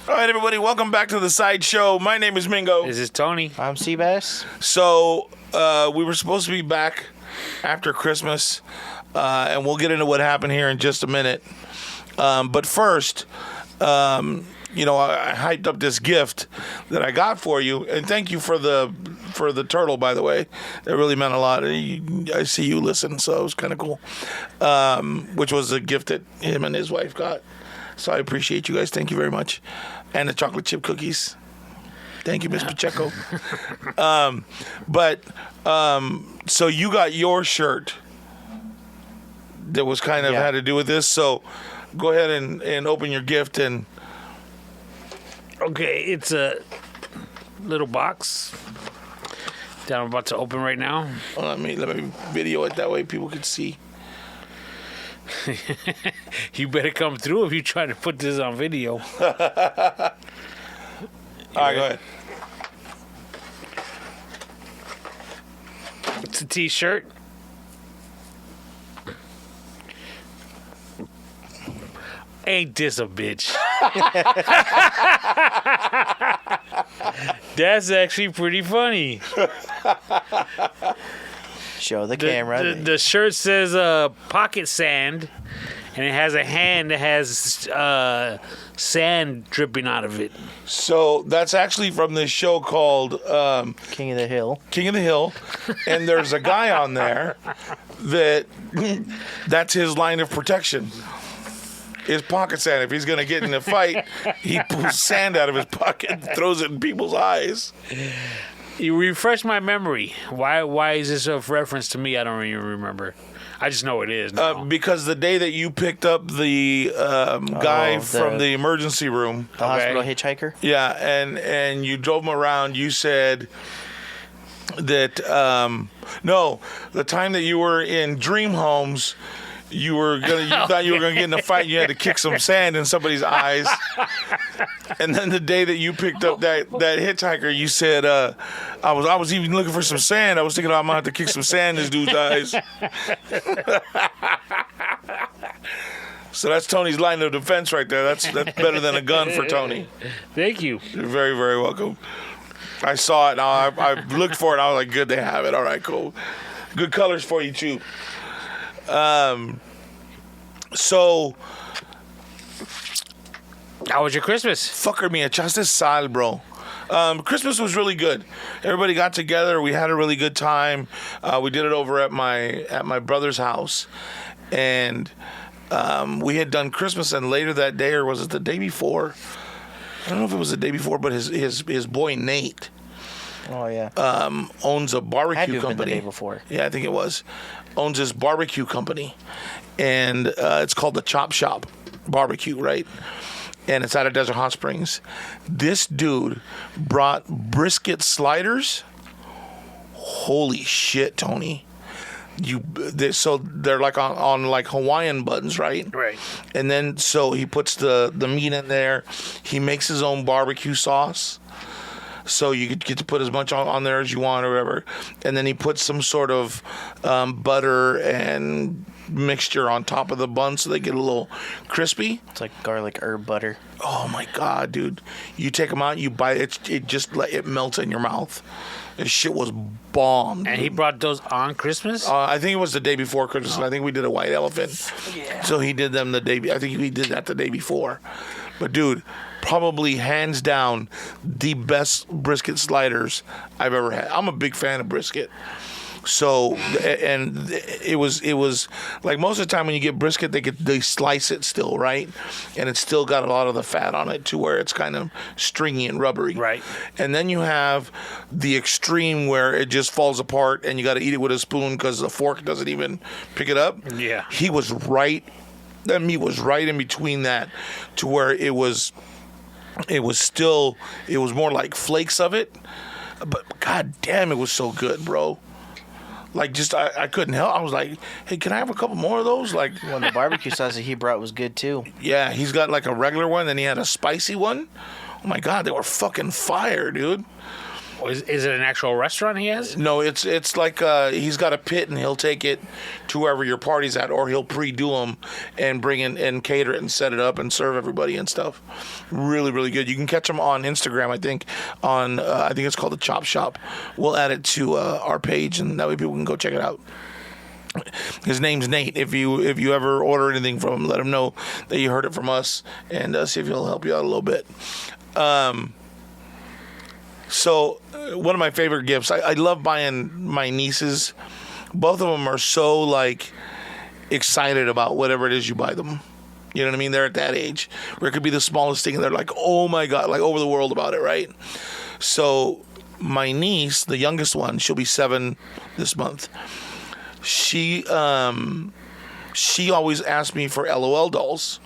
All right, everybody, welcome back to the Sideshow. My name is Mingo. This is Tony. I'm Seabass. So, we were supposed to be back after Christmas, and we'll get into what happened here in just a minute. But first, I hyped up this gift that I got for you, and thank you for the turtle, by the way. It really meant a lot. I see you listen, so it was kind of cool. Which was a gift that him and his wife got. So I appreciate you guys. Thank you very much. And the chocolate chip cookies. Thank you, Miss Pacheco. So you got your shirt that was kind of had to do with this. So go ahead and open your gift. And Okay, it's a little box that I'm about to open right now. let me video it that way people can see. You better come through if you try to put this on video. All right, go ahead. It's a t-shirt. Ain't this a bitch? That's actually pretty funny. Show the camera. The shirt says pocket sand, and it has a hand that has sand dripping out of it. So that's actually from this show called King of the Hill. King of the Hill, and there's a guy on there that's his line of protection. His pocket sand. If he's gonna get in a fight, he pulls sand out of his pocket and throws it in people's eyes. You refresh my memory. Why is this a reference to me? I don't even remember. I just know it is now. Because the day that you picked up the guy from the emergency room, The hospital hitchhiker? yeah, and you drove him around, you said that no, the time that you were in Dream Homes, you thought you were gonna get in a fight. You had to kick some sand in somebody's eyes. And then the day that you picked up that hitchhiker, you said, I was even looking for some sand. I was thinking I'm gonna have to kick some sand in this dude's eyes. So that's Tony's line of defense right there. That's better than a gun for Tony. Thank you. You're very, very welcome. I saw it. And I looked for it. And I was like, good, they have it. All right, cool. Good colors for you too. So, How was your Christmas? fucker me, echaste sal, bro. Christmas was really good. Everybody got together. We had a really good time. We did it over at my brother's house, and we had done Christmas. And later that day, or was it the day before? I don't know if it was the day before, but his boy Nate. Oh, yeah. Owns a barbecue Had to have been company. the day before. Yeah, I think it was. Owns this barbecue company, and it's called the Chop Shop Barbecue, right? And it's out of Desert Hot Springs. This dude brought brisket sliders. Holy shit, Tony! So they're like on like Hawaiian buns, right? Right. And then so he puts the meat in there. He makes his own barbecue sauce. So you get to put as much on there as you want or whatever. And then he puts some sort of butter and mixture on top of the bun so they get a little crispy. It's like garlic herb butter. Oh, my God, dude. You take them out, you bite it, it melts in your mouth. This shit was bomb. And he brought those on Christmas? I think it was the day before Christmas. I think we did a white elephant. Yeah. So he did them the day. I think he did that the day before. But dude, probably hands down the best brisket sliders I've ever had. I'm a big fan of brisket. So, and it was like most of the time when you get brisket, they slice it still, right? And it's still got a lot of the fat on it to where it's kind of stringy and rubbery. Right. And then you have the extreme where it just falls apart and you got to eat it with a spoon because the fork doesn't even pick it up. Yeah. He was right. That meat was right in between that to where it was more like flakes of it. But god damn, it was so good, bro. Like, just, I couldn't help. I was like, hey, can I have a couple more of those? Like, When the barbecue sauce that he brought was good, too. yeah, he's got like a regular one, then he had a spicy one. Oh my God, they were fucking fire, dude. Is it an actual restaurant he has? No, it's like he's got a pit and he'll take it to wherever your party's at, or he'll pre-do them and bring in and cater it and set it up and serve everybody and stuff. Really, really good. You can catch him on Instagram, I think. I think it's called the Chop Shop. We'll add it to our page, and that way people can go check it out. His name's Nate. If you ever order anything from him, let him know that you heard it from us, and see if he'll help you out a little bit. So one of my favorite gifts, I love buying my nieces. Both of them are so like excited about whatever it is you buy them. You know what I mean? They're at that age where it could be the smallest thing and they're like, oh my God, like over the world about it, right? So my niece, the youngest one, she'll be 7 this month. She always asks me for LOL dolls,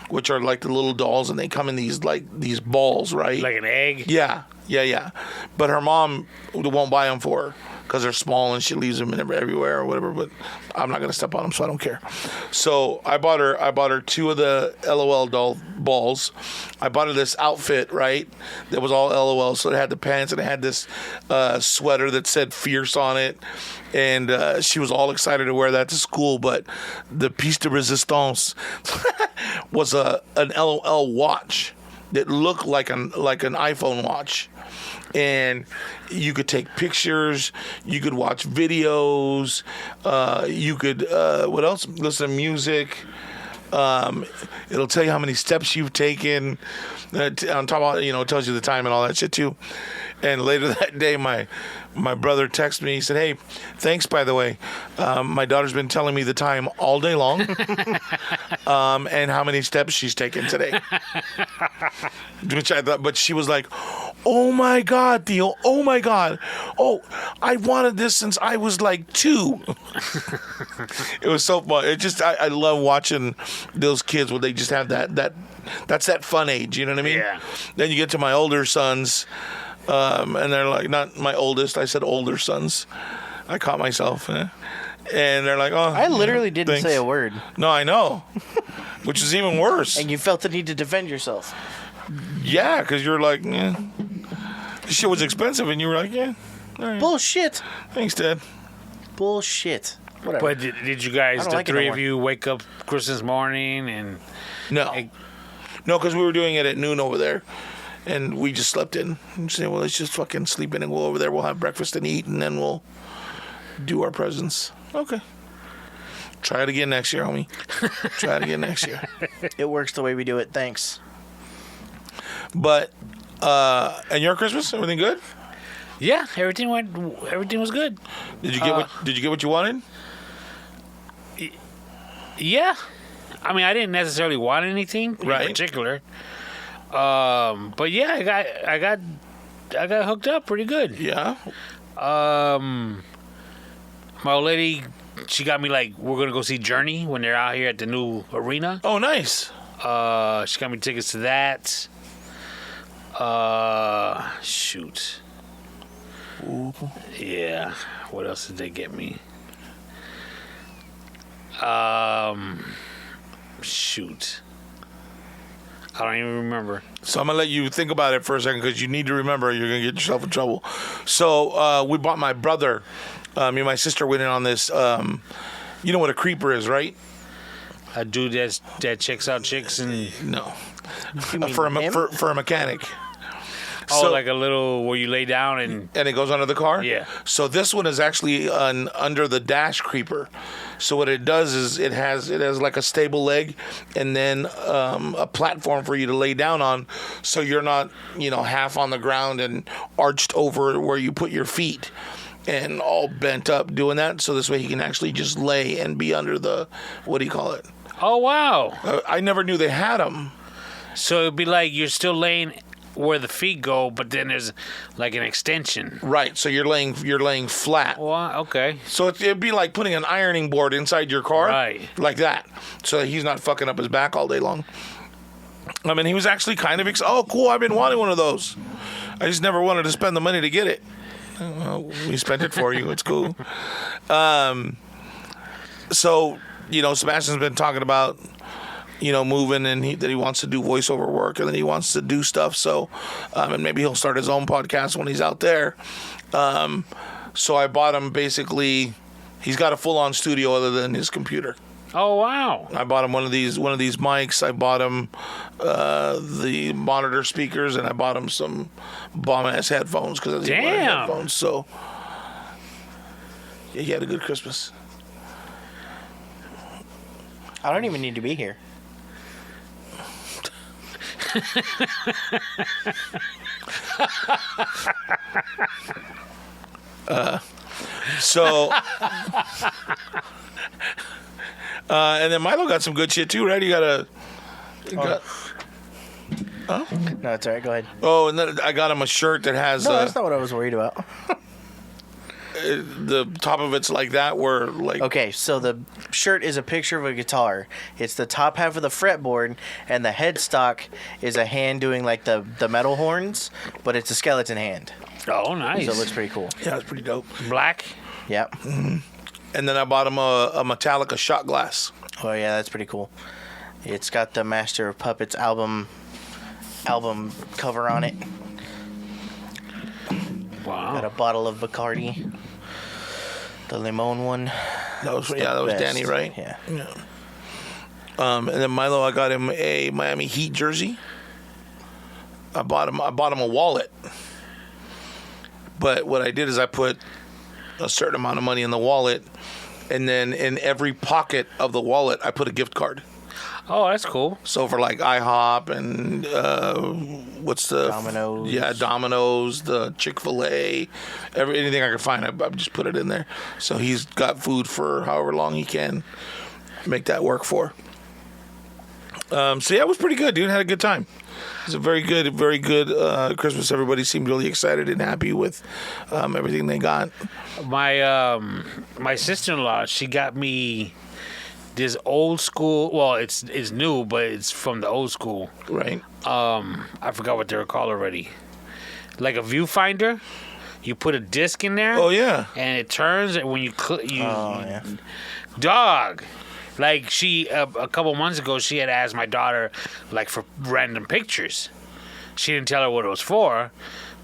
which are like the little dolls, and they come in these balls, right? Like an egg? Yeah. But her mom won't buy them for her because they're small and she leaves them everywhere or whatever. But I'm not gonna step on them, so I don't care. So I bought her 2 of the LOL doll balls. I bought her this outfit, right? That was all LOL. So it had the pants and it had this sweater that said "Fierce" on it, and she was all excited to wear that to school. But the piece de resistance was an LOL watch that looked like an iPhone watch. And you could take pictures, you could watch videos, you could, what else? Listen to music. It'll tell you how many steps you've taken. On top of, it tells you the time and all that shit too. And later that day, my brother texted me. He said, "Hey, thanks, by the way. My daughter's been telling me the time all day long and how many steps she's taken today." Which I thought, but she was like, "Oh my God, Theo. Oh my God. Oh, I wanted this since I was like 2." It was so fun. It just, I love watching those kids when they just have that's that fun age. You know what I mean? Yeah. Then you get to my older sons. And they're like, not my oldest, I said older sons. I caught myself. And they're like, "Oh." I literally didn't thanks. say a word. No, I know. Which is even worse. And you felt the need to defend yourself. Yeah, because you're like, "Yeah." This shit was expensive, and you were like, "Yeah. All right. Bullshit. Thanks, Dad." Bullshit. Whatever. But did you guys, I don't the like it no three of more. you, wake up Christmas morning and... No. No, because we were doing it at noon over there. And we just slept in. And said, "Well, let's just fucking sleep in and go over there. We'll have breakfast and eat, and then we'll do our presents." Okay. Try it again next year, homie. Try it again next year. It works the way we do it. Thanks. But, and your Christmas, everything good? Yeah, everything was good. Did you get what you wanted? Yeah. I mean, I didn't necessarily want anything in Right. particular. But yeah, I got hooked up pretty good. Yeah. My old lady, she got me like, we're gonna go see Journey when they're out here at the new arena. Oh, nice. She got me tickets to that. Shoot. Ooh. Yeah. What else did they get me? Shoot. I don't even remember. So I'm gonna let you think about it for a second because you need to remember you're gonna get yourself in trouble. So we bought my brother. Me and my sister went in on this. You know what a creeper is, right? A dude that checks out chicks and No. You mean For him? a mechanic. like a little where you lay down and And it goes under the car? Yeah. So this one is actually an under the dash creeper. So what it does is it has like a stable leg and then a platform for you to lay down on, so you're not, half on the ground and arched over where you put your feet and all bent up doing that. So this way he can actually just lay and be under the, what do you call it? oh wow. I never knew they had them. So it'd be like you're still laying where the feet go, but then there's like an extension. Right. So you're laying flat. Well, okay. So it'd be like putting an ironing board inside your car. Right. Like that. So he's not fucking up his back all day long. I mean, he was actually kind of oh, cool, I've been wanting one of those. I just never wanted to spend the money to get it. Well, we spent it for you. It's cool. So, Sebastian's been talking about moving, and that he wants to do voiceover work, and then he wants to do stuff. So, and maybe he'll start his own podcast when he's out there. So I bought him basically. He's got a full-on studio other than his computer. Oh wow! I bought him one of these mics. I bought him the monitor speakers, and I bought him some bomb-ass headphones because he wanted headphones. So yeah, he had a good Christmas. I don't even need to be here. So, and then Milo got some good shit too, right? No, it's all right. Go ahead. Oh, and then I got him a shirt that has. No, that's not what I was worried about. The top of it's like that, where like. Okay, so the shirt is a picture of a guitar. It's the top half of the fretboard, and the headstock is a hand doing like the metal horns, but it's a skeleton hand. Oh, nice. So it looks pretty cool. Yeah, it's pretty dope. Black. Yep. Mm-hmm. And then I bought him a Metallica shot glass. Oh yeah, that's pretty cool. It's got the Master of Puppets album cover on it. Wow. Got a bottle of Bacardi, the limon one. That was It's that the was best. Danny, right? Yeah. And then Milo, I got him a Miami Heat jersey. I bought him a wallet. But what I did is I put a certain amount of money in the wallet, and then in every pocket of the wallet I put a gift card. Oh, that's cool. So for like IHOP and what's the Domino's. Yeah, Domino's, the Chick-fil-A, anything I can find, I just put it in there. So he's got food for however long he can make that work for. So yeah, it was pretty good, dude. Had a good time. It was a very good Christmas. Everybody seemed really excited and happy with everything they got. My sister-in-law, she got me this old school. Well, it's new, but it's from the old school. Right. I forgot what they were called already. Like a viewfinder. You put a disc in there. Oh yeah. And it turns, and when you yeah. Dog. Like a couple months ago, she had asked my daughter, like, for random pictures. She didn't tell her what it was for,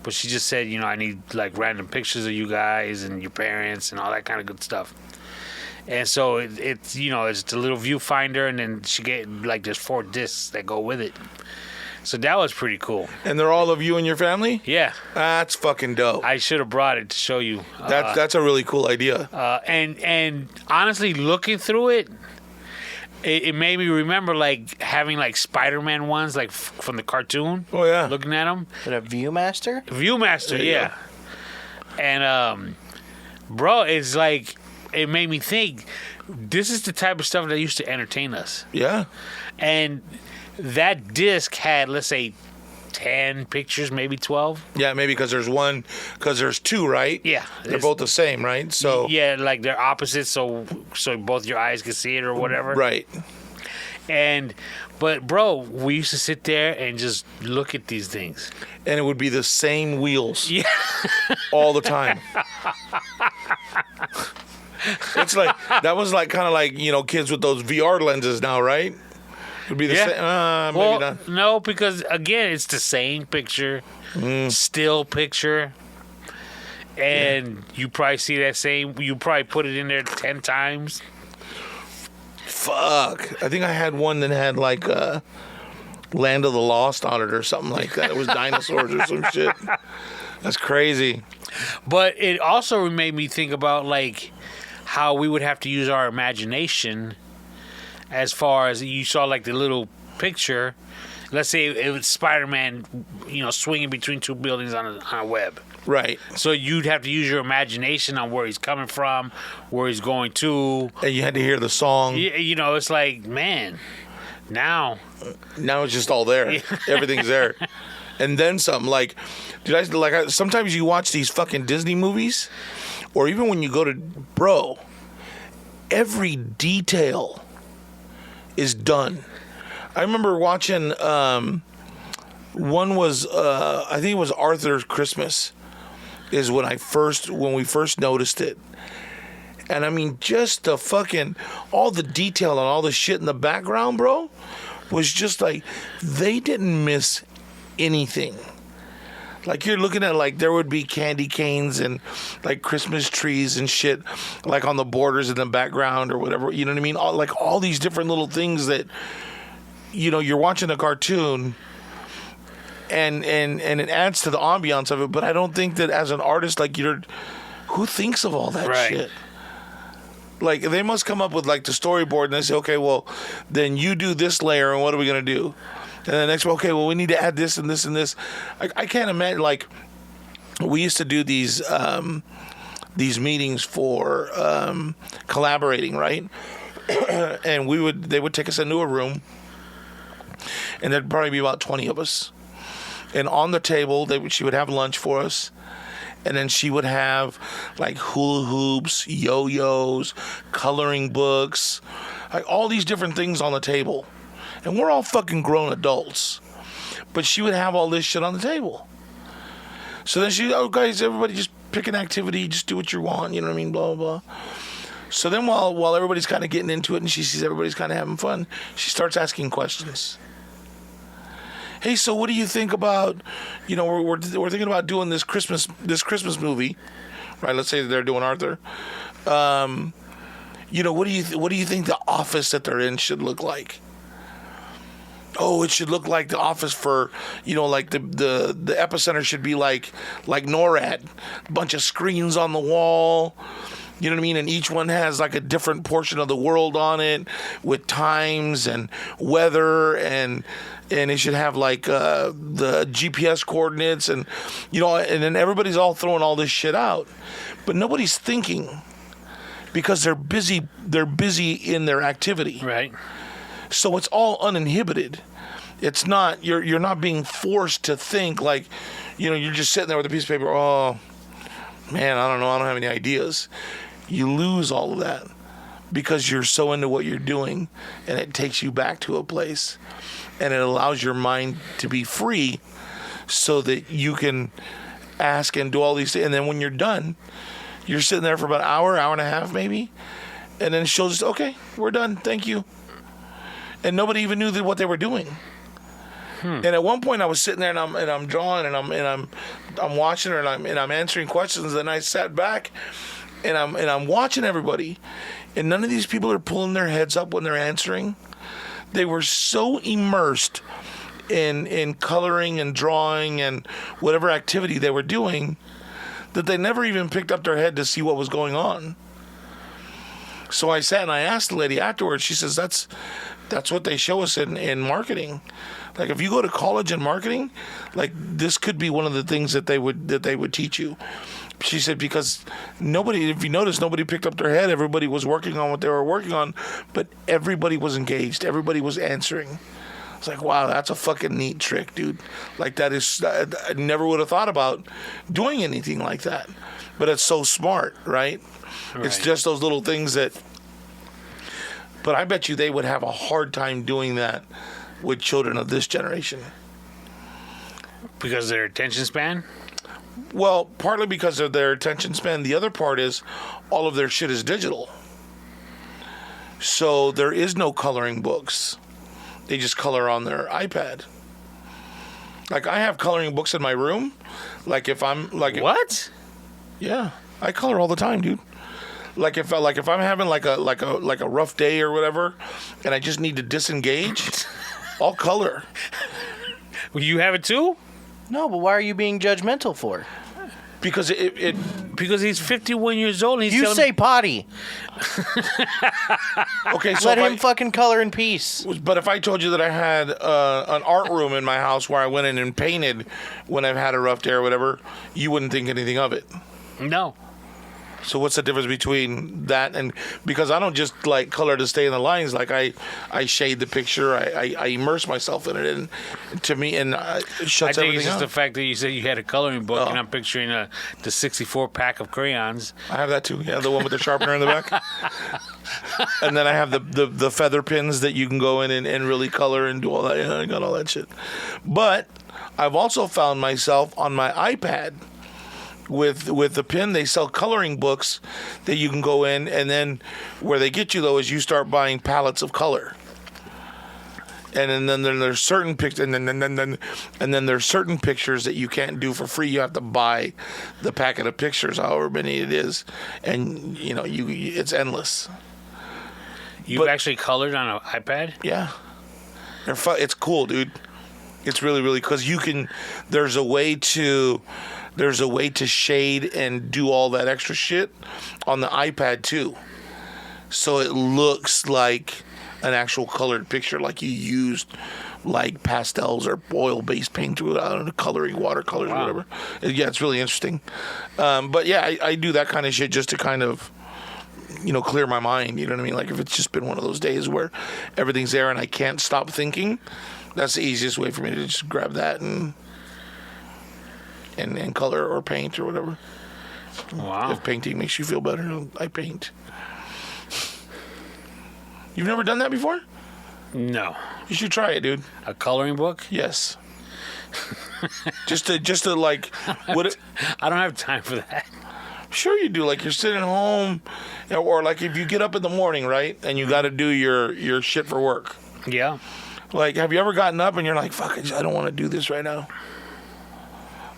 but she just said, I need, like, random pictures of you guys and your parents and all that kind of good stuff. And so it's it's a little viewfinder, and then she get, like, there's 4 discs that go with it. So that was pretty cool. And they're all of you and your family? Yeah. That's fucking dope. I should have brought it to show you. That's a really cool idea. And honestly, looking through it, it made me remember, like, having, like, Spider-Man ones, like, from the cartoon. Oh, yeah. Looking at them. Is it a Viewmaster? Viewmaster, yeah. And, bro, it's like, it made me think, this is the type of stuff that used to entertain us. Yeah. And that disc had, let's say, 10 pictures, maybe 12. Yeah, maybe because there's 2, right? Yeah. They're both the same, right? So yeah, like they're opposites, so both your eyes can see it or whatever. Right. But bro, we used to sit there and just look at these things. And it would be the same wheels. Yeah. All the time. It's like that was like kind of like, kids with those VR lenses now, right? Would be the same. Maybe not. No, because again, it's the same picture, still picture, and you probably see that same. You probably put it in there 10 times. Fuck! I think I had one that had like Land of the Lost on it or something like that. It was dinosaurs or some shit. That's crazy. But it also made me think about like how we would have to use our imagination. As far as you saw, like the little picture, let's say it was Spider-Man, swinging between 2 buildings on a web. Right. So you'd have to use your imagination on where he's coming from, where he's going to. And you had to hear the song. It's like, man, now it's just all there. Everything's there. And then something like, sometimes you watch these fucking Disney movies, or even when you go to, every detail is done. I remember watching one was I think it was Arthur's Christmas is when we first noticed it. And I mean just the fucking all the detail and all the shit in the background, bro, was just like they didn't miss anything. Like you're looking at like there would be candy canes and like Christmas trees and shit like on the borders in the background or whatever. You know what I mean? All these different little things that you're watching a cartoon and it adds to the ambiance of it. But I don't think that as an artist, like who thinks of all that shit? Like they must come up with like the storyboard and they say, okay, well then you do this layer and what are we gonna do? And the next one, okay, well, we need to add this and this and this. I can't imagine, like, we used to do these meetings for collaborating, right? And they would take us into a room, and there'd probably be about 20 of us. And on the table, she would have lunch for us. And then she would have, like, hula hoops, yo-yos, coloring books, like all these different things on the table. And we're all fucking grown adults. But she would have all this shit on the table. So then guys, everybody just pick an activity, just do what you want, you know what I mean, blah, blah, blah. So then while everybody's kind of getting into it and she sees everybody's kind of having fun, she starts asking questions. Hey, so what do you think about, we're thinking about doing this Christmas movie, right? Let's say they're doing Arthur. What do you think the office that they're in should look like? Oh, it should look like the office for, like the epicenter should be like NORAD. A bunch of screens on the wall. You know what I mean? And each one has like a different portion of the world on it with times and weather and it should have like the GPS coordinates and, and then everybody's all throwing all this shit out. But nobody's thinking because they're busy in their activity. Right. So it's all uninhibited. It's not, you're not being forced to think like, you're just sitting there with a piece of paper. Oh, man, I don't know. I don't have any ideas. You lose all of that because you're so into what you're doing and it takes you back to a place and it allows your mind to be free so that you can ask and do all these things. And then when you're done, you're sitting there for about an hour and a half maybe. And then she'll just, okay, we're done. Thank you. And nobody even knew what they were doing. And at one point, I was sitting there and I'm drawing and I'm watching her and I'm answering questions. And I sat back and I'm watching everybody, and none of these people are pulling their heads up when they're answering. They were so immersed in coloring and drawing and whatever activity they were doing that they never even picked up their head to see what was going on. So I sat and I asked the lady afterwards. She says that's what they show us in marketing. Like if you go to college in marketing, like this could be one of the things that they would teach you. She said because if you notice, nobody picked up their head. Everybody was working on what they were working on, but everybody was engaged. Everybody was answering. It's like, wow, that's a fucking neat trick, dude. Like I never would have thought about doing anything like that. But it's so smart, right? It's just those little things that. But I bet you they would have a hard time doing that with children of this generation. Because of their attention span? Well, partly because of their attention span. The other part is all of their shit is digital. So there is no coloring books. They just color on their iPad. Like I have coloring books in my room. Like if I'm like what? Yeah, I color all the time, dude. Like if I'm having like a rough day or whatever, and I just need to disengage, I'll color. Well, you have it too? No, but why are you being judgmental for? Because because he's 51 years old. And he's you say potty. Okay, so let him fucking color in peace. But if I told you that I had an art room in my house where I went in and painted when I've had a rough day or whatever, you wouldn't think anything of it. No. So what's the difference between that and because I don't just like color to stay in the lines, like I shade the picture, I immerse myself in it, and to me, and it shuts everything I think it's just out. the fact that you said you had a coloring book, and I'm picturing the 64 pack of crayons. I have that too. Yeah, the one with the sharpener in the back. And then I have the feather pins that you can go in and really color and do all that. Yeah, I got all that shit. But I've also found myself on my iPad. With the pen, they sell coloring books that you can go in, and then where they get you though is you start buying palettes of color, And then there's certain pictures, and then there's certain pictures that you can't do for free. You have to buy the packet of pictures, however many it is, and it's endless. You've actually colored on an iPad? Yeah, it's cool, dude. It's really, really, because you can. There's a way to shade and do all that extra shit on the iPad too, so it looks like an actual colored picture, like you used like pastels or oil-based paint to it, I don't know, coloring watercolors or whatever. Yeah, it's really interesting. But yeah, I do that kind of shit just to kind of, clear my mind. You know what I mean? Like if it's just been one of those days where everything's there and I can't stop thinking, that's the easiest way for me to just grab that and color or paint or whatever. Wow. If painting makes you feel better, I paint. You've never done that before? No. You should try it, dude. A coloring book? Yes. just to like, what? I don't have time for that. Sure you do. Like you're sitting home, or like if you get up in the morning, right, and you got to do your shit for work. Yeah. Like, have you ever gotten up and you're like, fuck, I don't want to do this right now?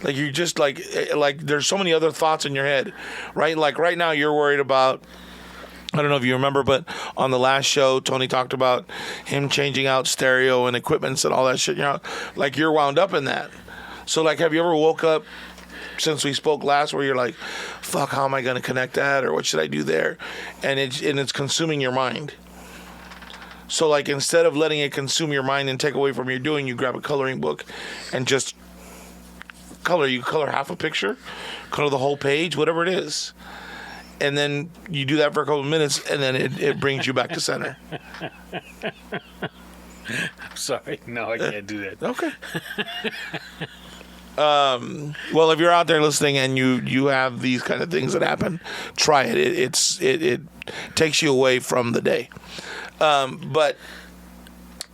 Like you're just like there's so many other thoughts in your head, right? Like right now you're worried about. I don't know if you remember, but on the last show, Tony talked about him changing out stereo and equipments and all that shit. Like you're wound up in that. So, like, have you ever woke up since we spoke last where you're like, fuck, how am I going to connect that? Or what should I do there? And it's consuming your mind. So, like, instead of letting it consume your mind and take away from your doing, you grab a coloring book and just color. You color half a picture, color the whole page, whatever it is. And then you do that for a couple of minutes, and then it brings you back to center. I'm sorry. No, I can't do that. Okay. Well, if you're out there listening and you have these kind of things that happen, try it. It takes you away from the day. But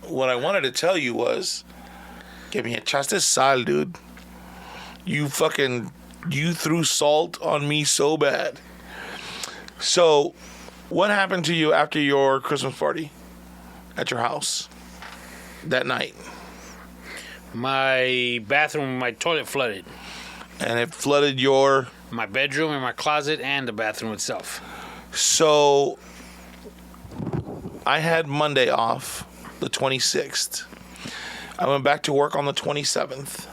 what I wanted to tell you was, give me a echaste sal, dude. You threw salt on me so bad. So, what happened to you after your Christmas party at your house that night? My bathroom, my toilet flooded. And it flooded my bedroom and my closet and the bathroom itself. So, I had Monday off, the 26th. I went back to work on the 27th.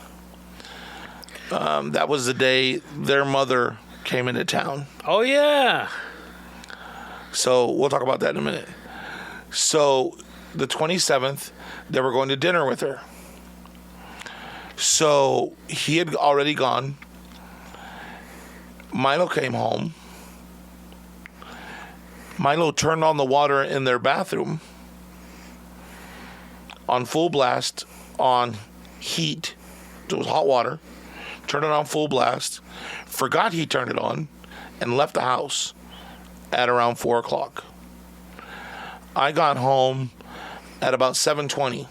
That was the day their mother came into town. Oh, yeah. So we'll talk about that in a minute. So the 27th, they were going to dinner with her. So he had already gone. Milo came home. Milo turned on the water in their bathroom on full blast on heat. It was hot water. Turned it on full blast. Forgot he turned it on and left the house at around 4 o'clock. I got home at about 7:20.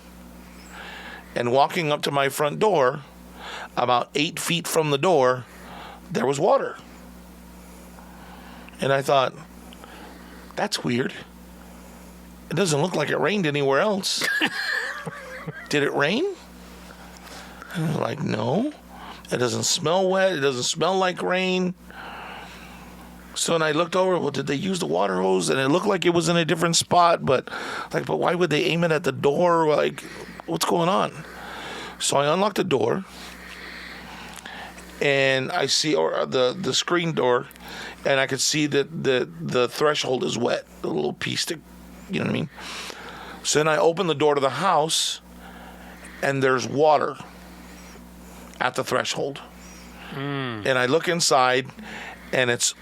And walking up to my front door, about 8 feet from the door, there was water. And I thought, that's weird. It doesn't look like it rained anywhere else. Did it rain? And I was like, no. It doesn't smell wet. It doesn't smell like rain. So then I looked over, well, did they use the water hose? And it looked like it was in a different spot, but why would they aim it at the door? Like, what's going on? So I unlocked the door, and I see the screen door, and I could see that the threshold is wet, the little piece to, you know what I mean? So then I open the door to the house, and there's water at the threshold. And I look inside, and it's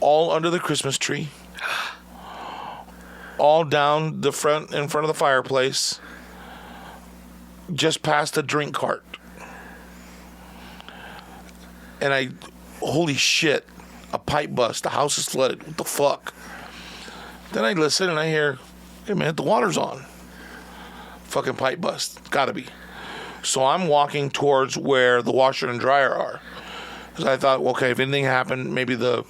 all under the Christmas tree, all down in front of the fireplace, just past the drink cart. And holy shit, a pipe bust, the house is flooded, what the fuck? Then I listen and I hear, hey man, the water's on. Fucking pipe bust, gotta be. So I'm walking towards where the washer and dryer are. Because I thought, okay, if anything happened, maybe the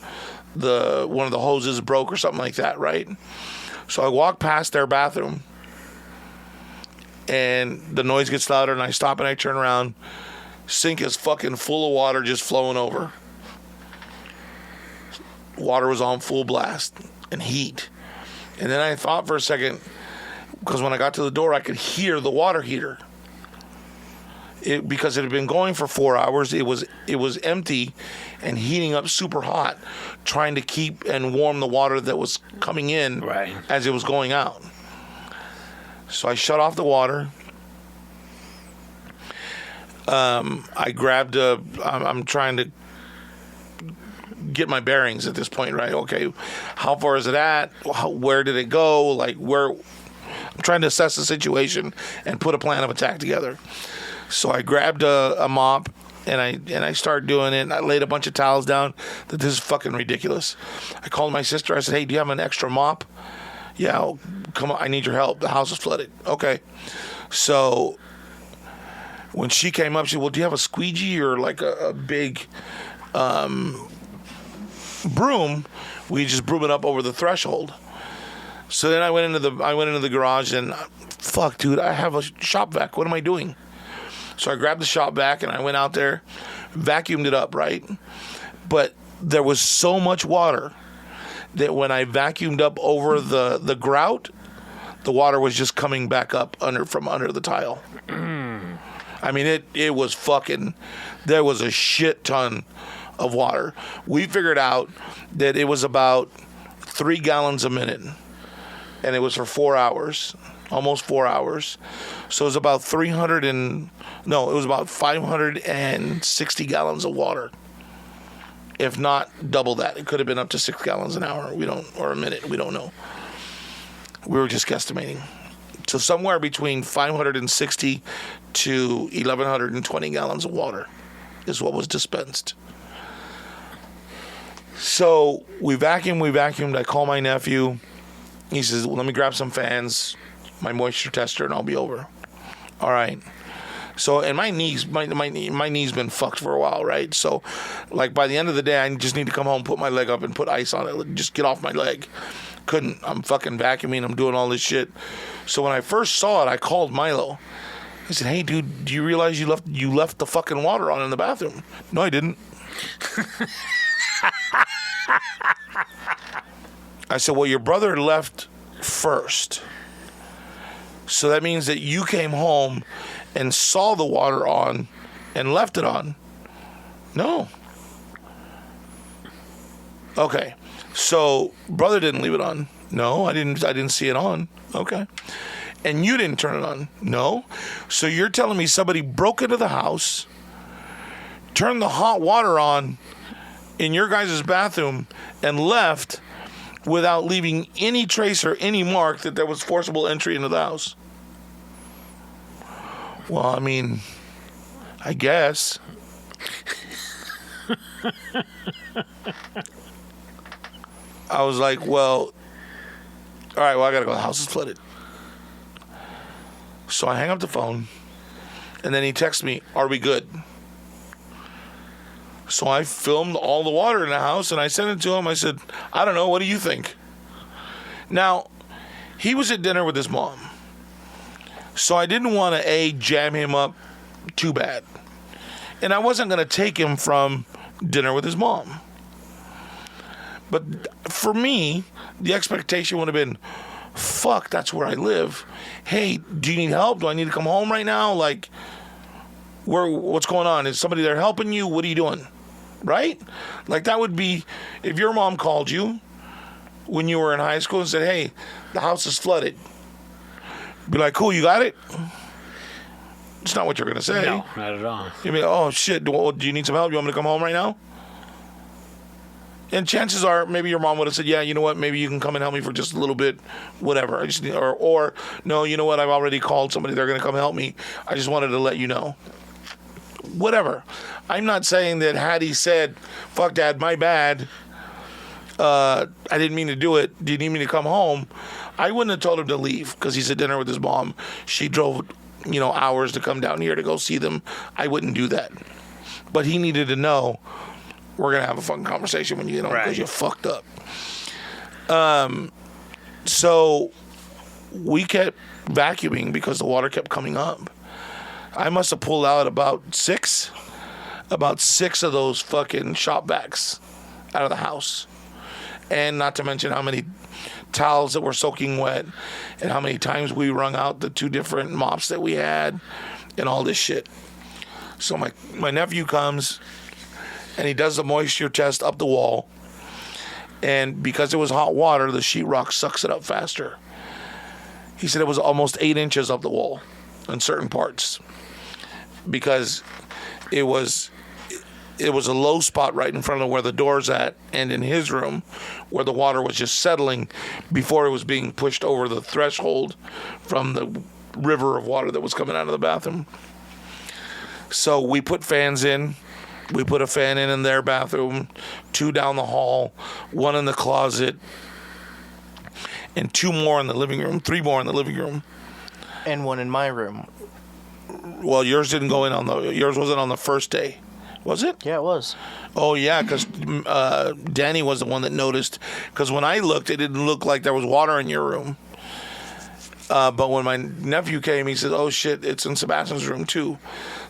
one of the hoses broke or something like that, right? So I walk past their bathroom, and the noise gets louder, and I stop and I turn around. Sink is fucking full of water just flowing over. Water was on full blast and heat. And then I thought for a second, because when I got to the door, I could hear the water heater. Because it had been going for 4 hours, it was empty and heating up super hot, trying to keep and warm the water that was coming in as it was going out. So I shut off the water. I grabbed I'm trying to get my bearings at this point, right? Okay, how far is it at? Where did it go? Like, where? I'm trying to assess the situation and put a plan of attack together. So I grabbed a mop and I started doing it. And I laid a bunch of towels down. That this is fucking ridiculous. I called my sister. I said, "Hey, do you have an extra mop?" "Yeah, come on. I need your help. The house is flooded." "Okay." So when she came up, she said, "Well, do you have a squeegee or like a big broom? We just broom it up over the threshold." So then I went into the garage and fuck, dude, I have a shop vac. What am I doing? So I grabbed the shop vac and I went out there, vacuumed it up, right? But there was so much water that when I vacuumed up over the grout, the water was just coming back up from under the tile. I mean, it was fucking, there was a shit ton of water. We figured out that it was about 3 gallons a minute, and it was for 4 hours, almost 4 hours. So it was about 560 gallons of water. If not double that. It could have been up to 6 gallons an hour. Or a minute. We don't know. We were just guesstimating. So somewhere between 560 to 1,120 gallons of water is what was dispensed. So we vacuumed. I call my nephew. He says, "Well, let me grab some fans, my moisture tester, and I'll be over." All right. So, and my knees been fucked for a while, right? So, like, by the end of the day, I just need to come home, put my leg up, and put ice on it. Just get off my leg. Couldn't. I'm fucking vacuuming. I'm doing all this shit. So when I first saw it, I called Milo. I said, "Hey, dude, do you realize you left the fucking water on in the bathroom?" "No, I didn't." I said, "Well, your brother left first. So that means that you came home and saw the water on and left it on." "No." "Okay. So brother didn't leave it on." "No, I didn't see it on." "Okay. And you didn't turn it on?" "No." So you're telling me somebody broke into the house, turned the hot water on in your guys' bathroom, and left without leaving any trace or any mark that there was forcible entry into the house?" "Well, I mean, I guess." I was like, "Well, all right, well, I gotta go. The house is flooded." So I hang up the phone, and then he texts me, "Are we good?" So I filmed all the water in the house, and I sent it to him. I said, "I don't know. What do you think?" Now, he was at dinner with his mom. So I didn't want to, jam him up too bad. And I wasn't going to take him from dinner with his mom. But for me, the expectation would have been, fuck, that's where I live. Hey, do you need help? Do I need to come home right now? Like, what's going on? Is somebody there helping you? What are you doing? Right? Like, that would be if your mom called you when you were in high school and said, "Hey, the house is flooded." Be like, "Cool, you got it?" It's not what you're going to say. No, not at all. You'd be like, "Oh, shit, do you need some help? You want me to come home right now?" And chances are, maybe your mom would have said, "Yeah, you know what? Maybe you can come and help me for just a little bit, whatever. I just need, or no, you know what? I've already called somebody. They're going to come help me. I just wanted to let you know." Whatever. I'm not saying that had he said, "Fuck, Dad, my bad. I didn't mean to do it. Do you need me to come home?" I wouldn't have told him to leave because he's at dinner with his mom. She drove, hours to come down here to go see them. I wouldn't do that. But he needed to know, we're going to have a fucking conversation when you get home because you fucked up. So we kept vacuuming because the water kept coming up. I must have pulled out about six of those fucking shop vacs out of the house. And not to mention how many towels that were soaking wet and how many times we wrung out the 2 different mops that we had and all this shit. So my nephew comes and he does the moisture test up the wall. And because it was hot water, the sheetrock sucks it up faster. He said it was almost 8 inches up the wall in certain parts because it was a low spot right in front of where the door's at, and in his room where the water was just settling before it was being pushed over the threshold from the river of water that was coming out of the bathroom. So we put fans in. We put a fan in their bathroom, 2 down the hall, 1 in the closet, and 2 more in the living room, 3 more in the living room. And 1 in my room. Well, yours didn't go in yours wasn't on the first day. Was it? Yeah, it was. Oh, yeah, because Danny was the one that noticed. Because when I looked, it didn't look like there was water in your room. But when my nephew came, he said, oh, shit, it's in Sebastian's room, too.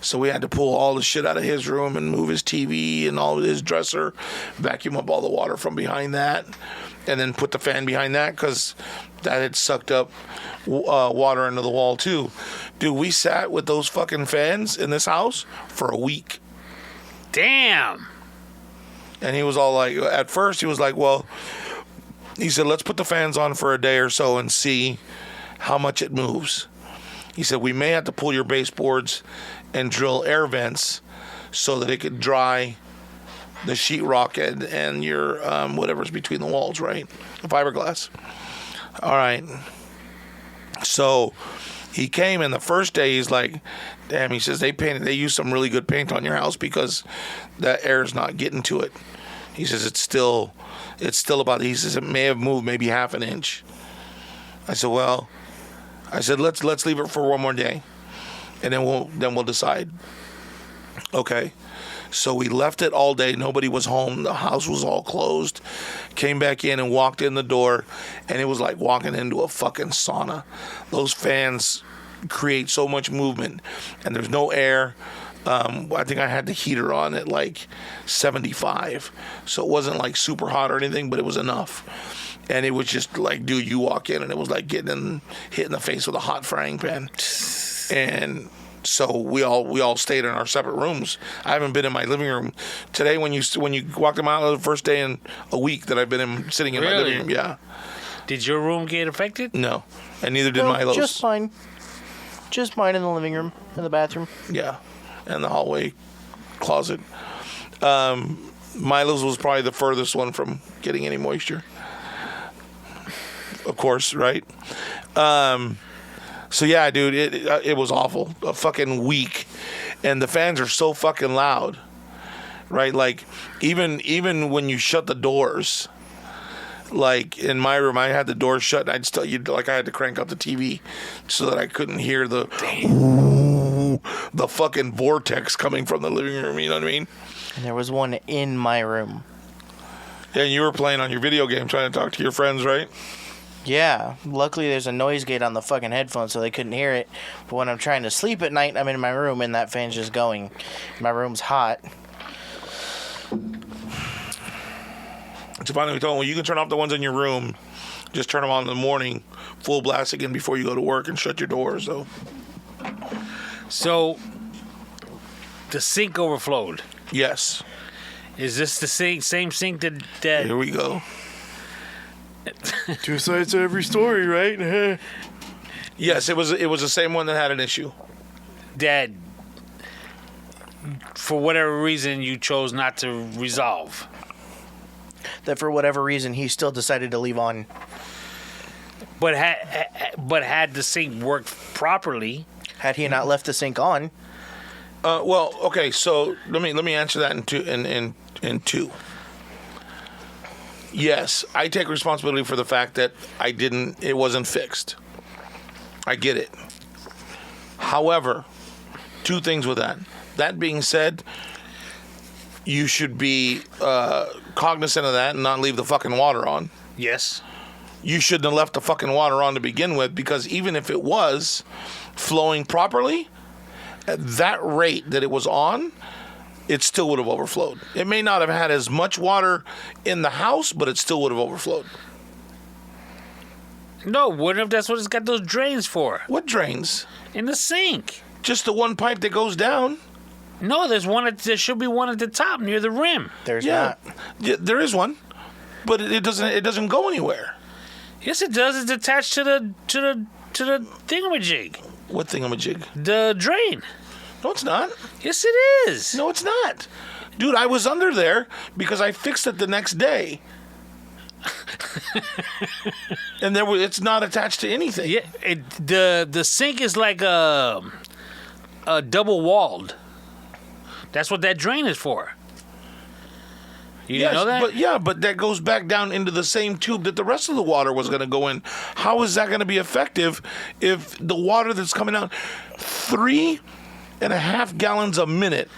So we had to pull all the shit out of his room and move his TV and all of his dresser, vacuum up all the water from behind that, and then put the fan behind that because that had sucked up water into the wall, too. Dude, we sat with those fucking fans in this house for a week. Damn. And he was all like, at first he was like, well, he said, let's put the fans on for a day or so and see how much it moves. He said, we may have to pull your baseboards and drill air vents so that it could dry the sheetrock and your whatever's between the walls, right? The fiberglass. All right. So he came, and the first day he's like, damn, he says, they used some really good paint on your house because that air's not getting to it. He says, it's still about, he says, it may have moved maybe half an inch. I said, well, let's leave it for 1 more day, and then we'll decide. Okay. So we left it all day. Nobody was home. The house was all closed. Came back in and walked in the door, and it was like walking into a fucking sauna. Those fans create so much movement, and there's no air. I think I had the heater on at like 75, so it wasn't like super hot or anything, but it was enough. And it was just like, dude, you walk in and it was like hit in the face with a hot frying pan. And so we all stayed in our separate rooms. I haven't been in my living room today. When you walked in my house, the first day in a week that I've been sitting in my living room. Yeah. Did your room get affected? No, and neither did Milo's. Just mine. Just mine in the living room, in the bathroom. Yeah, and the hallway closet. Milo's was probably the furthest one from getting any moisture. Of course, right? So yeah, dude, it was awful. A fucking week, and the fans are so fucking loud, right? Like even when you shut the doors, like in my room, I had the doors shut. And I had to crank up the TV so that I couldn't hear the fucking vortex coming from the living room. You know what I mean? And there was one in my room. Yeah, and you were playing on your video game, trying to talk to your friends, right? Yeah, luckily there's a noise gate on the fucking headphones so they couldn't hear it. But when I'm trying to sleep at night, I'm in my room and that fan's just going. My room's hot. So finally we told him, well, you can turn off the ones in your room. Just turn them on in the morning, full blast again before you go to work, and shut your doors. So the sink overflowed. Yes. Is this the same sink that Here we go. 2 sides to every story, right? Yes, it was the same one that had an issue. that for whatever reason you chose not to resolve? That for whatever reason he still decided to leave on. But had the sink worked properly, Had he not left the sink on. Well, okay, so let me answer that in two. Yes, I take responsibility for the fact that it wasn't fixed. I get it. However, 2 things with that. That being said, you should be cognizant of that and not leave the fucking water on. yes. you shouldn't have left the fucking water on to begin with, because even if it was flowing properly, at that rate that it was on, it still would have overflowed. It may not have had as much water in the house, but it still would have overflowed. No, wouldn't have. That's what it's got those drains for. What drains? In the sink. Just the one pipe that goes down. No, there should be one at the top near the rim. There's not. Yeah, there is one, but it doesn't go anywhere. Yes, it does. It's attached to the thingamajig. What thingamajig? The drain. No, it's not. Yes, it is. No, it's not. Dude, I was under there because I fixed it the next day. And it's not attached to anything. Yeah, the sink is like a double walled. That's what that drain is for. You didn't know that? But that goes back down into the same tube that the rest of the water was going to go in. How is that going to be effective if the water that's coming out 3.5 gallons a minute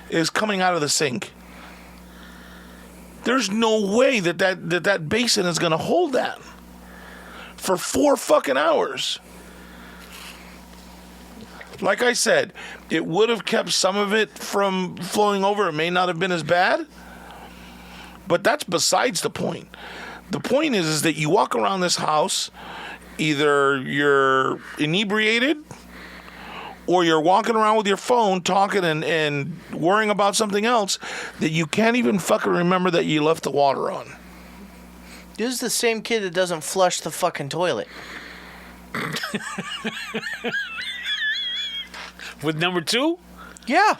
is coming out of the sink? There's no way that basin is going to hold that for 4 fucking hours. Like I said, it would have kept some of it from flowing over. It may not have been as bad, but that's besides the point. The point is that you walk around this house, either you're inebriated or you're walking around with your phone talking and worrying about something else that you can't even fucking remember that you left the water on. This is the same kid that doesn't flush the fucking toilet. With number 2? Yeah.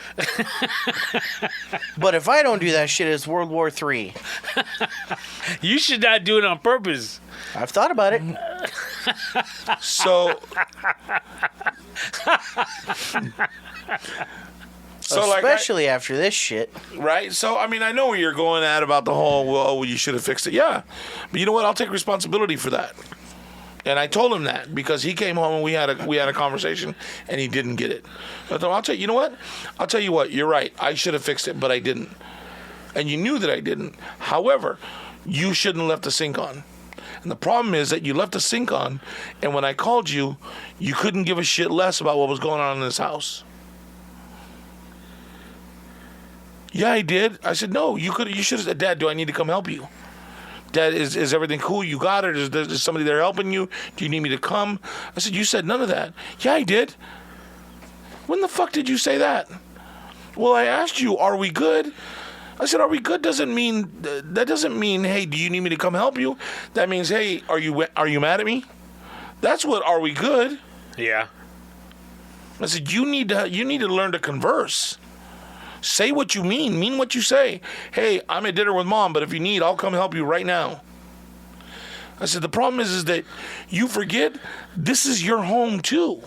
But if I don't do that shit, it's World War III. You should not do it on purpose. I've thought about it. So Especially after this shit. Right? So, I mean, I know where you're going at about the whole, well, you should have fixed it. Yeah. But you know what? I'll take responsibility for that. And I told him that because he came home and we had a conversation and he didn't get it. I thought, I'll tell you, you know what? I'll tell you what, you're right. I should have fixed it, but I didn't. And you knew that I didn't. However, you shouldn't have left the sink on. And the problem is that you left the sink on, and when I called you, you couldn't give a shit less about what was going on in this house. Yeah, I did. I said, no, you should have said, Dad, do I need to come help you? Dad, is everything cool? You got it? Is somebody there helping you? Do you need me to come? I said, you said none of that. Yeah, I did. When the fuck did you say that? Well, I asked you, are we good? I said, are we good doesn't mean, hey, do you need me to come help you? That means, hey, are you mad at me? That's what are we good? Yeah. I said, you need to learn to converse. Say what you mean what you say. Hey, I'm at dinner with Mom, but if you need, I'll come help you right now. I said, the problem is that you forget this is your home too.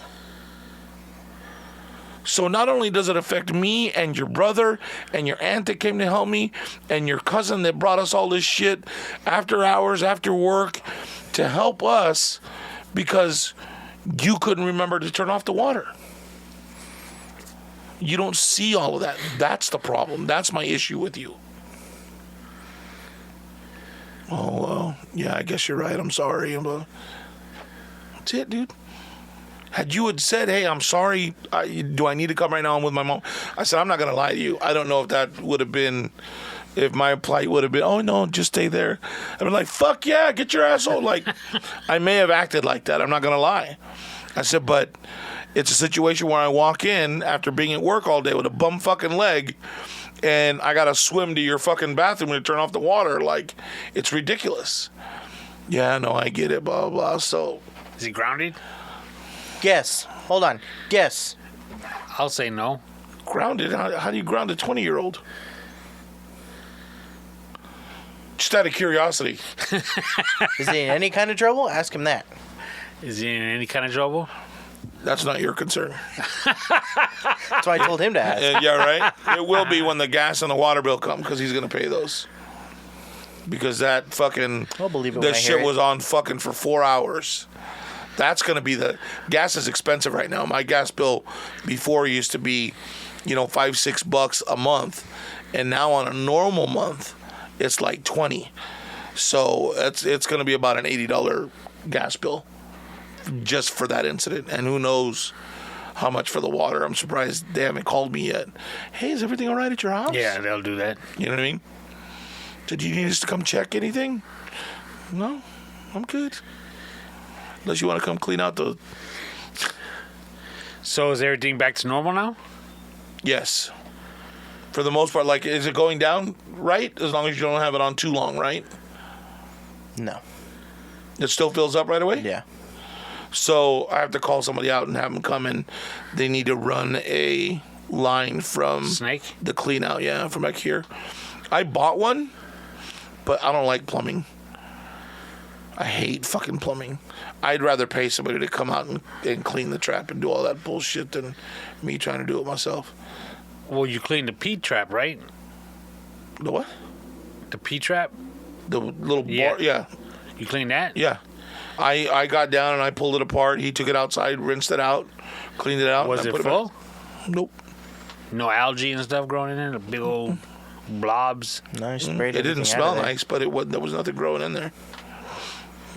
So not only does it affect me and your brother and your aunt that came to help me and your cousin that brought us all this shit after hours, after work to help us because you couldn't remember to turn off the water. You don't see all of that. That's the problem. That's my issue with you. Oh, well, yeah, I guess you're right. I'm sorry. That's it, dude. Had you had said, hey, I'm sorry, do I need to come right now? I'm with my mom. I said, I'm not going to lie to you. I don't know if that would have been, if my plight would have been, oh, no, just stay there. I'd been like, fuck yeah, get your asshole. Like, I may have acted like that. I'm not going to lie. I said, but it's a situation where I walk in after being at work all day with a bum fucking leg and I got to swim to your fucking bathroom to turn off the water. Like, it's ridiculous. Yeah, no, I get it, blah, blah, blah. So. Is he grounded? Yes. Hold on. Yes. I'll say no. Grounded? How do you ground a 20-year-old? Just out of curiosity. Is he in any kind of trouble? Ask him that. Is he in any kind of trouble? That's not your concern. That's why I told him to ask. Yeah, right? It will be when the gas and the water bill come because he's going to pay those. Because that fucking... I'll believe it when I that hear shit it. was on fucking for 4 hours. That's going to be the... Gas is expensive right now. My gas bill before used to be, $5-6 a month. And now on a normal month, it's like 20. So it's going to be about an $80 gas bill just for that incident. And who knows how much for the water. I'm surprised they haven't called me yet. Hey, is everything all right at your house? Yeah, they'll do that. You know what I mean? Did you need us to come check anything? No, I'm good. Unless you want to come clean out the... So is everything back to normal now? Yes. For the most part, like, is it going down right? As long as you don't have it on too long, right? No. It still fills up right away? Yeah. So I have to call somebody out and have them come in. They need to run a line from... Snake? The clean out, yeah, from back here. I bought one, but I don't like plumbing. I hate fucking plumbing. I'd rather pay somebody to come out and clean the trap and do all that bullshit than me trying to do it myself. Well, you cleaned the P trap, right? The what? The P trap? The little Yeah. bar? Yeah. You cleaned that? Yeah. I got down and I pulled it apart. He took it outside, rinsed it out, cleaned it out. Was and I it put full? back. Nope. No algae and stuff growing in there? The big old blobs? No, you sprayed It didn't everything smell out of there. nice, but there was nothing growing in there.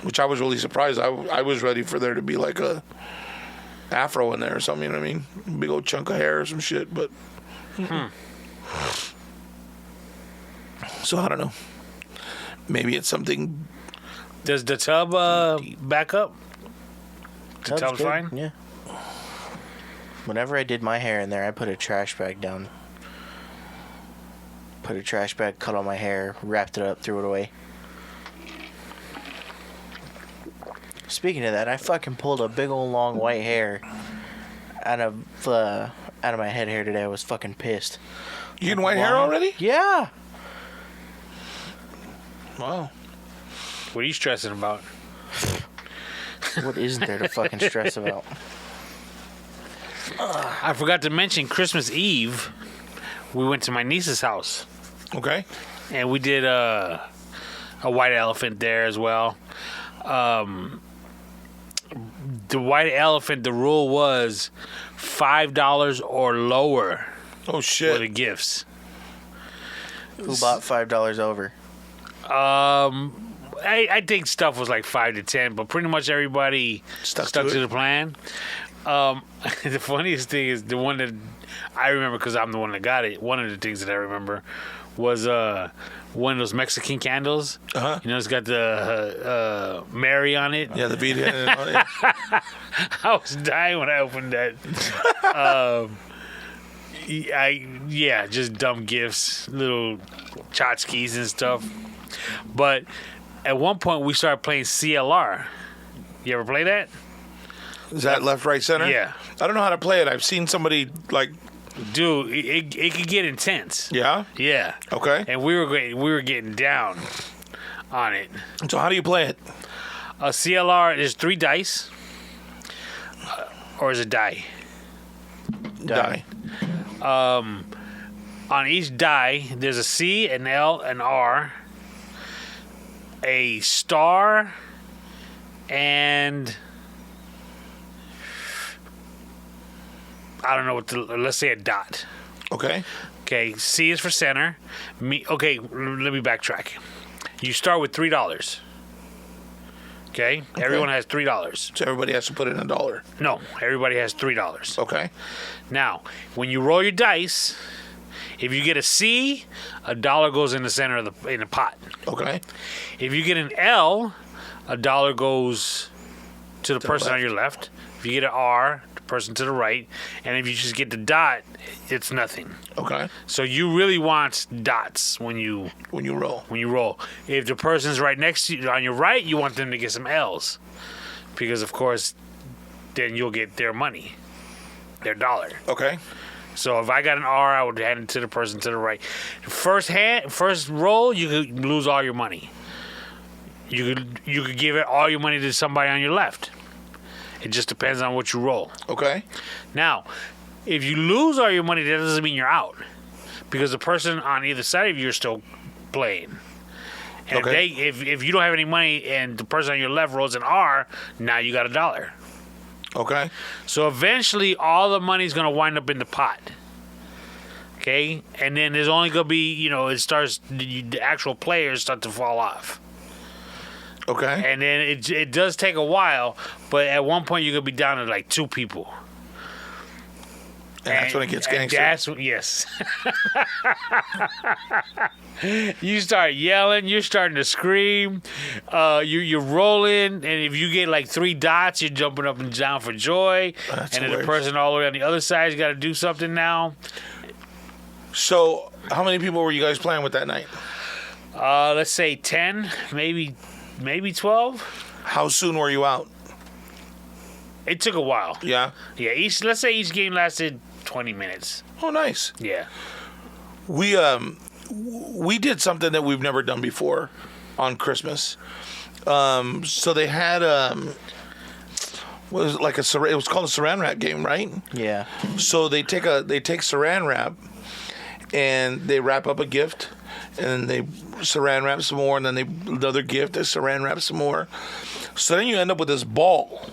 Which I was really surprised. I was ready for there to be like a afro in there or something, you know what I mean? Big old chunk of hair or some shit, but... So I don't know. Maybe it's something... Does the tub back up? The tub's good, fine? Yeah. Whenever I did my hair in there, I put a trash bag down. Put a trash bag, cut all my hair, wrapped it up, threw it away. Speaking of that, I fucking pulled a big old long white hair out of my head hair today. I was fucking pissed. You getting white hair already? Yeah. Wow. What are you stressing about? What isn't there to fucking stress about? I forgot to mention Christmas Eve, we went to my niece's house. Okay. And we did a white elephant there as well. The white elephant, the rule was $5 or lower Oh, for shit. the gifts. Who bought $5 over? I think stuff was like 5 to 10, but pretty much everybody Stuck stuck to to it. the plan. The funniest thing is the one that I remember because I'm the one that got it. One of the things that I remember was one of those Mexican candles. Uh-huh. You know, it's got the Mary on it. Yeah, the video. Yeah. I was dying when I opened that. Just dumb gifts, little tchotchkes and stuff. But at one point, we started playing CLR. You ever play that? Is that left, right, center? Yeah. I don't know how to play it. I've seen somebody, like... Dude, it could get intense. Yeah? Yeah. Okay. And we were getting down on it. So how do you play it? A CLR is 3 dice, or is it die? Die. On each die, there's a C, an L, an R, a star, and I don't know let's say a dot. Okay. Okay, C is for center. Okay, let me backtrack. You start with $3. Okay? Everyone has $3. So everybody has to put in $1. No, everybody has $3. Okay. Now, when you roll your dice, if you get a C, $1 goes in the center of the pot. Okay. If you get an L, $1 goes to the person on your left. If you get an R, the person to the right. And if you just get the dot, it's nothing. Okay. So you really want dots when you roll. If the person's right next to you on your right, you want them to get some L's. Because of course then you'll get their money. Their dollar. Okay. So if I got an R, I would hand it to the person to the right. First roll, you could lose all your money. You could give it all your money to somebody on your left. It just depends on what you roll. Okay. Now, if you lose all your money, that doesn't mean you're out, because the person on either side of you is still playing. And Okay. if you don't have any money and the person on your left rolls an R, now you got $1. Okay. So eventually, all the money's gonna wind up in the pot. Okay, and then there's only gonna be, the actual players start to fall off. Okay. And then it does take a while, but at one point you're gonna be down to like 2 people. And that's when it gets gangster. That's when, yes. You start yelling. You're starting to scream. You're rolling, and if you get like 3 dots, you're jumping up and down for joy. That's and then hilarious. the person all the way on the other side's got to do something now. So, how many people were you guys playing with that night? Let's say 10, maybe 12. How soon were you out? It took a while. Yeah. Yeah. Let's say each game lasted 20 minutes. Oh, nice. Yeah. We did something that we've never done before on Christmas. So they had was it like it was called a saran wrap game, right? Yeah. So they take saran wrap and they wrap up a gift, and then they saran wrap some more, and then another gift, they saran wrap some more. So then you end up with this ball.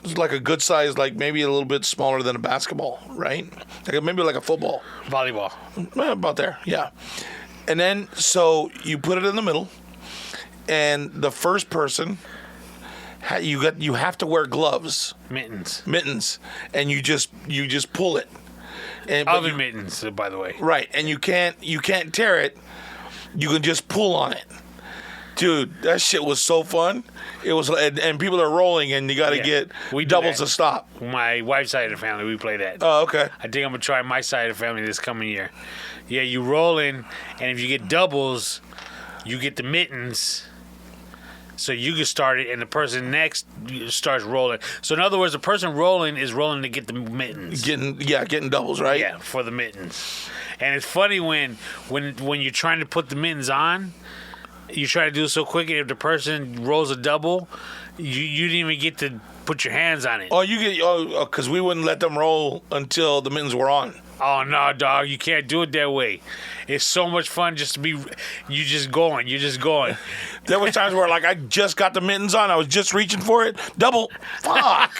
It's like a good size, like maybe a little bit smaller than a basketball, right? Like maybe like a football. Volleyball. About there, yeah. And then so you put it in the middle, and the first person, you have to wear gloves, mittens, and you just pull it. And, Oven mittens, by the way. Right, and you can't tear it. You can just pull on it. Dude, that shit was so fun. It was, and people are rolling, and you got to get doubles to stop. My wife's side of the family, we play that. Oh, okay. I think I'm gonna try my side of the family this coming year. Yeah, you roll in, and if you get doubles, you get the mittens. So you can start it, and the person next starts rolling. So in other words, the person rolling is rolling to get the mittens. Getting doubles, right? Yeah, for the mittens. And it's funny when you're trying to put the mittens on, you try to do it so quick, and if the person rolls a double, you didn't even get to put your hands on it. Oh, because we wouldn't let them roll until the mittens were on. Oh, no, dog. You can't do it that way. It's so much fun just to be... You're just going. There were times where, like, I just got the mittens on. I was just reaching for it. Double. Fuck.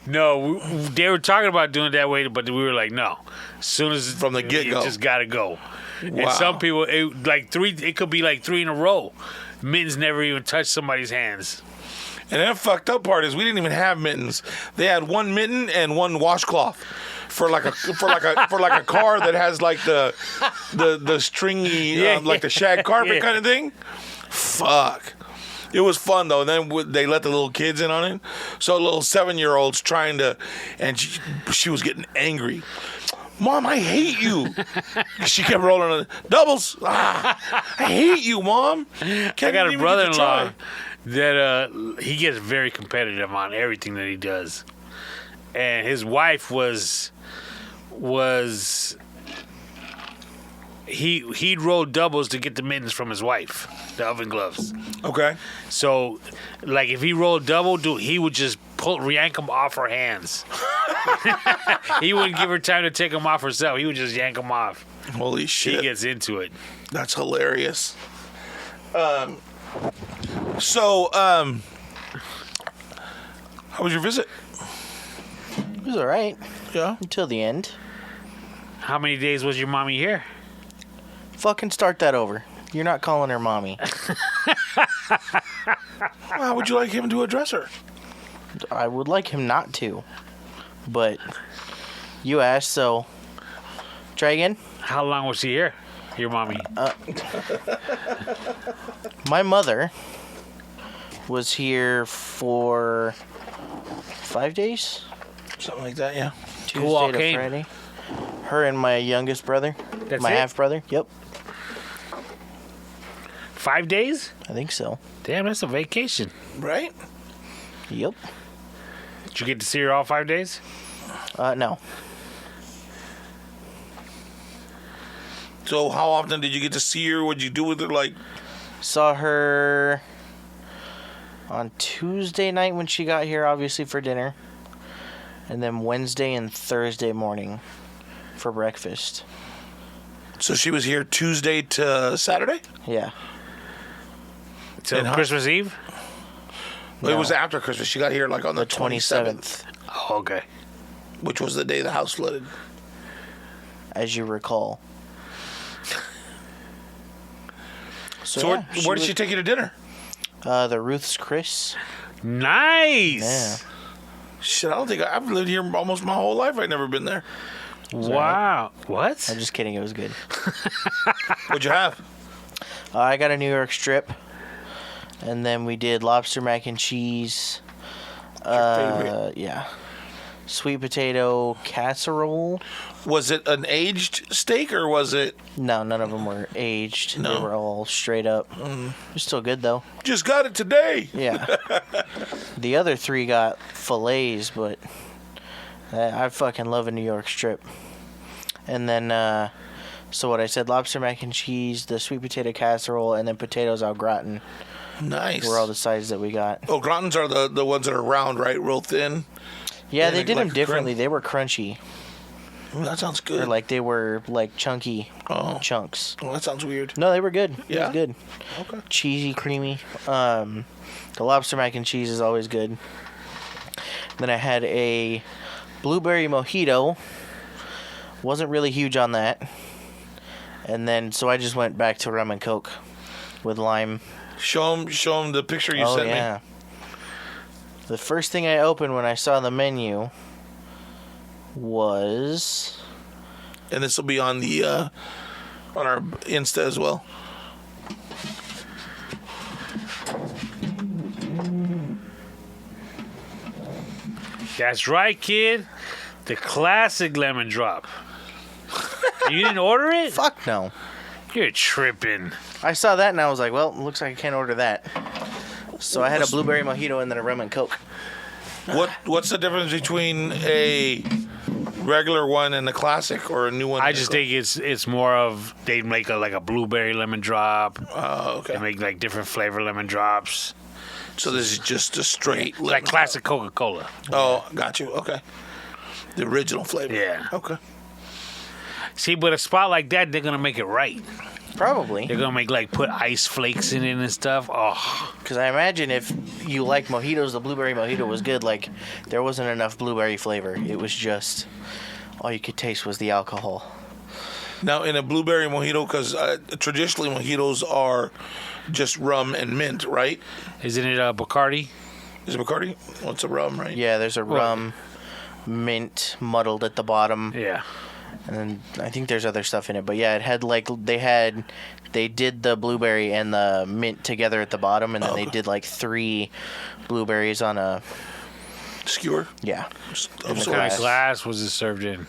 No, they were talking about doing it that way, but we were like, no. As soon as... From the get-go. You just got to go. Wow. And some people, it could be like 3 in a row. Mittens never even touched somebody's hands. And then the fucked up part is we didn't even have mittens. They had one mitten and one washcloth. For like a car that has like the stringy like the shag carpet kind of thing. Fuck. It was fun though. And then they let the little kids in on it. So little 7-year-olds trying to, and she was getting angry. Mom, I hate you. She kept rolling on the doubles. I hate you, Mom. I got a brother-in-law that he gets very competitive on everything that he does. And his wife he'd roll doubles to get the mittens from his wife, the oven gloves. Okay. So, like, if he rolled double, he would just yank them off her hands. He wouldn't give her time to take them off herself. He would just yank them off. Holy shit. He gets into it. That's hilarious. How was your visit? It was all right. Yeah. Until the end. How many days was your mommy here? Fucking start that over. You're not calling her mommy. How would you like him to address her? I would like him not to. But you asked, so try again. How long was she here, your mommy? My mother was here for 5 days. Something like that, yeah. Tuesday to Friday. Her and my youngest brother. That's my it? half brother. Yep. 5 days? I think so. Damn, that's a vacation. Right? Yep. Did you get to see her all 5 days? No. So how often did you get to see her? What'd you do with her? Like, saw her on Tuesday night when she got here, obviously for dinner. And then Wednesday and Thursday morning for breakfast. so she was here Tuesday to Saturday? Yeah. Till Christmas Eve? No. It was after Christmas. She got here like on the 27th. Oh, okay. Which was the day the house flooded. As you recall. So where did she take you to dinner? The Ruth's Chris. Nice. Yeah. Shit, I don't think I've lived here almost my whole life. I've never been there. Wow. What? I'm just kidding. It was good. What'd you have? I got a New York strip. And then we did lobster mac and cheese. favorite? Yeah. Sweet potato casserole. Was it an aged steak or was it No, none of them were aged. No. They were all straight up. They're still good, though. just got it today? Yeah. The other 3 got fillets, but I fucking love a New York strip. And then, so what I said, lobster mac and cheese, the sweet potato casserole, and then potatoes au gratin Nice. were all the sides that we got. Oh, gratins are the ones that are round, right? Real thin. Yeah, Yeah, they like- did like them a differently. crunch. They were crunchy. Ooh, that sounds good. Or like they were like chunky chunks. Oh, that sounds weird. No, they were good. It Yeah? was good. Okay. Cheesy, creamy. The lobster mac and cheese is always good. Then I had a blueberry mojito. Wasn't really huge on that. And then, so I just went back to rum and coke with lime. Show them the picture you sent me. The first thing I opened when I saw the menu was... And this will be on the on our Insta as well. That's right, kid. The classic lemon drop. You didn't order it? Fuck no. You're tripping. I saw that and I was like, well, looks like I can't order that. So I had a blueberry mojito and then a rum and coke. What's the difference between a regular one and a classic or a new one? I just think it's more of they make like a blueberry lemon drop. Oh, okay. They make like different flavor lemon drops. So this is just a straight Like lemon. classic Coca-Cola. Oh, got you. Okay. The original flavor. Yeah. Okay. See, but a spot like that, they're gonna make it right. Probably. They're gonna make like put ice flakes in it and stuff. Oh, Because I imagine if you like mojitos, the blueberry mojito was good. Like, there wasn't enough blueberry flavor. It was just, all you could taste was the alcohol. Now, in a blueberry mojito, because traditionally mojitos are just rum and mint, right? isn't it Bacardi? Is it Bacardi? Well, it's a rum, right? Yeah, there's a rum, mint muddled at the bottom. Yeah. And then I think there's other stuff in it. But yeah, it had like, they did the blueberry and the mint together at the bottom. And then they did like 3 blueberries on a, Skewer? yeah. Of What sorts. kind of glass was it served in?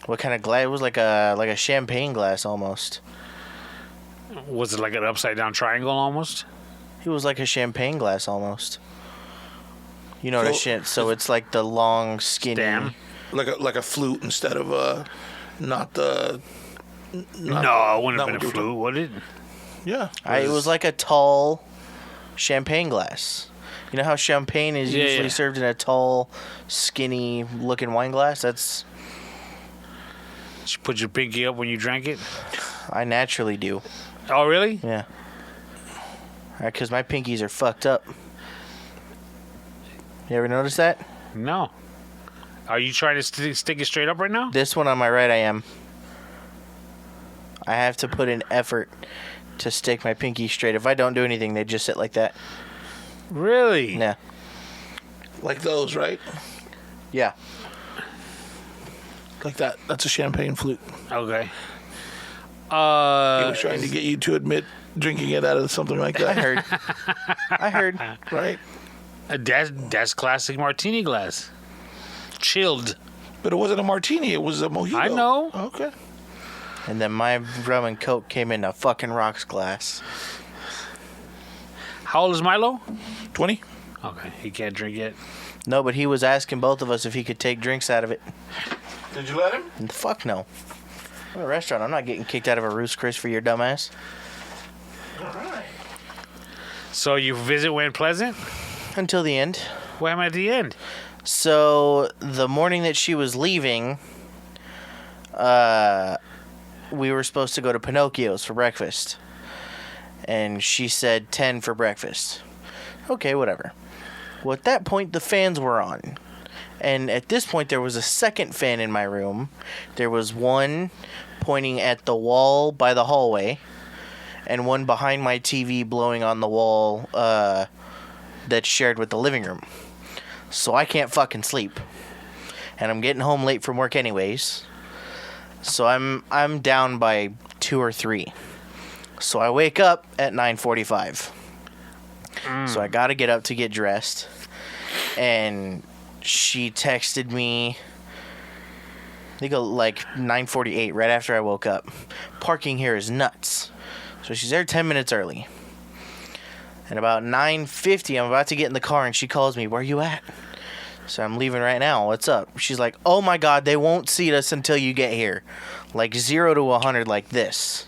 What kind of glass? It was like a champagne glass almost. Was it like an upside down triangle almost? It was like a champagne glass almost. You know what So- so it's like the long, skinny. Stem? Like a flute instead of not the. No, it wouldn't not have been what a you were flute, would it? Yeah. It was like a tall champagne glass. You know how champagne is Yeah, usually yeah. served in a tall, skinny looking wine glass? That's Did you put your pinky up when you drank it? I naturally do. Oh, really? Yeah. Because my pinkies are fucked up. You ever notice that? No. Are you trying to stick it straight up right now? This one on my right, I am. I have to put in effort to stick my pinky straight. If I don't do anything, they just sit like that. Really? Yeah. Like those, right? Yeah. Like that. That's a champagne flute. Okay. He was trying to get you to admit drinking it out of something like I that, heard. I heard. right? That's classic martini glass. Chilled. But it wasn't a martini. It was a mojito. I know. Okay. And then my rum and coke came in a fucking rocks glass. How old is Milo? 20? Okay, he can't drink yet. No, but he was asking both of us if he could take drinks out of it. Did you let him? And fuck no. I'm at a restaurant. I'm not getting kicked out of a Ruth's Chris for your dumbass. All right. So your visit went pleasant? Until the end. What happened at the end? So the morning that she was leaving, we were supposed to go to Pinocchio's for breakfast. And she said 10 for breakfast. Okay, whatever. Well, at that point, the fans were on. And at this point, there was a second fan in my room. There was one pointing at the wall by the hallway. and one behind my TV blowing on the wall that's shared with the living room. So I can't fucking sleep. And I'm getting home late from work anyways. So I'm down by 2 or 3. So I wake up at 9:45. So I got to get up to get dressed. And she texted me, I think like 9:48, right after I woke up. Parking here is nuts. So she's there 10 minutes early. And about 9:50, I'm about to get in the car, and she calls me, "Where you at?" So I'm leaving right now. What's up? She's like, "Oh my God, they won't seat us until you get here. Like 0 to 100 like this."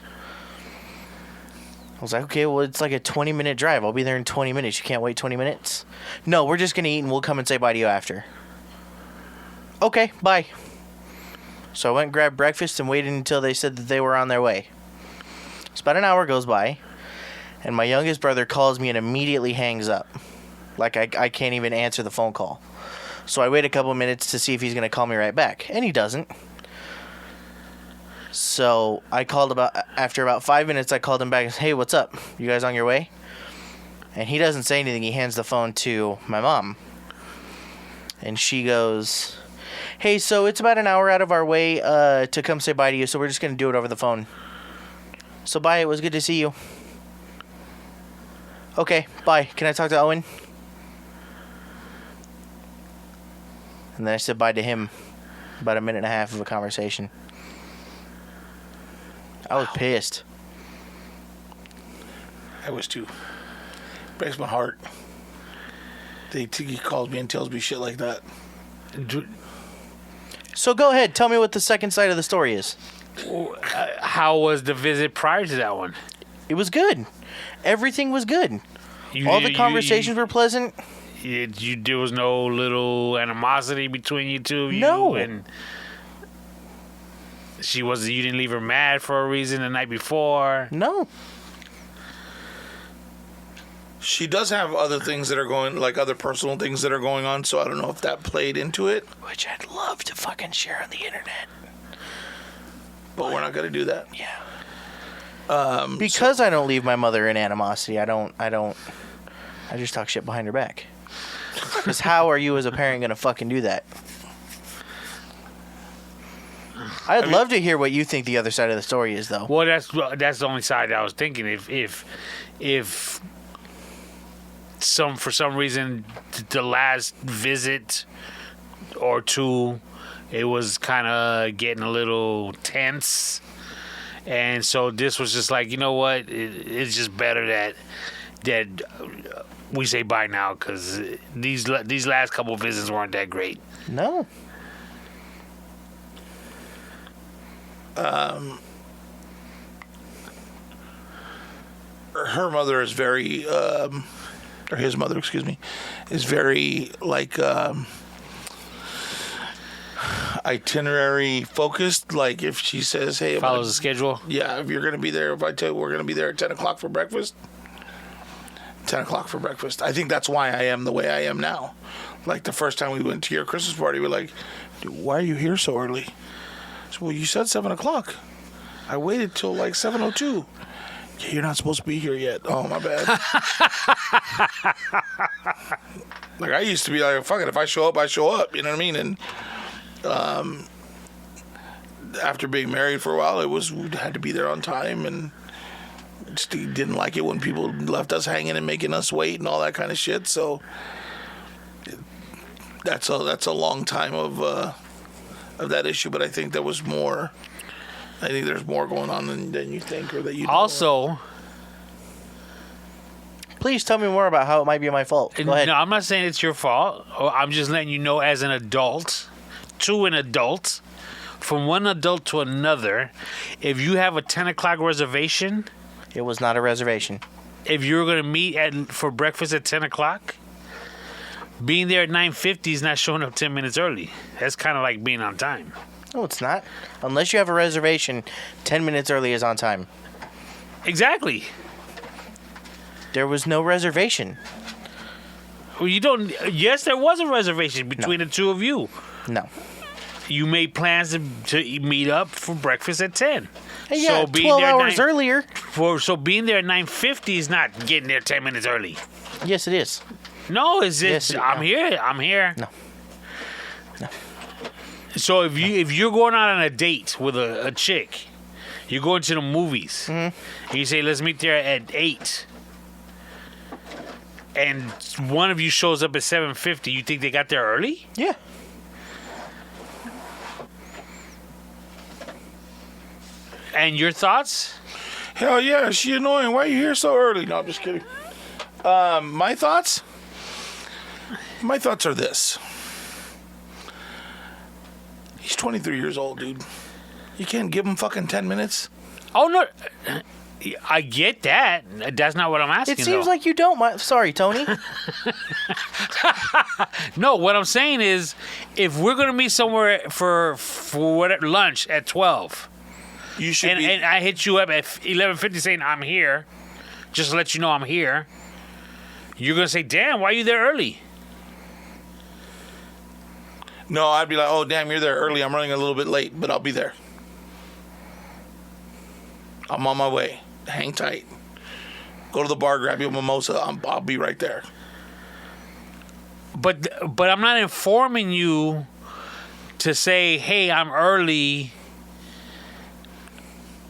I was like, okay, well, it's like a 20-minute drive. I'll be there in 20 minutes. You can't wait 20 minutes? No, we're just going to eat and we'll come and say bye to you after. Okay, bye. So I went and grabbed breakfast and waited until they said that they were on their way. So about an hour goes by, and my youngest brother calls me and immediately hangs up. Like I can't even answer the phone call. So I wait a couple minutes to see if he's going to call me right back, and he doesn't. So I called after about 5 minutes, I called him back and said, "Hey, what's up? You guys on your way?" And he doesn't say anything. He hands the phone to my mom. And she goes, "Hey, so it's about an hour out of our way to come say bye to you, so we're just going to do it over the phone. So bye, it was good to see you." "Okay, bye. Can I talk to Owen?" And then I said bye to him. About a minute and a half of a conversation. I was pissed. I was too. Breaks my heart. He calls me and tells me shit like that. So go ahead. Tell me what the second side of the story is. How was the visit prior to that one? It was good. Everything was good. All the conversations were pleasant. There was no little animosity between you two? No. And you didn't leave her mad for a reason the night before? No. She does have other things that are going, like other personal things that are going on, so I don't know if that played into it. Which I'd love to fucking share on the internet. But we're not going to do that. Yeah. Because I don't leave my mother in animosity, I just talk shit behind her back. Because how are you as a parent going to fucking do that? I'd love to hear what you think the other side of the story is, though. Well, that's the only side I was thinking. If for some reason the last visit or two, it was kind of getting a little tense, and so this was just like, you know what, it's just better that we say bye now, because these last couple visits weren't that great. No. Her mother is very, or his mother, excuse me, is very like itinerary focused. Like if she says, "Hey," follows the schedule. Yeah, if you're gonna be there, if I tell you we're gonna be there at 10 o'clock for breakfast. 10 o'clock for breakfast. I think that's why I am the way I am now. Like the first time we went to your Christmas party, we're like, "Dude, why are you here so early?" So, "Well, you said 7 o'clock. I waited till like 7:02. "Yeah, you're not supposed to be here yet." "Oh, my bad." Like I used to be like, "Fuck it, if I show up, I show up." You know what I mean? And after being married for a while, we had to be there on time, and just didn't like it when people left us hanging and making us wait and all that kind of shit. So that's a long time of that issue. But I think there was more. I think there's more going on than you think, or that you also. Please tell me more about how it might be my fault. Go ahead. No, I'm not saying it's your fault. I'm just letting you know, as an adult, from one adult to another, if you have a 10 o'clock reservation. It was not a reservation. If you're going to meet for breakfast at 10 o'clock, being there at 9:50 is not showing up 10 minutes early. That's kind of like being on time. No, it's not. Unless you have a reservation, 10 minutes early is on time. Exactly. There was no reservation. Well, you don't. Yes, there was a reservation between the two of you. No. You made plans to meet up for breakfast at 10. Hey, yeah, so 12 hours earlier. So being there at 9:50 is not getting there 10 minutes early. Yes, it is. No, is it? Yes, I'm here. I'm here. No. So if you're going out on a date with a chick, you're going to the movies, and you say let's meet there at 8, and one of you shows up at 7:50, you think they got there early? Yeah. And your thoughts? Hell yeah, she annoying. Why are you here so early? No, I'm just kidding. My thoughts? My thoughts are this. He's 23 years old, dude. You can't give him fucking 10 minutes? Oh no, I get that. That's not what I'm asking. It seems though. like you don't. Sorry, Tony. No, what I'm saying is, if we're gonna meet somewhere for what lunch at 12. You should And I hit you up at 11:50 saying I'm here, just to let you know I'm here. You're gonna say, "Damn, why are you there early?" No, I'd be like, oh, damn, you're there early. I'm running a little bit late, but I'll be there. I'm on my way. Hang tight. Go to the bar, grab you a mimosa. I'll be right there. But I'm not informing you to say, "Hey, I'm early."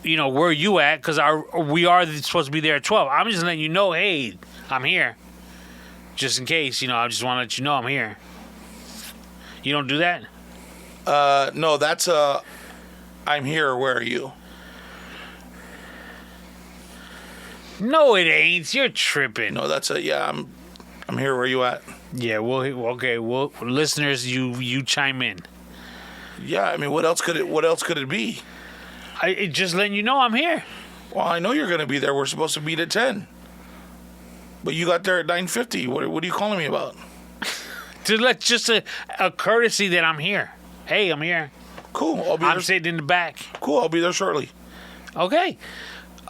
You know, where are you at? Because we are supposed to be there at 12. I'm just letting you know, hey, I'm here. Just in case, I just want to let you know I'm here. You don't do that? No, that's I'm here. Where are you? No, it ain't. You're tripping. No, that's yeah, I'm here. Where you at? Yeah, well, listeners, you chime in. Yeah, I mean, what else could it be? Just letting you know I'm here. Well, I know you're going to be there. We're supposed to meet at 10. But you got there at 9:50. What are you calling me about? Just a courtesy that I'm here. Hey, I'm here. Cool. I'll be I'm there. sitting in the back. Cool. I'll be there shortly. Okay.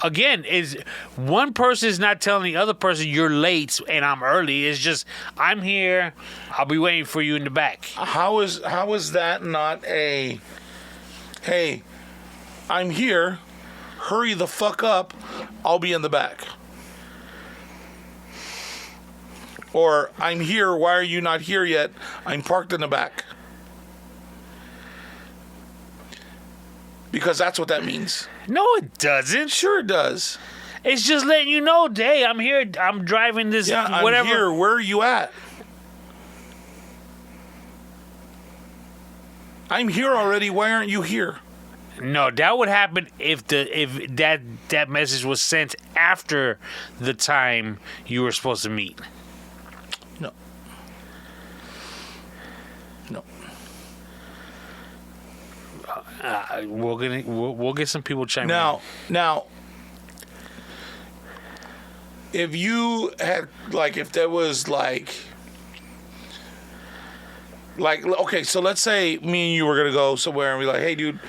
Again, is one person is not telling the other person you're late and I'm early. It's just I'm here. I'll be waiting for you in the back. How is that not a hey, I'm here. Hurry the fuck up. I'll be in the back. Or I'm here. Why are you not here yet? I'm parked in the back. Because that's what that means. No, it doesn't. Sure it does. It's just letting you know, hey, I'm here. I'm driving this. Yeah, I'm whatever. here. Where are you at? I'm here already. Why aren't you here? No, that would happen if that message was sent after the time you were supposed to meet. No. No. We'll get some people chiming in. Now, if you had if there was okay, so let's say me and you were gonna go somewhere and be like, hey, dude,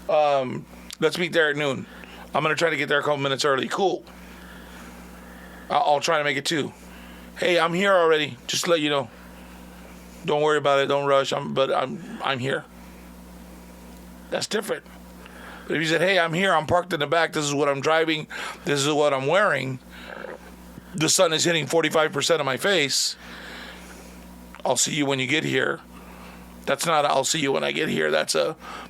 let's meet there at noon. I'm gonna try to get there a couple minutes early. Cool. I'll try to make it too. Hey, I'm here already. Just to let you know. Don't worry about it. Don't rush. I'm here. That's different. But if you said, hey, I'm here. I'm parked in the back. This is what I'm driving. This is what I'm wearing. The sun is hitting 45% of my face. I'll see you when you get here. That's not I'll see you when I get here. That's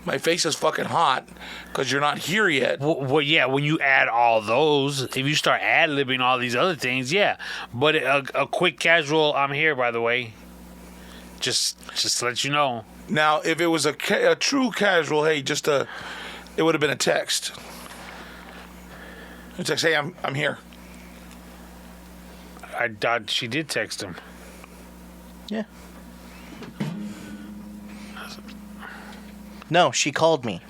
my face is fucking hot because you're not here yet. Well, yeah, when you add all those, if you start ad-libbing all these other things, yeah. But a quick casual, I'm here, by the way. Just to let you know. Now, if it was a true casual, hey, it would have been a text. A text, hey, I'm here. I thought she did text him. Yeah. No, she called me.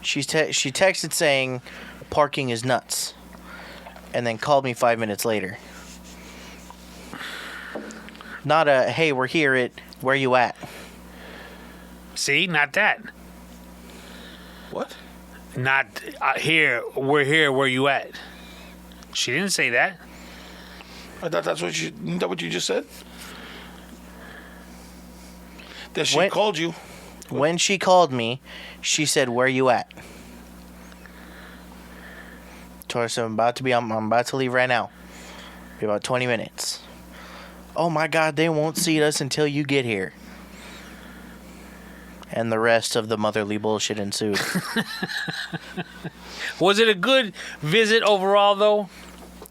She texted saying parking is nuts, and then called me 5 minutes later. Not a hey, we're here at where you at? See, not that. What? Not here. We're here. Where you at? She didn't say that. I thought isn't that what you just said? That she called you. When she called me, she said, where you at? Told her, so I'm about to leave right now. Be about 20 minutes. Oh my God, they won't see us until you get here. And the rest of the motherly bullshit ensued. Was it a good visit overall, though?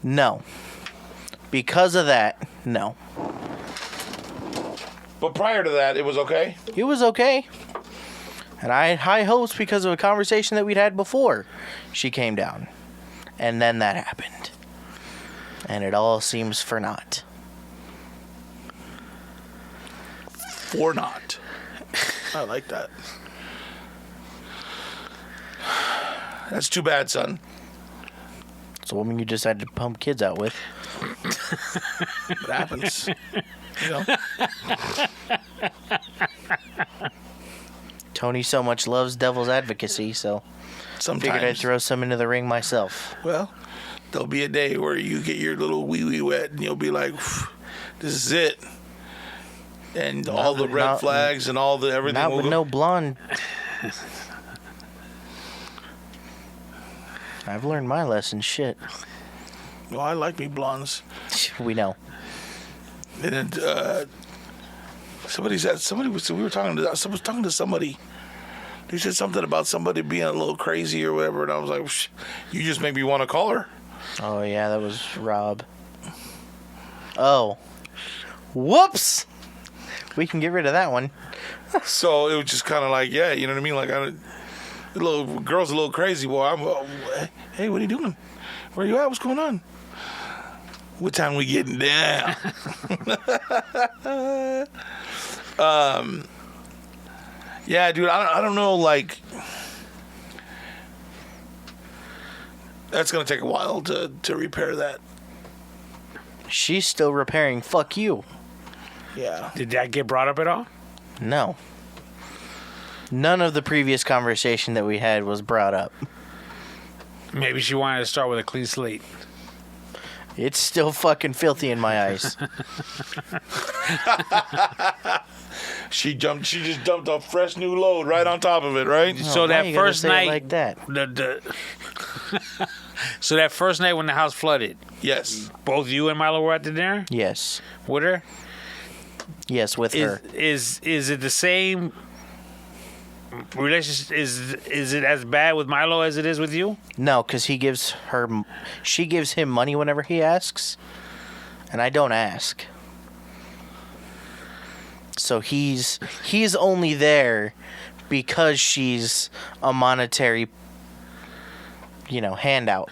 No. Because of that, no. But prior to that, it was okay? It was okay. And I had high hopes because of a conversation that we'd had before she came down. And then that happened. And it all seems for naught. For not. I like that. That's too bad, son. It's a woman you decided to pump kids out with. It happens. You know? Tony so much loves devil's advocacy, so Sometimes. figured I'd throw some into the ring myself. Well, there'll be a day where you get your little wee-wee wet and you'll be like, this is it. And all the red flags and all the everything. Not with no blonde. I've learned my lesson. Shit. Well, I like me blondes. We know. And then, we were talking to, I was talking to somebody. They said something about somebody being a little crazy or whatever, and I was like, you just make me want to call her. Oh, yeah, that was Rob. Oh. Whoops! We can get rid of that one. So it was just kind of like, yeah, you know what I mean? Like, the little girl's a little crazy. Well, hey, what are you doing? Where you at? What's going on? What time we getting down? Yeah, dude, I don't know, like, that's going to take a while to repair that. She's still repairing. Fuck you. Yeah. Did that get brought up at all? No. None of the previous conversation that we had was brought up. Maybe she wanted to start with a clean slate. It's still fucking filthy in my eyes. She just dumped a fresh new load right on top of it, right? So why that you gotta first say it night, like that? So that first night when the house flooded, Yes. both you and Milo were at the dinner Yes. with her. Yes, with her. Is it the same relationship? Is it as bad with Milo as it is with you? No, because she gives him money whenever he asks, and I don't ask. So he's only there because she's a monetary, handout.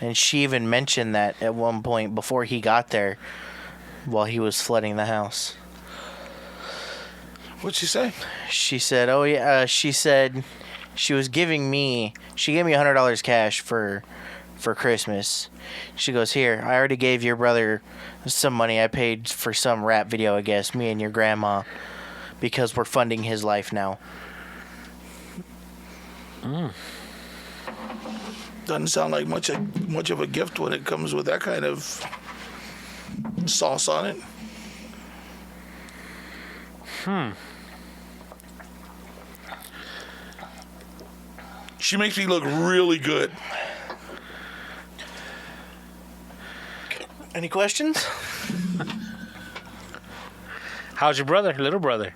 And she even mentioned that at one point before he got there, while he was flooding the house. What'd she say? She said, "Oh yeah." She said she gave me $100 cash for Christmas. She goes, "Here, I already gave your brother some money. I paid for some rap video, I guess, me and your grandma, because we're funding his life now." Doesn't sound like much of a gift when it comes with that kind of sauce on it. She makes me look really good. Any questions? How's your brother, little brother?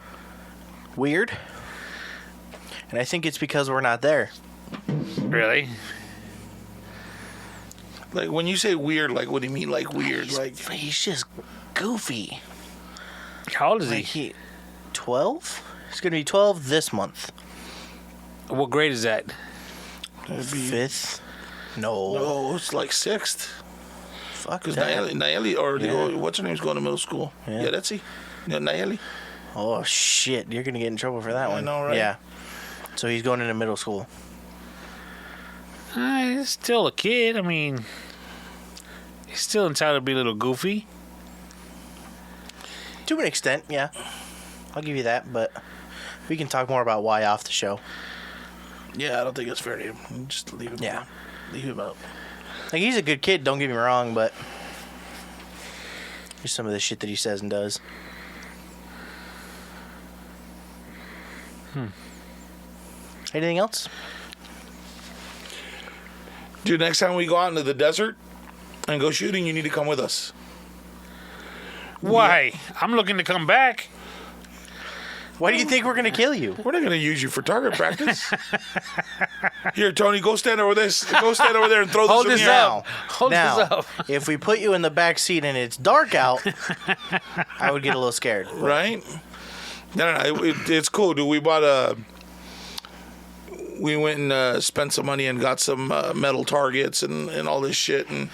Weird. And I think it's because we're not there. Really? Like, when you say weird, like, what do you mean, like, weird? Like, He's just goofy. How old is Like he? 12? He's gonna be 12 this month. What grade is that? it'd be, 5th? No. no, it's like 6th. Fuck Because that. Nayeli, what's her name's going to middle school? Yeah. Yeah, that's he. Yeah, Nayeli. Oh shit! You're gonna get in trouble for that I one. know, right? Yeah. So he's going into middle school. He's still a kid. I mean, he's still entitled to be a little goofy. To an extent, yeah. I'll give you that, but we can talk more about why off the show. Yeah, I don't think it's fair to him. Just leave him. Yeah. Leave him out. Like, he's a good kid, don't get me wrong, but here's some of the shit that he says and does. Anything else? Dude, next time we go out into the desert and go shooting, you need to come with us. Why? I'm looking to come back. Why do you think we're gonna kill you? We're not going to use you for target practice. Here, Tony, go stand over this. Go stand over there and throw Hold this in this the air. up. Hold Now, this up. if we put you in the back seat and it's dark out, I would get a little scared. Right? No. It's cool, dude. We went and spent some money and got some metal targets and all this shit, and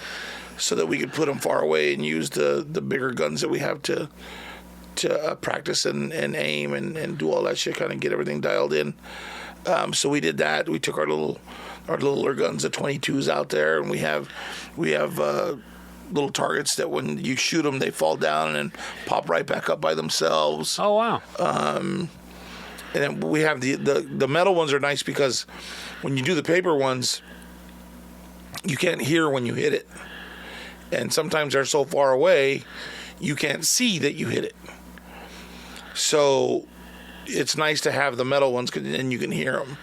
so that we could put them far away and use the bigger guns that we have to practice and aim and do all that shit, kind of get everything dialed in. So we did that. We took our littler guns, the 22s, out there, and we have little targets that when you shoot them, they fall down and pop right back up by themselves. Oh, wow. And then we have the metal ones are nice because when you do the paper ones, you can't hear when you hit it. And sometimes they're so far away, you can't see that you hit it. So it's nice to have the metal ones because then you can hear them.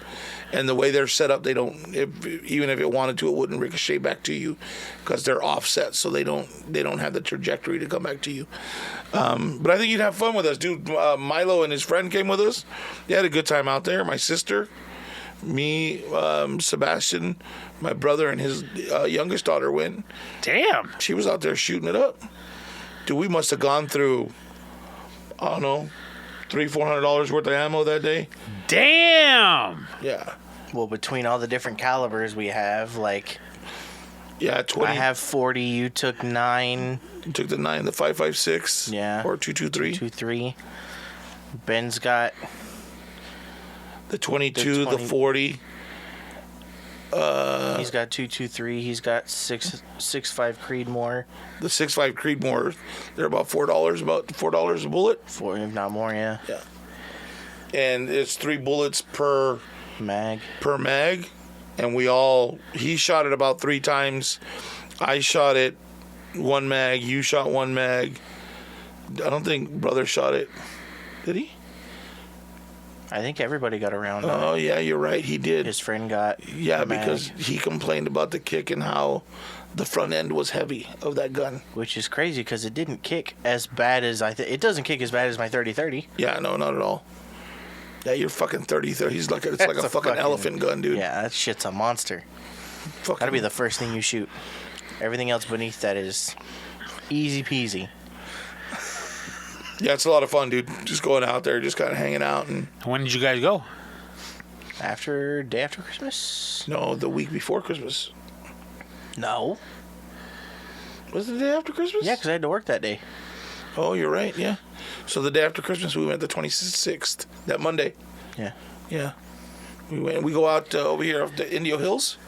And the way they're set up, they don't. Even if it wanted to, it wouldn't ricochet back to you because they're offset, so they don't have the trajectory to come back to you. But I think you'd have fun with us, dude. Milo and his friend came with us. They had a good time out there. My sister, me, Sebastian, my brother, and his youngest daughter went. Damn. She was out there shooting it up. Dude, we must have gone through, I don't know, $300-400 worth of ammo that day. Damn. Yeah. Well, between all the different calibers we have, like, Yeah, 20. I have 40. You took 9. You took the 9, the 5.56. Yeah. Or 223. 2.3. Ben's got The 22, the 20. 40. He's got 2.23. He's got 6.5 Creedmoor. The 6.5 Creedmoor, they're about $4, about $4 a bullet. 4, if not more, yeah. Yeah. And it's 3 bullets per Mag. mag. And he shot it about 3 times. I shot it 1 mag. You shot 1 mag. I don't think brother shot it. Did he? I think everybody got around. Oh, yeah, you're right. He did. His friend got. Yeah, a mag, because he complained about the kick and how the front end was heavy of that gun. which is crazy because it didn't kick as bad as it doesn't kick as bad as my 30-30. Yeah, no, not at all. Yeah, you're fucking 30-30. It's like a That's fucking elephant gun, dude. Yeah, that shit's a monster. Fucking, That'll be the first thing you shoot. Everything else beneath that is easy peasy. Yeah, it's a lot of fun, dude. Just going out there, just kind of hanging out. And When did you guys go? Day after Christmas? no, the week before Christmas. No. Was it the day after Christmas? Yeah, because I had to work that day. Oh, you're right, yeah. So the day after Christmas, we went the 26th, that Monday. Yeah. Yeah. We go out over here off the Indio Hills.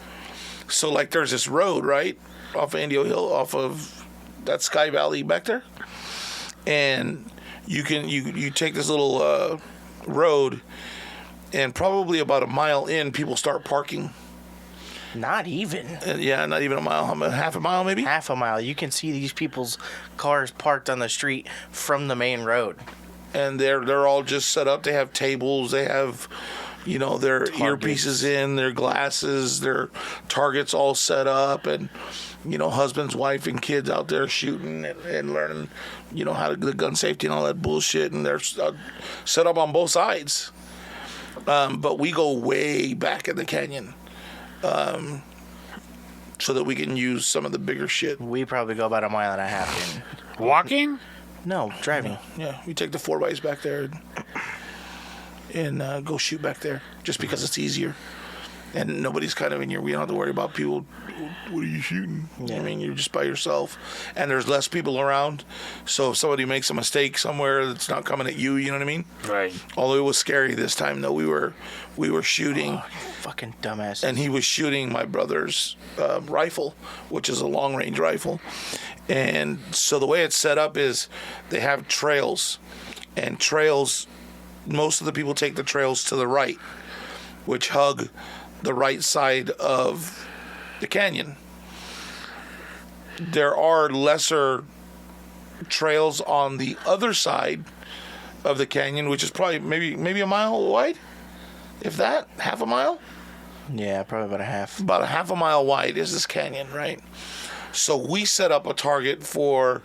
So, like, there's this road, right? Off of Indio Hill, off of that Sky Valley back there. And you take this little road, and probably about a mile in, people start parking. Not even. Yeah, not even a mile, half a mile maybe? Half a mile. You can see these people's cars parked on the street from the main road. And they're all just set up. They have tables. They have, their earpieces in, their glasses, their targets all set up, and husbands, wife, and kids out there shooting and learning, how to the gun safety and all that bullshit. And they're set up on both sides. But we go way back in the canyon, so that we can use some of the bigger shit. We probably go about a mile and a half in. Walking? No, driving. Yeah, we take the 4x back there and go shoot back there just because it's easier. And nobody's kind of in here. We don't have to worry about people. What are you shooting? Yeah. I mean, you're just by yourself. And there's less people around. So if somebody makes a mistake somewhere that's not coming at you, you know what I mean? Right. Although it was scary this time, though. We were shooting. Oh, you fucking dumbass. And he was shooting my brother's rifle, which is a long-range rifle. And so the way it's set up is they have trails. And trails, most of the people take the trails to the right, which hug the right side of the canyon. There are lesser trails on the other side of the canyon, which is probably maybe a mile wide, if that, half a mile. Yeah, probably about a half. About a half a mile wide is this canyon, right? So we set up a target for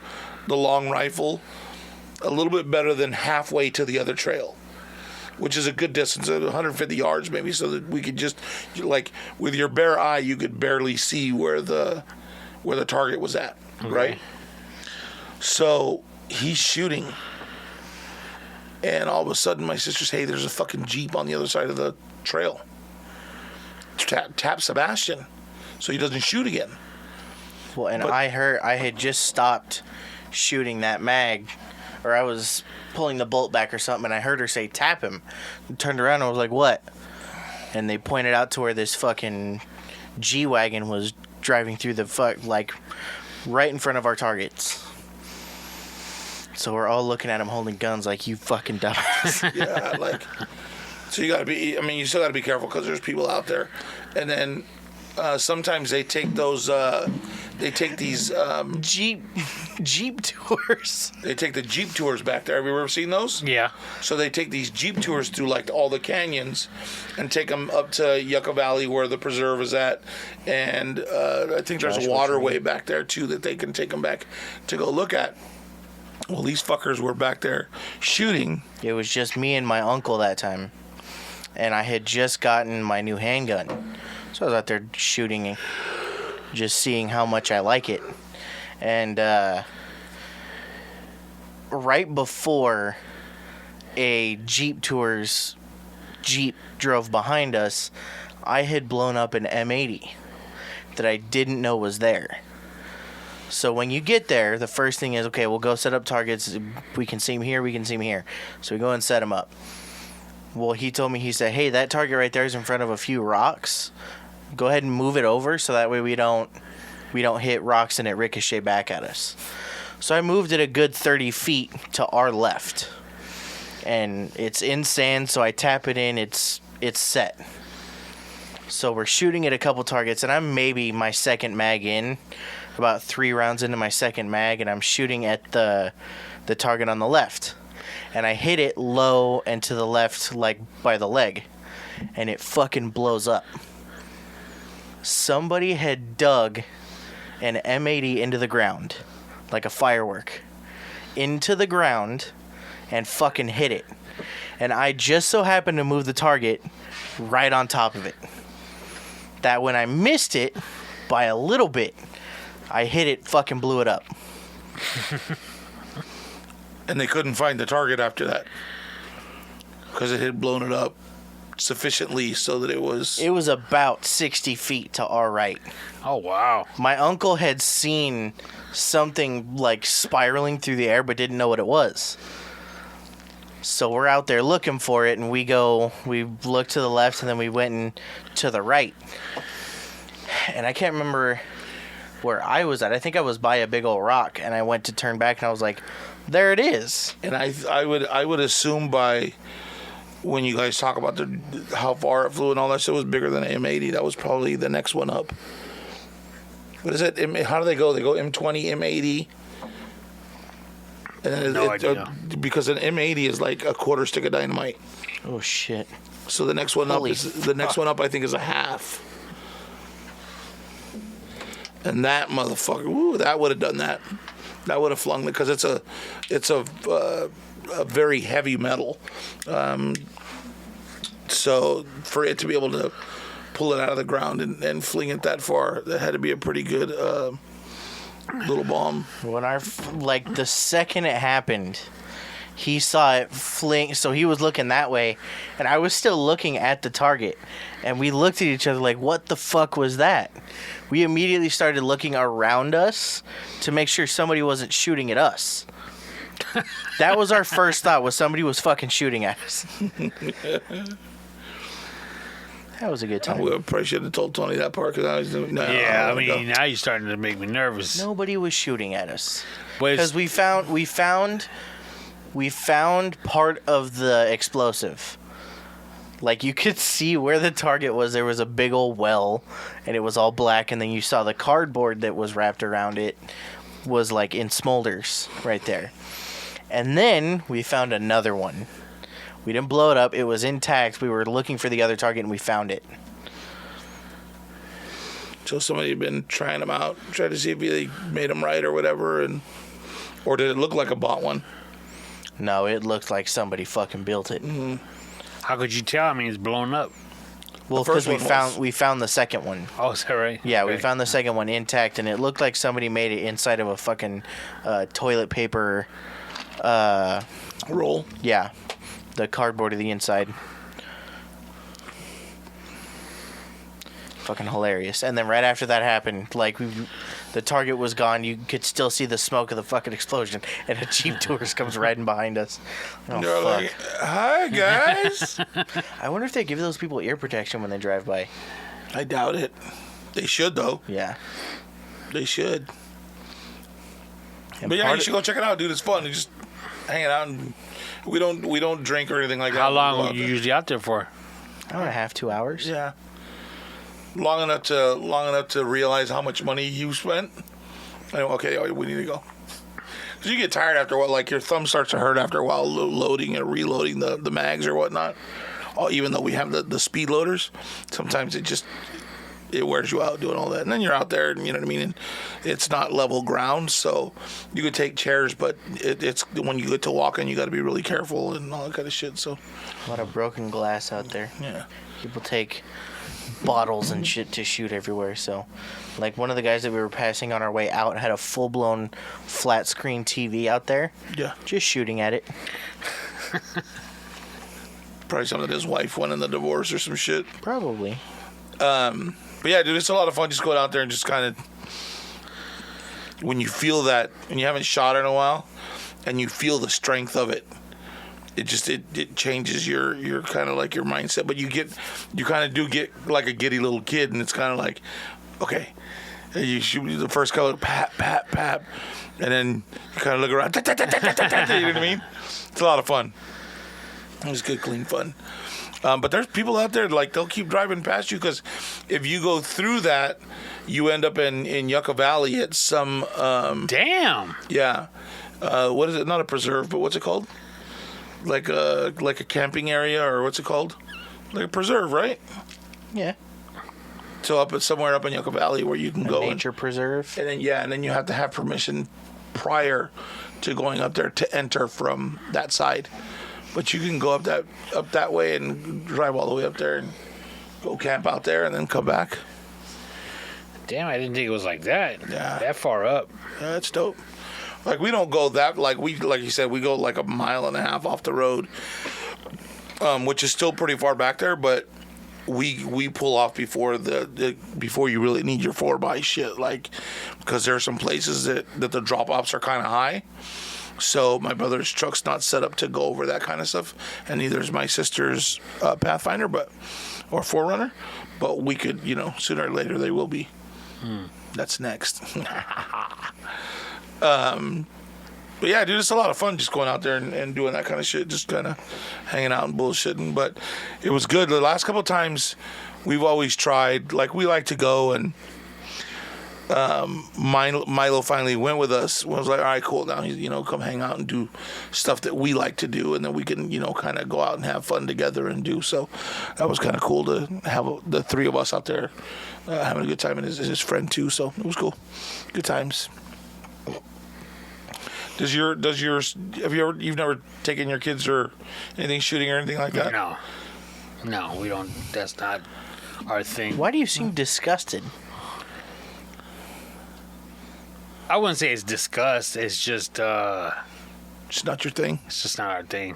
the long rifle a little bit better than halfway to the other trail, which is a good distance, 150 yards maybe, so that we could just, like, with your bare eye, you could barely see where the target was at, right? So he's shooting, and all of a sudden my sister says, hey, there's a fucking Jeep on the other side of the trail. Tap Sebastian so he doesn't shoot again. Well, and I had just stopped shooting that mag, or I was pulling the bolt back or something, and I heard her say, tap him. I turned around and I was like, what? And they pointed out to where this fucking G-Wagon was driving through the like, right in front of our targets. So we're all looking at him holding guns like, you fucking dumbass. Yeah, like, so you gotta be, I mean, you still gotta be careful because there's people out there. And then sometimes they take those, they take these Jeep tours. They take the Jeep tours back there. Have you ever seen those? Yeah. So they take these Jeep tours through like all the canyons and take them up to Yucca Valley where the preserve is at. And I think there's a waterway back there too that they can take them back to go look at. Well, these fuckers were back there shooting. It was just me and my uncle that time. And I had just gotten my new handgun. So I was out there shooting, just seeing how much I like it. And right before a Jeep drove behind us, I had blown up an M80 that I didn't know was there. So when you get there, the first thing is, okay, we'll go set up targets. We can see them here, we can see them here. So we go and set them up. Well, he told me, he said, hey, that target right there is in front of a few rocks. Go ahead and move it over so that way we don't hit rocks and it ricochet back at us. So I moved it a good 30 feet to our left. And it's in sand, so I tap it in, it's set. So we're shooting at a couple targets, and I'm maybe my second mag in, about 3 rounds into my second mag, and I'm shooting at the target on the left. And I hit it low and to the left, like by the leg, and it fucking blows up. Somebody had dug an M80 into the ground, like a firework, into the ground, and fucking hit it. And I just so happened to move the target right on top of it. That when I missed it by a little bit, I hit it, fucking blew it up. And they couldn't find the target after that because it had blown it up sufficiently so that it was... It was about 60 feet to our right. Oh, wow. My uncle had seen something like spiraling through the air but didn't know what it was. So we're out there looking for it, and we looked to the left, and then we went to the right. And I can't remember where I was at. I think I was by a big old rock, and I went to turn back, and I was like, there it is. And I would assume by when you guys talk about how far it flew and all that shit was bigger than M80, that was probably the next one up. What is it? How do they go? They go M20, M80. And no idea. Because an M80 is like a quarter stick of dynamite. Oh shit! So the next one up I think is a half. And that motherfucker, woo, that would have done that. That would have flung it because it's a very heavy metal. So for it to be able to pull it out of the ground and fling it that far, that had to be a pretty good little bomb. When the second it happened, he saw it fling, so he was looking that way, and I was still looking at the target, and we looked at each other like, what the fuck was that? We immediately started looking around us to make sure somebody wasn't shooting at us. That was our first thought, was somebody was fucking shooting at us. That was a good time. I probably should have told Tony that part because I was doing. Yeah, I mean, now you're starting to make me nervous. Nobody was shooting at us But because we found part of the explosive. Like, you could see where the target was. There was a big old well, and it was all black. And then you saw the cardboard that was wrapped around it was like in smolders right there. And then we found another one. We didn't blow it up. It was intact. We were looking for the other target, and we found it. So somebody had been trying them out, trying to see if they made them right or whatever, or did it look like a bought one? No, it looked like somebody fucking built it. How could you tell? I mean, it's blown up. Well, The first because one was. we found the second one. Oh, is that right? Yeah, we Okay. found the second one intact, and it looked like somebody made it inside of a fucking toilet paper. Roll. Yeah, the cardboard of the inside. Fucking hilarious. And then right after that happened, like the target was gone. You could still see the smoke of the fucking explosion, and a Jeep tourist comes riding behind us. Oh, They're fuck. like, "Hi guys." I wonder if they give those people ear protection when they drive by. I doubt it. They should though. Yeah. They should. And But yeah, part you of- should go check it out, dude. It's fun. You just hanging out, and we don't drink or anything like that. How We long go were out you there. usually out there for? Hour and a half, 2 hours. Yeah. Long enough to realize how much money you spent. Okay, we need to go. Because you get tired after a while. Like your thumb starts to hurt after a while loading and reloading the mags or whatnot. Oh, even though we have the speed loaders, sometimes it wears you out doing all that. And then you're out there, and you know what I mean? And it's not level ground, so you could take chairs, but it's when you get to walking, you got to be really careful and all that kind of shit. So, A lot of broken glass out there. yeah. People take bottles and shit to shoot everywhere. So, like one of the guys that we were passing on our way out had a full-blown flat screen TV out there, Yeah. just shooting at it. Probably something that his wife went in the divorce or some shit. Probably. But yeah, dude, it's a lot of fun just going out there and just kind of when you feel that, when you haven't shot in a while and you feel the strength of it, it changes your kind of like your mindset. But you kind of do get like a giddy little kid, and it's kind of like, okay, and you shoot the first color, pap, pap, pap, and then you kind of look around, you know what I mean? It's a lot of fun. It was good, clean fun. But there's people out there, like, they'll keep driving past you because if you go through that, you end up in Yucca Valley at some, Damn. yeah. What is it? Not a preserve, but what's it called? Like a camping area, or what's it called? Like a preserve, right? Yeah. So somewhere up in Yucca Valley where you can A go. nature preserve. And then you have to have permission prior to going up there to enter from that side. But you can go up that way and drive all the way up there and go camp out there and then come back. Damn, I didn't think it was like that. Yeah. That far up. Yeah, that's dope. Like we don't go that like you said, we go like a mile and a half off the road, which is still pretty far back there. But we pull off before before you really need your 4x shit, like because there are some places that the drop offs are kind of high. So my brother's truck's not set up to go over that kind of stuff, and neither is my sister's Pathfinder, or Forerunner. But we could, sooner or later they will be. That's next. But yeah, dude, it's a lot of fun just going out there and doing that kind of shit, just kind of hanging out and bullshitting. But it was good. The last couple of times, we've always tried. Like we like to go and. Milo finally went with us. I was like, all right, cool. Now he's, come hang out and do stuff that we like to do, and then we can, kind of go out and have fun together and do. So that was kind of cool to have the three of us out there having a good time, and his friend too. So it was cool, good times. You've never taken your kids or anything shooting or anything like that? No, we don't. That's not our thing. Why do you seem disgusted? I wouldn't say it's disgust. It's just, It's not your thing it's just not our thing.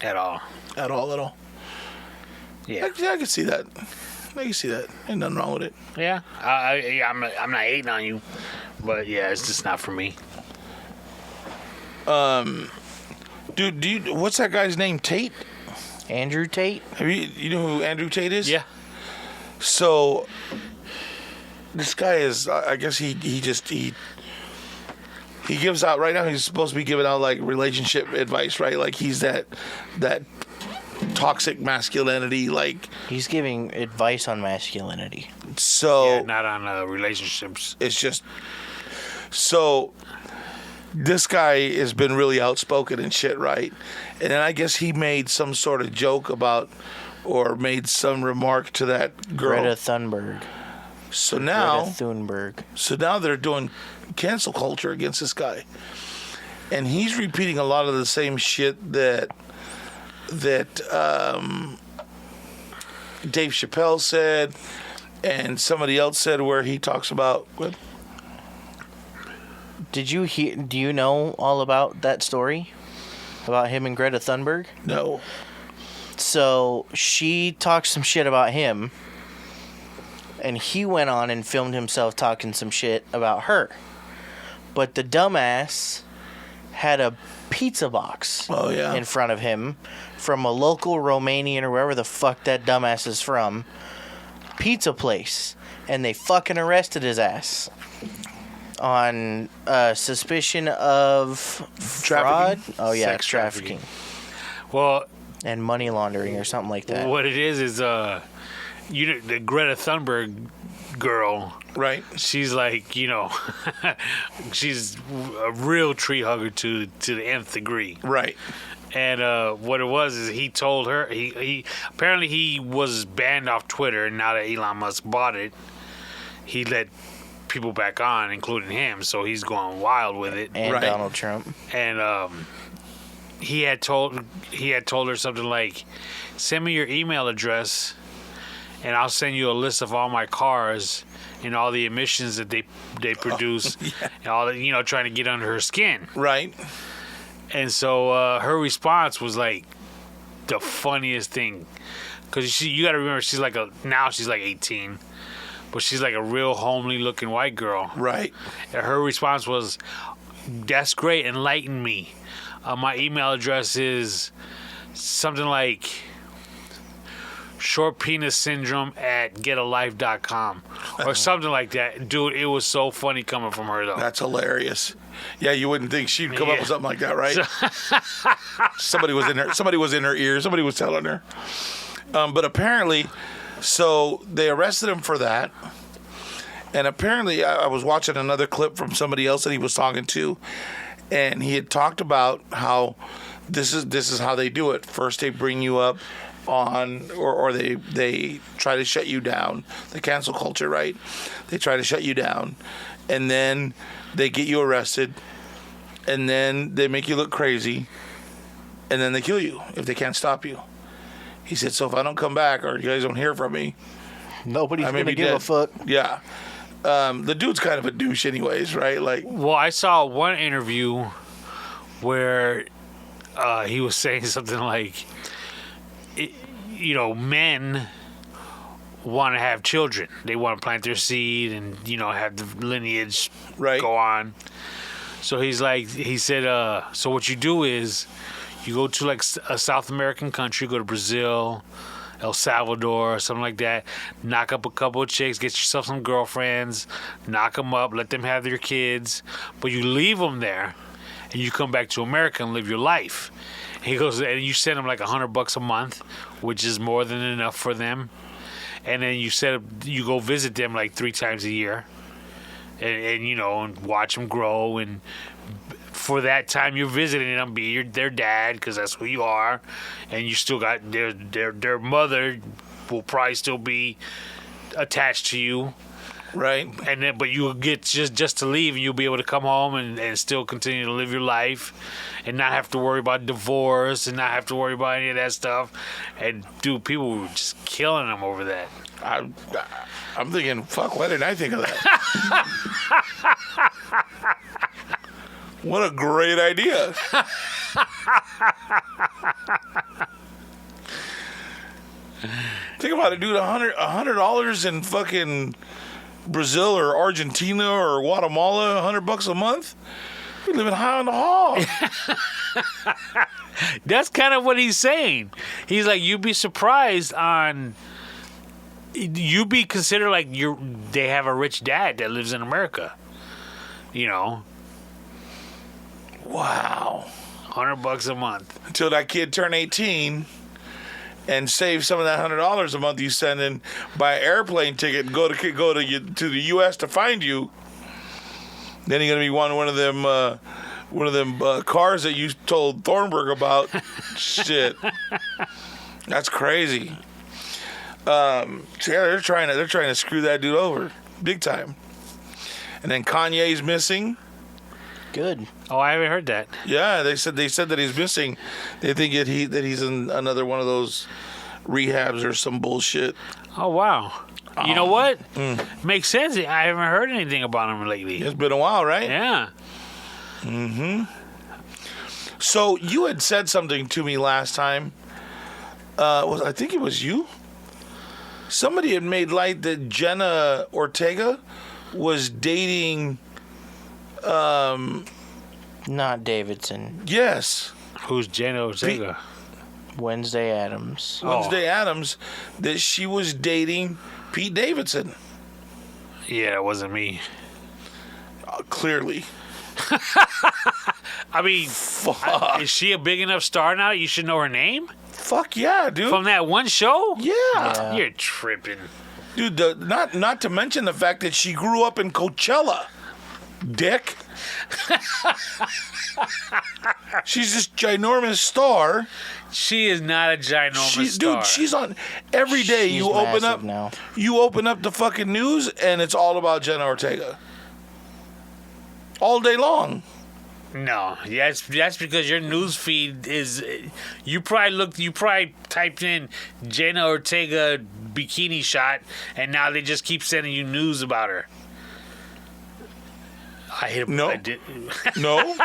At all. at all. Yeah. I can see that. Ain't nothing wrong with it. Yeah. I'm not hating on you, but yeah, it's just not for me. Dude, what's that guy's name? Tate? Andrew Tate? You know who Andrew Tate is? Yeah. So this guy is, I guess he gives out right now. He's supposed to be giving out like relationship advice, right? Like he's that toxic masculinity, like. He's giving advice on masculinity. So Yeah, not on relationships. it's just so. This guy has been really outspoken and shit, right? And then I guess he made some sort of joke about or made some remark to that girl. Greta Thunberg. So now, Greta Thunberg. so now they're doing cancel culture against this guy, and he's repeating a lot of the same shit that Dave Chappelle said, and somebody else said, where he talks about. What? Did you hear? Do you know all about that story about him and Greta Thunberg? No. So she talked some shit about him, and he went on and filmed himself talking some shit about her. But the dumbass had a pizza box Oh, yeah. in front of him from a local Romanian or wherever the fuck that dumbass is from pizza place, and they fucking arrested his ass on suspicion of fraud. Trafficking. Oh yeah, Sex trafficking Well, and money laundering or something like that. what it is the Greta Thunberg girl. Right. She's like, she's a real tree hugger to the nth degree. Right. And what it was is he told her he apparently he was banned off Twitter, and now that Elon Musk bought it, he let people back on, including him. So he's going wild with it. And Right. Donald Trump. And he had told her something like, "Send me your email address, and I'll send you a list of all my cars and all the emissions that they produce, and all that, trying to get under her skin." Right. And so her response was like the funniest thing, because you got to remember she's like now she's like 18, but she's like a real homely looking white girl. Right. And her response was, "That's great, enlighten me. My email address is something like shortpenissyndrome@getalife.com," or something like that. Dude, it was so funny coming from her though. That's hilarious. Yeah, you wouldn't think she'd come up Yeah. with something like that, right? Somebody was in her ear. Somebody was telling her. But apparently, so they arrested him for that. And apparently, I was watching another clip from somebody else that he was talking to, and he had talked about how this is how they do it. First, they bring you up on, or they try to shut you down. The cancel culture, right? They try to shut you down, and then they get you arrested, and then they make you look crazy, and then they kill you if they can't stop you. He said, so if I don't come back or you guys don't hear from me, Nobody's I may gonna be give dead. a fuck. Yeah. The dude's kind of a douche anyways, right? Like, Well, I saw one interview where he was saying something like, men want to have children. They want to plant their seed and, have the lineage Right. go on. So he said, so what you do is you go to like a South American country, go to Brazil, El Salvador, or something like that, knock up a couple of chicks, get yourself some girlfriends, knock them up, let them have their kids, but you leave them there and you come back to America and live your life. He goes, and you send them like $100 a month, which is more than enough for them. And then you go visit them like 3 times a year, and watch them grow. And for that time you're visiting them, be their dad, because that's who you are. And you still got their mother will probably still be attached to you. right? And then, but you get just to leave, and you'll be able to come home and still continue to live your life, and not have to worry about divorce, and not have to worry about any of that stuff. And dude, people were just killing them over that. I'm thinking, fuck, why didn't I think of that? What a great idea. Think about it, dude. $100 in fucking Brazil or Argentina or Guatemala, $100 a month. You're living high on the hog. That's kind of what he's saying. He's like, you'd be surprised on. You'd be considered like they have a rich dad that lives in America. Wow. $100 a month. Until that kid turn 18 and save some of that $100 a month you send in, buy an airplane ticket and go to the U.S. to find you. Then you're gonna be one of them cars that you told Thornburg about. Shit, that's crazy. So yeah, they're trying to screw that dude over big time. And then Kanye's missing. Good. Oh, I haven't heard that. Yeah, they said that he's missing. They think that he's in another one of those rehabs or some bullshit. Oh, wow. You know what? Makes sense. I haven't heard anything about him lately. It's been a while, right? Yeah. So you had said something to me last time. I think it was you? Somebody had made light that Jenna Ortega was dating. Not Davidson. Yes. Who's Jenna Ortega? Wednesday Addams. Wednesday Addams, that she was dating Pete Davidson. Yeah, that wasn't me. Clearly. I mean, Fuck. is she a big enough star now? You should know her name Fuck yeah, dude. from that one show. Yeah. You're tripping. Dude, not to mention the fact that she grew up in Coachella. Dick. She's this ginormous star. She is not a ginormous star. Dude, she's on every day. She's You open massive up now. You open up the fucking news and it's all about Jenna Ortega. All day long. No, that's because your news feed is. You probably typed in Jenna Ortega bikini shot, and now they just keep sending you news about her. I hit him. No. I did. No.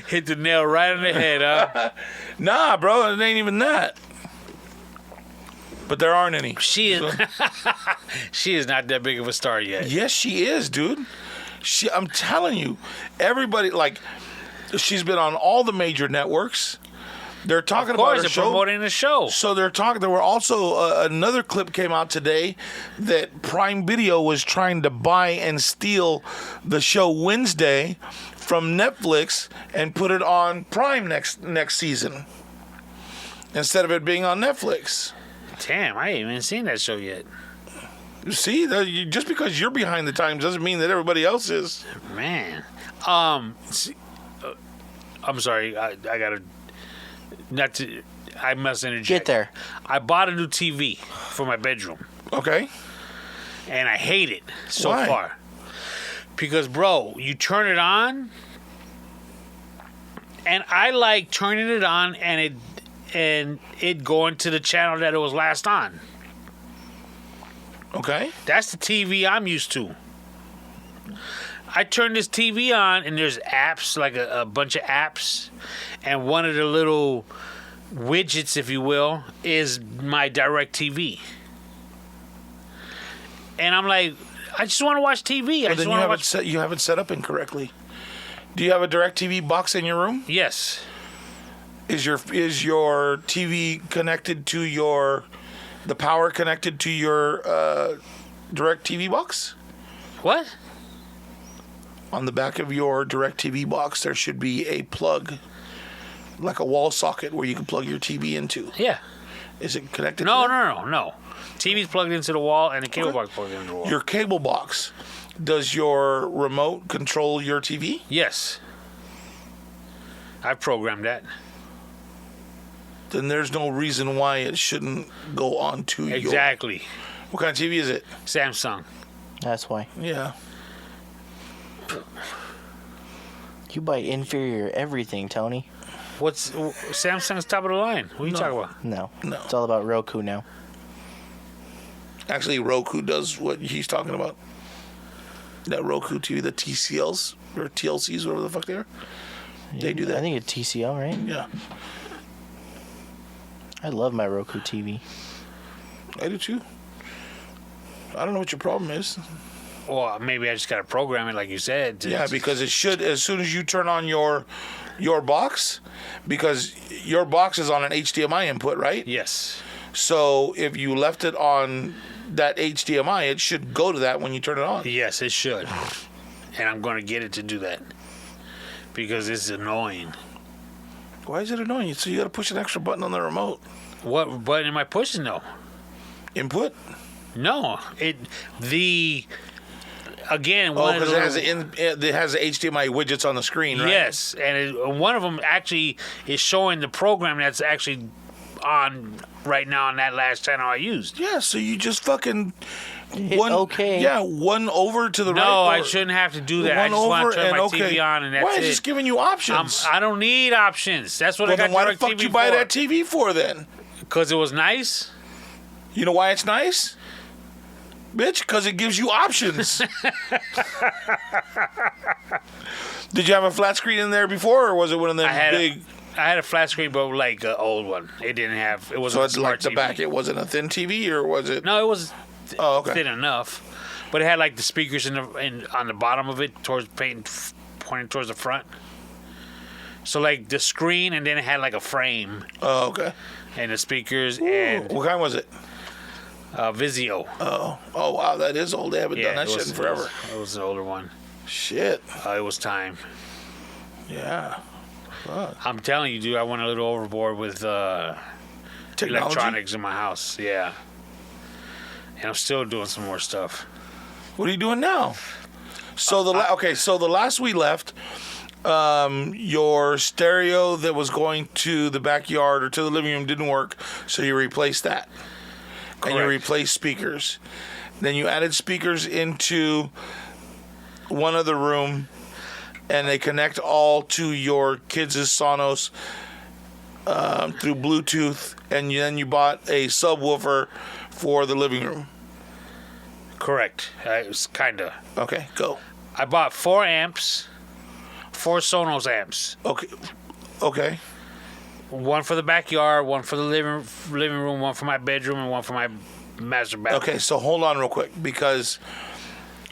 Hit the nail right on the head, huh? Nah, bro, it ain't even that. But there aren't any. She is. She is not that big of a star yet. Yes, she is, dude. I'm telling you, everybody, like, she's been on all the major networks. They're talking Of course, about her they're show. promoting the show. So they're talking. There were also another clip came out today that Prime Video was trying to buy and steal the show Wednesday from Netflix and put it on Prime next season instead of it being on Netflix. Damn, I ain't even seen that show yet. See, just because you're behind the times doesn't mean that everybody else is. Man, see, I'm sorry. I gotta. Not to. I must interject. Get there. I bought a new TV for my bedroom, Okay. and I hate it so Why? far. Because, bro, you turn it on, and I like turning it on, and it going to the channel that it was last on. Okay. That's the TV I'm used to. I turn this TV on, and there's apps, like a bunch of apps, and one of the little widgets, if you will, is my direct TV. And I'm like, I just want to watch TV. But then you haven't set up incorrectly. Do you have a DirecTV box in your room? Yes. Is your TV connected to the power connected to your DirecTV box? What? On the back of your DirecTV box, there should be a plug, like a wall socket where you can plug your TV into. Yeah. Is it connected? No. to that? No. TV's plugged into the wall, and the cable box plugged into the wall. Your cable box. Does your remote control your TV? Yes. I programmed that. Then there's no reason why it shouldn't go on to your... Exactly. What kind of TV is it? Samsung. That's why. Yeah. You buy inferior everything, Tony. What's Samsung's top of the line? What are you talking about? No. No. It's all about Roku now. Actually, Roku does what he's talking about. That Roku TV, the TCLs or TLCs, whatever the fuck they are. They do that. I think it's TCL, right? Yeah, I love my Roku TV. I do too. I don't know what your problem is. Well, maybe I just got to program it, like you said. Yeah, because it should, as soon as you turn on your box, because your box is on an HDMI input, right? Yes. So if you left it on that HDMI, it should go to that when you turn it on. Yes, it should. And I'm going to get it to do that. Because it's annoying. Why is it annoying? So you got to push an extra button on the remote. What button am I pushing, though? Input? No. again, Oh, one of because the it has the HDMI widgets on the screen, right? yes, and one of them actually is showing the program that's actually on right now on that last channel I used. Yeah, so you just fucking Hit okay. Yeah, one over to the right. No, I or shouldn't have to do that. I one just want over to turn and my okay. TV on and that's Why? it. It's just giving you options. I don't need options. That's what Well, I got then why the DirecTV fuck did you buy that TV for then? Because it was nice. You know why it's nice? Bitch, because it gives you options. Did you have a flat screen in there before, or was it one of them big? I had a flat screen, but like an old one. It didn't have. It wasn't So a it's smart like the TV. back. It wasn't a thin TV, or was it? No, it was Oh, okay. thin enough, but it had like the speakers on the bottom of it, pointing towards the front. So like the screen, and then it had like a frame Oh, okay. and the speakers Ooh, and what kind was it? Vizio. Oh, wow, that is old. They haven't done that shit in forever. It was an older one. Shit. It was time. Yeah. Fuck. I'm telling you, dude, I went a little overboard with Technology? electronics in my house. Yeah. And I'm still doing some more stuff. What are you doing now? So the last we left, your stereo that was going to the backyard or to the living room didn't work, so you replaced that. And you Correct. replaced speakers. Then you added speakers into one other room, and they connect all to your kids' Sonos through Bluetooth, and then you bought a subwoofer for the living room. Correct. It was kind of. Okay, go. I bought 4 amps, 4 Sonos amps. Okay. One for the backyard, one for the living room, one for my bedroom, and one for my master bathroom. Okay, so hold on real quick, because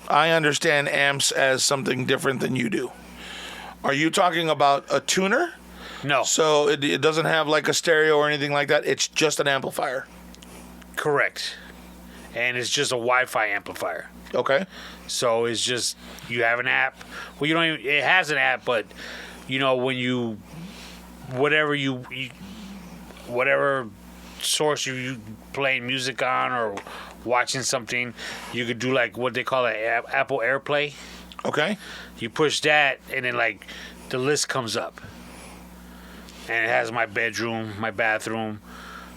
I understand amps as something different than you do. Are you talking about a tuner? No. So it doesn't have like a stereo or anything like that. It's just an amplifier. Correct. And it's just a Wi-Fi amplifier. Okay. So it's just, you have an app. Well, you don't even, it has an app, but, when you, whatever source you playing music on or watching something, you could do like what they call Apple AirPlay. Okay. You push that, and then like the list comes up, and it has my bedroom, my bathroom.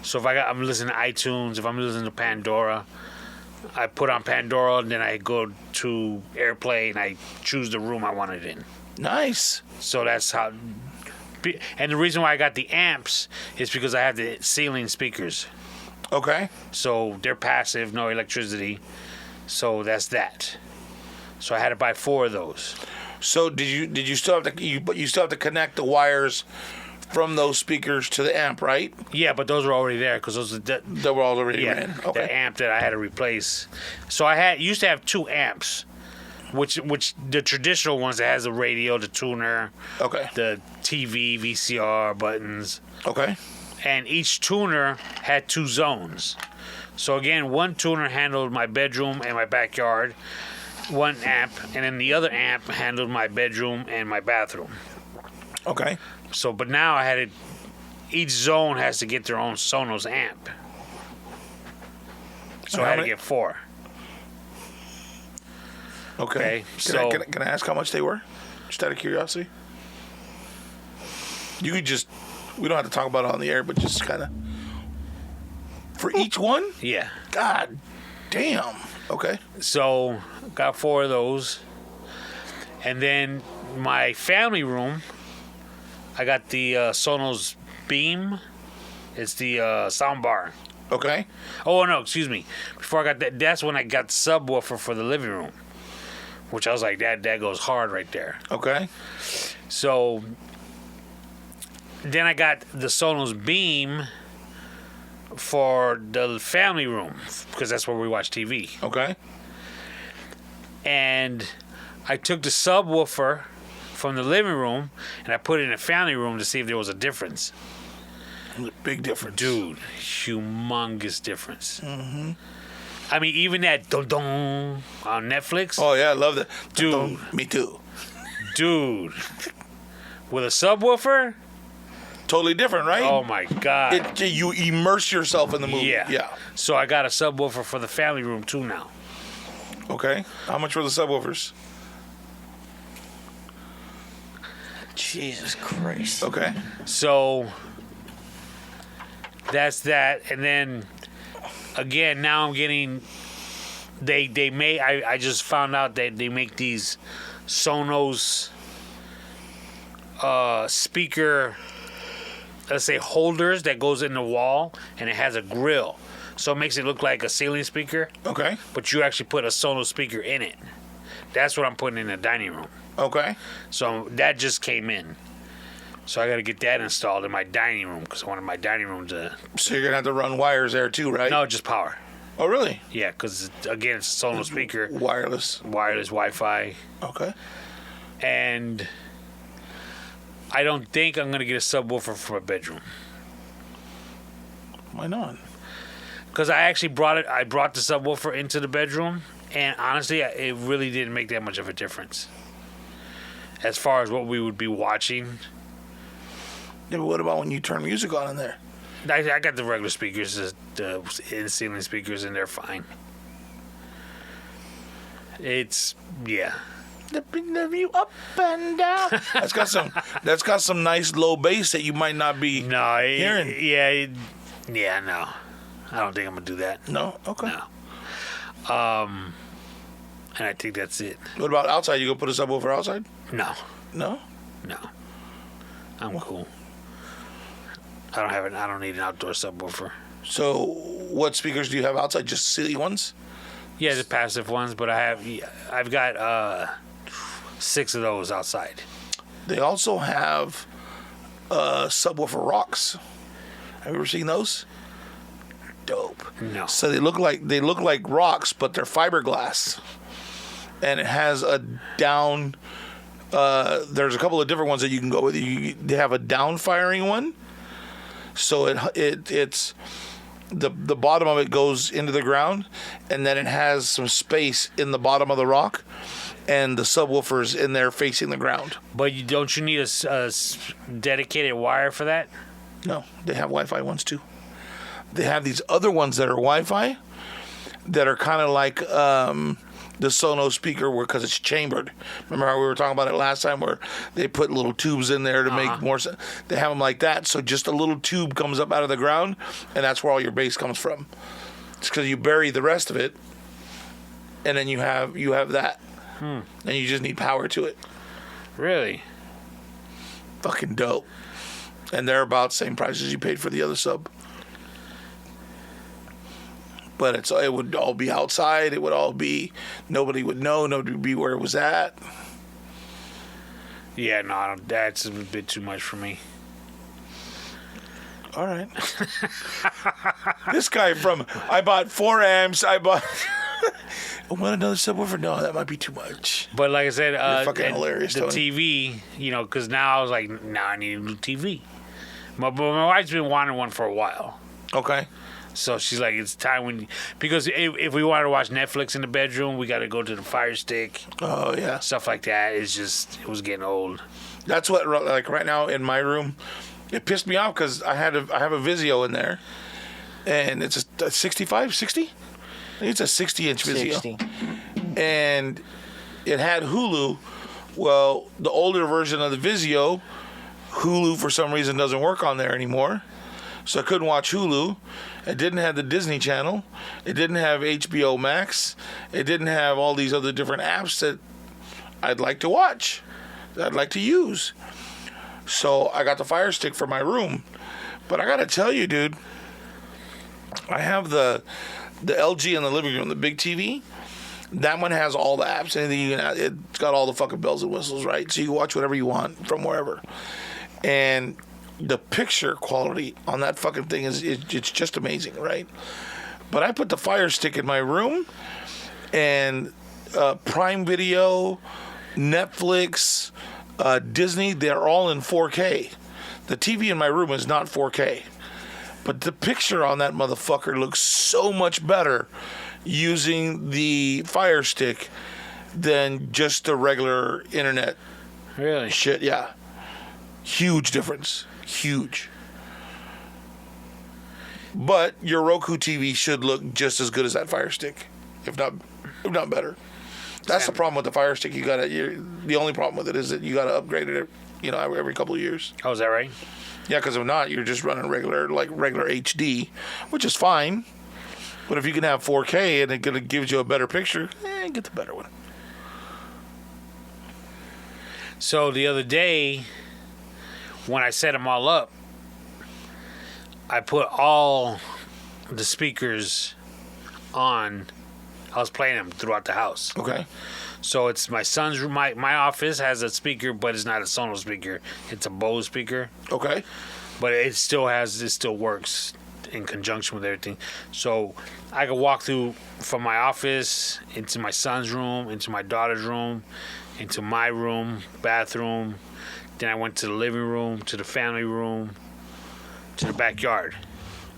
So if I'm listening to iTunes, if I'm listening to Pandora, I put on Pandora, and then I go to AirPlay, and I choose the room I want it in. Nice. So that's how. And the reason why I got the amps is because I have the ceiling speakers. Okay. So they're passive, no electricity. So that's that. So I had to buy 4 of those. So did you still have to you still have to connect the wires from those speakers to the amp, right? Yeah, but those were already there because those are They were already in. the Okay. amp that I had to replace. So used to have 2 amps, which the traditional ones that has the radio, the tuner, Okay. the TV, VCR buttons, Okay. and each tuner had 2 zones. So again, one tuner handled my bedroom and my backyard, one amp, and then the other amp handled my bedroom and my bathroom. Okay. So, but now each zone has to get their own Sonos amp. So I had to get 4. Okay. Can I ask how much they were? Just out of curiosity. You could just, we don't have to talk about it on the air, but just kind of, for each one? Yeah. God damn. Okay. So got 4 of those. And then my family room, I got the Sonos Beam. It's the sound bar. Okay. Oh, no, excuse me. Before I got that, that's when I got the subwoofer for the living room, which I was like, that goes hard right there. Okay. So then I got the Sonos Beam for the family room because that's where we watch TV. Okay. And I took the subwoofer from the living room and I put it in the family room to see if there was a difference. Big difference. Dude, humongous difference. Mm-hmm. I mean, even that dun-dun on Netflix. Oh, yeah, I love that. Dude. Me too. Dude. With a subwoofer? Totally different, right? Oh, my God. You immerse yourself in the movie. Yeah. Yeah. So I got a subwoofer for the family room, too, now. Okay. How much were the subwoofers? Jesus Christ. Okay. So that's that, and then again, now I'm getting. They may. I just found out that they make these Sonos speaker, let's say holders that goes in the wall, and it has a grill, so it makes it look like a ceiling speaker. Okay. But you actually put a Sonos speaker in it. That's what I'm putting in the dining room. Okay. So that just came in. So I got to get that installed in my dining room because I wanted my dining room to. So you're gonna have to run wires there too, right? No, just power. Oh, really? Yeah, because again, it's a Sonos speaker, Wireless. Wi-Fi, Okay. and I don't think I'm gonna get a subwoofer for a bedroom Why not? because I actually brought it. I brought the subwoofer into the bedroom, and honestly, it really didn't make that much of a difference as far as what we would be watching. Yeah, but what about when you turn music on in there? I got the regular speakers, the in-ceiling speakers, and they're fine. It's yeah. The view up and down. That's got some nice low bass that you might not be No, hearing. no. I don't think I'm gonna do that. No? Okay. No. And I think that's it. What about outside? You go put a subwoofer outside? No, No? no. I'm cool. I don't need an outdoor subwoofer. So what speakers do you have outside? Just silly ones? Yeah, the passive ones, but I've got 6 of those outside. They also have subwoofer rocks. Have you ever seen those? Dope. No. So they look like rocks, but they're fiberglass, and it has a down. There's a couple of different ones that you can go with. They have a down firing one, so it's the bottom of it goes into the ground, and then it has some space in the bottom of the rock, and the subwoofer's in there facing the ground. But don't you need a dedicated wire for that? No, they have Wi-Fi ones too. They have these other ones that are Wi-Fi that are kind of like the Sonos speaker because it's chambered. Remember how we were talking about it last time where they put little tubes in there to make more sense? They have them like that, so just a little tube comes up out of the ground, and that's where all your bass comes from. It's because you bury the rest of it, and then you have that. And you just need power to it. Really? Fucking dope. And they're about the same price as you paid for the other sub. But it would all be outside. It would all be, nobody would know. Nobody would be where it was at. Yeah, no, that's a bit too much for me. All right. This guy I bought 4 amps. I bought. Want another subwoofer? No, that might be too much. But like I said, You're fucking hilarious, the Tony. TV, because now I was like, now I need a new TV. But my wife's been wanting one for a while. Okay. So she's like, it's time because if we wanted to watch Netflix in the bedroom, we got to go to the Fire Stick. Oh, yeah. Stuff like that. It was getting old. That's what, like right now in my room, it pissed me off because I have a Vizio in there, and it's a 65, 60? I think it's a 60-inch Vizio. 60. And it had Hulu. Well, the older version of the Vizio, Hulu for some reason doesn't work on there anymore. So I couldn't watch Hulu. It didn't have the Disney Channel. It didn't have HBO Max. It didn't have all these other different apps that I'd like to watch, that I'd like to use. So I got the Fire Stick for my room. But I got to tell you, dude, I have the LG in the living room, the big TV. That one has all the apps. Anything you can, it's got all the fucking bells and whistles, right? So you can watch whatever you want from wherever. And the picture quality on that fucking thing it's just amazing, right? But I put the Fire Stick in my room, and Prime Video, Netflix, Disney, they're all in 4K. The TV in my room is not 4K. But the picture on that motherfucker looks so much better using the Fire Stick than just the regular internet Really? shit. Yeah. Huge difference. Huge. But your Roku TV should look just as good as that Fire Stick, if not if not better. That's the problem with the Fire Stick. The only problem with it is that you got to upgrade it, every couple of years. Oh, is that right? Yeah, because if not, you're just running regular HD, which is fine. But if you can have 4K and it gives you a better picture, get the better one. So the other day, when I set them all up, I put all the speakers on. I was playing them throughout the house. Okay. So it's my son's room. My office has a speaker, but it's not a Sonos speaker. It's a Bose speaker. Okay. But it still works in conjunction with everything. So I could walk through from my office into my son's room, into my daughter's room, into my room, bathroom. Then I went to the living room, to the family room, to the backyard.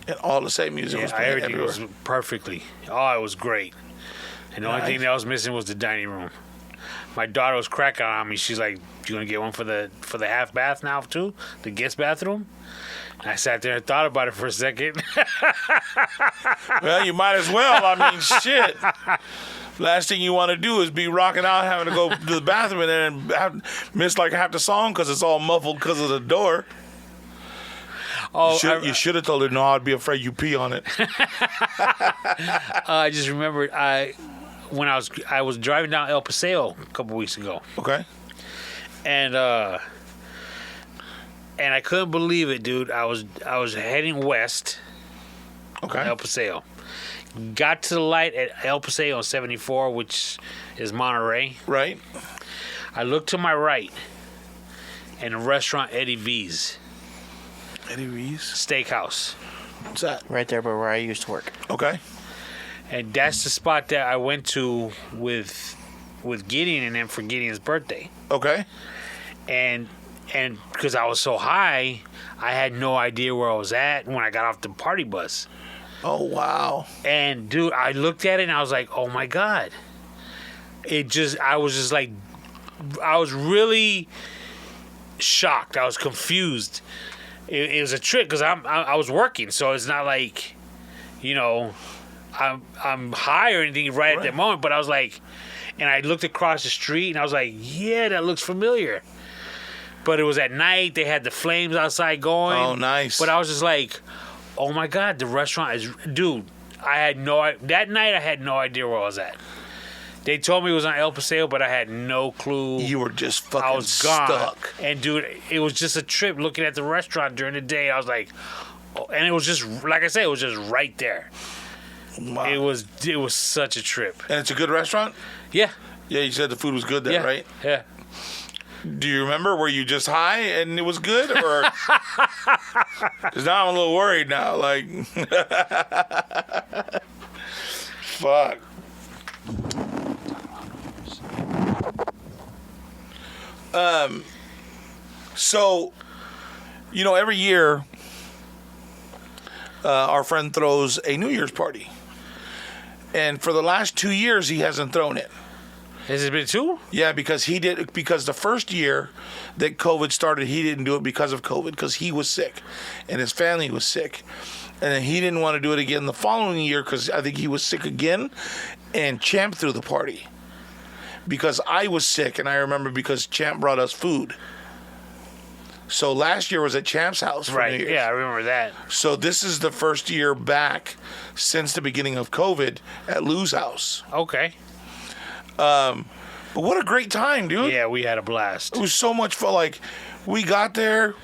And all the same music was playing everything everywhere. was perfectly. Oh, it was great. And the only thing that was missing was the dining room. My daughter was cracking on me. She's like, "You gonna get one for the half bath now too, the guest bathroom?" And I sat there and thought about it for a second. Well, you might as well. I mean, shit. Last thing you want to do is be rocking out, having to go to the bathroom, and then miss like half the song because it's all muffled because of the door. Oh, You should have told her, no, I'd be afraid you pee on it. I just remembered when I was driving down El Paseo a couple weeks ago, Okay. and I couldn't believe it, dude. I was heading west, Okay. El Paseo. Got to the light at El Paseo on 74, which is Monterey. Right. I looked to my right, and the restaurant Eddie V's Eddie V's. Steakhouse. What's that? Right there where I used to work. Okay. And that's the spot that I went to with Gideon and them for Gideon's birthday. Okay. And because I was so high, I had no idea where I was at when I got off the party bus. Oh, wow. And dude, I looked at it and I was like, oh my God. I was really shocked. I was confused. It was a trick because I was working, so it's not like, I'm high or anything right at that moment. But I was like, and I looked across the street and I was like, yeah, that looks familiar. But it was at night. They had the flames outside going. Oh, nice. But I was just like, oh my God, the restaurant is, dude. That night I had no idea where I was at. They told me it was on El Paseo, but I had no clue. You were just fucking I was gone. stuck. And dude, it was just a trip looking at the restaurant during the day. I was like, oh, and it was just, like I said, it was just right there. Wow. It was such a trip. And it's a good restaurant? Yeah. Yeah, you said the food was good there, Yeah. right? Yeah. Do you remember? Were you just high and it was good? Or because now I'm a little worried now. Like, fuck. So, every year, our friend throws a New Year's party. And for the last 2 years, he hasn't thrown it. Has it been 2? Yeah, because the first year that COVID started, he didn't do it because of COVID, because he was sick and his family was sick. And then he didn't want to do it again the following year because I think he was sick again, and Champ threw the party. Because I was sick, and I remember because Champ brought us food. So last year was at Champ's house for New Right. Year's. Yeah, I remember that. So this is the first year back since the beginning of COVID at Lou's house. Okay. But what a great time, dude. Yeah, we had a blast. It was so much fun. Like, we got there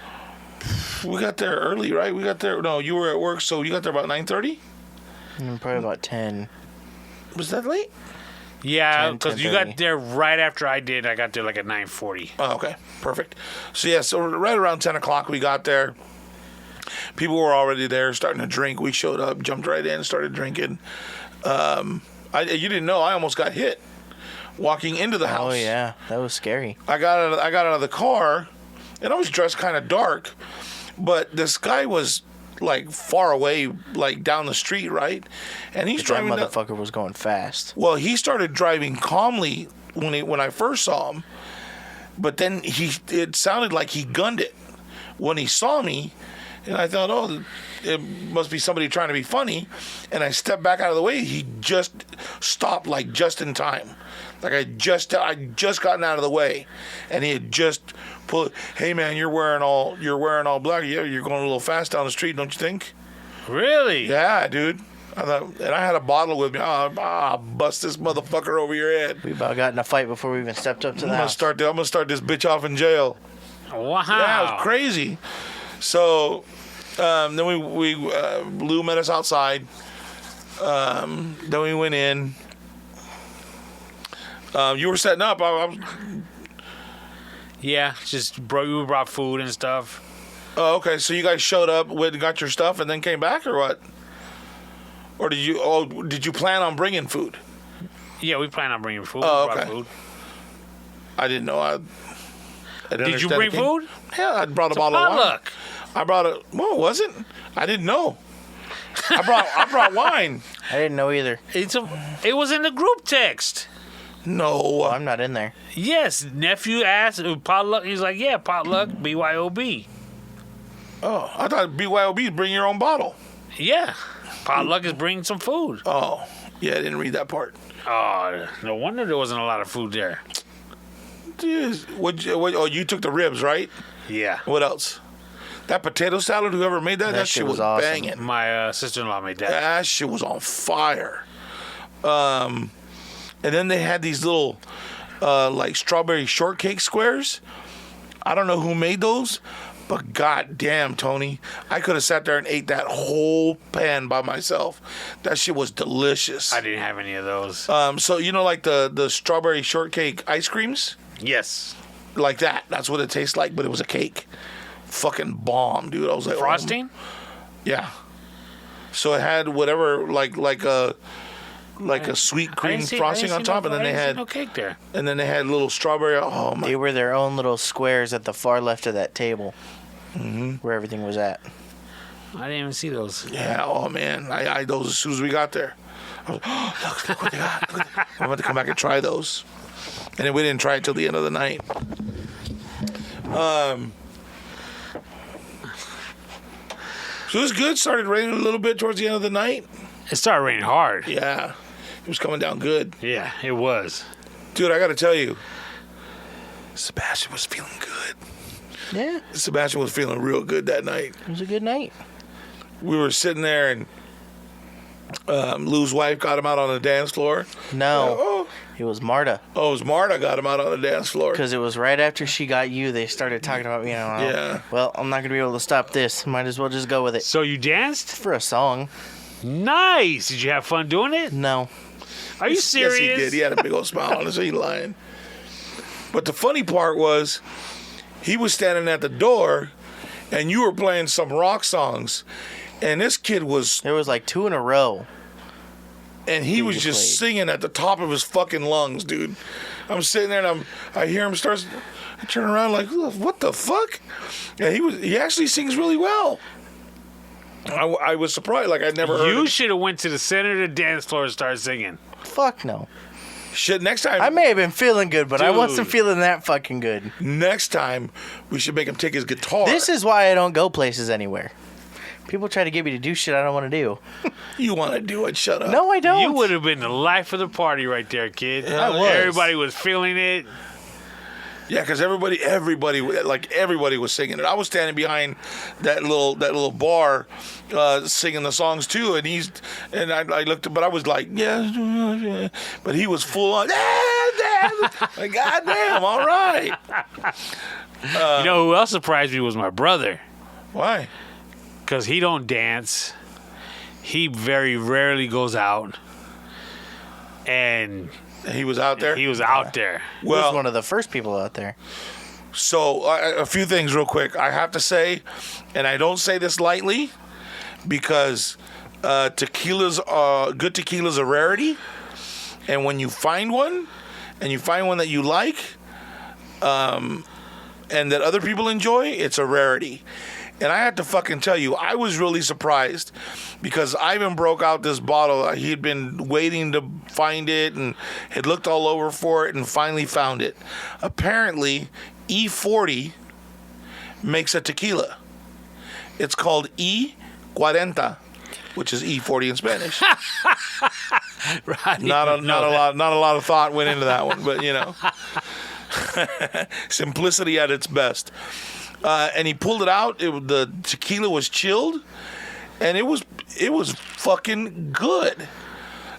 early, right? You were at work, so you got there about 9:30? Probably about 10. Was that late? Yeah, 10, because you 10:30. got there right after I did. I got there like at 9:40. Oh, okay. Perfect. So right around 10 o'clock we got there. People were already there starting to drink. We showed up, jumped right in, started drinking. You didn't know, I almost got hit walking into the house. Oh, yeah. That was scary. I got out of the car, and I was dressed kind of dark, but this guy was like far away, like down the street, right? And he's That driving. motherfucker was going fast. Well, he started driving calmly when I first saw him, but then it sounded like he gunned it when he saw me, and I thought, oh, it must be somebody trying to be funny, and I stepped back out of the way. He just stopped like just in time. Like I just gotten out of the way, and he had just pulled. Hey man, you're wearing all black. Yeah, you're going a little fast down the street, don't you think? Really? Yeah, dude. I thought, and I had a bottle with me. I'll bust this motherfucker over your head. We about got in a fight before we even stepped up to the house. I'm gonna start this bitch off in jail. Wow. Yeah, it was crazy. So then Lou met us outside. Then we went in. You were setting up. Yeah, we brought food and stuff. Oh, okay. So you guys showed up, went and got your stuff, and then came back, or what? Or did you plan on bringing food? Yeah, we plan on bringing food. Oh, We brought okay. food. I didn't know. I didn't Did you understand bring the game. food? Yeah, I brought a It's a bottle of wine. potluck. I brought a. Well, it wasn't. I didn't know. I brought wine. I didn't know either. It was in the group text. No. I'm not in there. Yes, nephew asked potluck. He's like, yeah, potluck, BYOB. Oh, I thought BYOB is bring your own bottle. Yeah, potluck is bringing some food. Oh, yeah, I didn't read that part. Oh, no wonder there wasn't a lot of food there. Jeez. Oh, you took the ribs, right? Yeah, What else? That potato salad, whoever made that shit was awesome. banging. my sister-in-law made that. That shit was on fire. And then they had these little, like strawberry shortcake squares. I don't know who made those, but goddamn, Tony, I could have sat there and ate that whole pan by myself. That shit was delicious. I didn't have any of those. So you know, like the strawberry shortcake ice creams, Yes, like that. That's what it tastes like, but it was a cake. Fucking bomb, dude. I was like, oh, frosting. yeah. So it had whatever, like a sweet cream frosting on top, and then they had no cake there. and then they had little strawberry. Oh my! They were their own little squares at the far left of that table, where everything was at. I didn't even see those. Yeah. Oh man, I eyed those as soon as we got there. I was, oh, look what they got. I'm about to come back and try those, and then we didn't try it till the end of the night. So it was good. Started raining a little bit towards the end of the night. It started raining hard. Yeah, it was coming down good. Yeah, it was. Dude, I got to tell you, Sebastian was feeling good. Yeah, Sebastian was feeling real good that night. it was a good night. We were sitting there, and Lou's wife got him out on the dance floor. No, it was Marta. Oh, it was Marta got him out on the dance floor. Because it was right after she got you, they started talking about, Yeah. well, I'm not going to be able to stop this. Might as well just go with it. So you danced? For a song. Nice. Did you have fun doing it? No. Are you serious? Yes, he did. He had a big old smile on his face. He lying. But the funny part was, he was standing at the door, and you were playing some rock songs, and this kid was, There was like 2 in a row. and he was just played. singing at the top of his fucking lungs, dude. I'm sitting there, and I hear him start. I turn around like, what the fuck? Yeah, he actually sings really well. I was surprised, like I'd never heard You him. should have went to the center of the dance floor and started singing. Fuck no. Shit, next time. I may have been feeling good, but I wasn't Dude. feeling that fucking good. Next time, we should make him take his guitar. This is why I don't go places anywhere. People try to get me to do shit I don't want to do. You want to do it? Shut up. No, I don't. You would have been the life of the party right there, kid. I was. Everybody was feeling it. Yeah, because everybody was singing it. I was standing behind that little bar, singing the songs too, and I looked, but I was like, yeah, but he was full on, like, goddamn, all right. You know who else surprised me was my brother, Why? because he don't dance. He very rarely goes out, and He was out there. he was out there. He was Well, one of the first people out there. so a few things real quick. I have to say, and I don't say this lightly, because good tequila's a rarity, and when you find one, and you find one that you like, and that other people enjoy, it's a rarity. And I had to fucking tell you, I was really surprised, because Ivan broke out this bottle. He'd been waiting to find it and had looked all over for it and finally found it. Apparently, E40 makes a tequila. It's called E40, which is E40 in Spanish. Right. Not a lot of thought went into that one, but simplicity at its best. And he pulled it out. The tequila was chilled, and it was fucking good.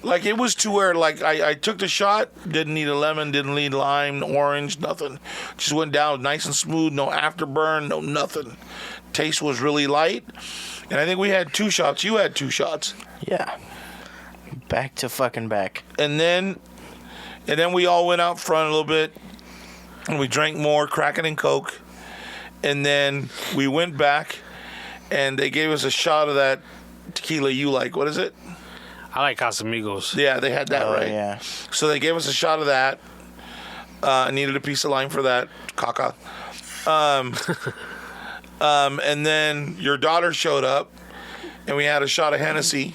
Like, it was to where, like, I took the shot, didn't need a lemon, didn't need lime, orange, nothing. Just went down nice and smooth, no afterburn, no nothing. Taste was really light. And I think we had 2 shots. You had 2 shots. Yeah. Back to fucking back. And then we all went out front a little bit, and we drank more Kraken and Coke. And then we went back, and they gave us a shot of that tequila you like. What is it? I like Casamigos. Yeah, they had that, right? Yeah. So they gave us a shot of that. I needed a piece of lime for that. Caca. And then your daughter showed up, and we had a shot of Hennessy.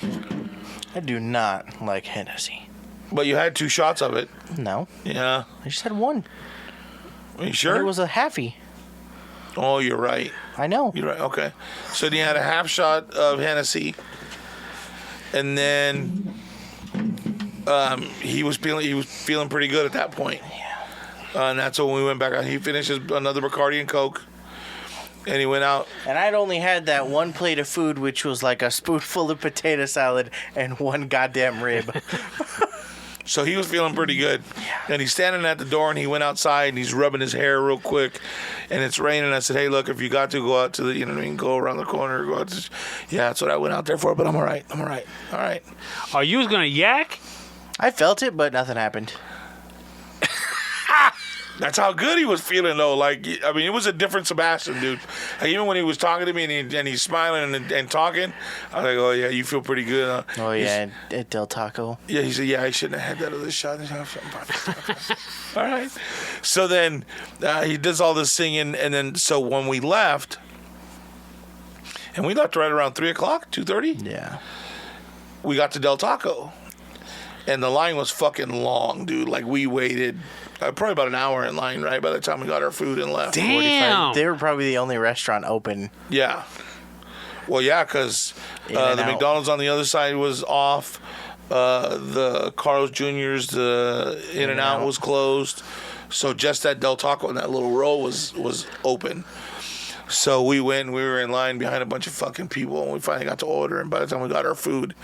I do not like Hennessy. But you had 2 shots of it. No. Yeah. I just had one. Are you sure? And it was a halfie. Oh, you're right. I know. You're right. Okay. So then you had a half shot of Hennessy, and then he was feeling pretty good at that point. Yeah. And that's when we went back out. He finished another Bacardi and Coke, and he went out. And I'd only had that one plate of food, which was like a spoonful of potato salad and one goddamn rib. So he was feeling pretty good. And he's standing at the door, and he went outside, and he's rubbing his hair real quick. And it's raining. I said, hey, look, if you got to go out to the, you know what I mean, go around the corner. Go out to, yeah, that's what I went out there for, but I'm all right. I'm all right. All right. Oh, you was going to yak? I felt it, but nothing happened. That's how good he was feeling, though. Like, I mean, it was a different Sebastian, dude. Like, even when he was talking to me and he's smiling and talking, I was like, oh, yeah, you feel pretty good, huh? Oh, yeah, at Del Taco. Yeah, he said, yeah, I shouldn't have had that other shot. All right. So then he does all this singing, and then so when we left, and we left right around 3 o'clock, 2:30? Yeah. We got to Del Taco, and the line was fucking long, dude. Like, we waited probably about an hour in line, right, by the time we got our food and left. Damn. They were probably the only restaurant open. Yeah. Well, yeah, because the In-N-Out. McDonald's on the other side was off. The Carl's Jr.'s, the In-N-Out was closed. So just that Del Taco and that little row was open. So we went, we were in line behind a bunch of fucking people, and we finally got to order. And by the time we got our food,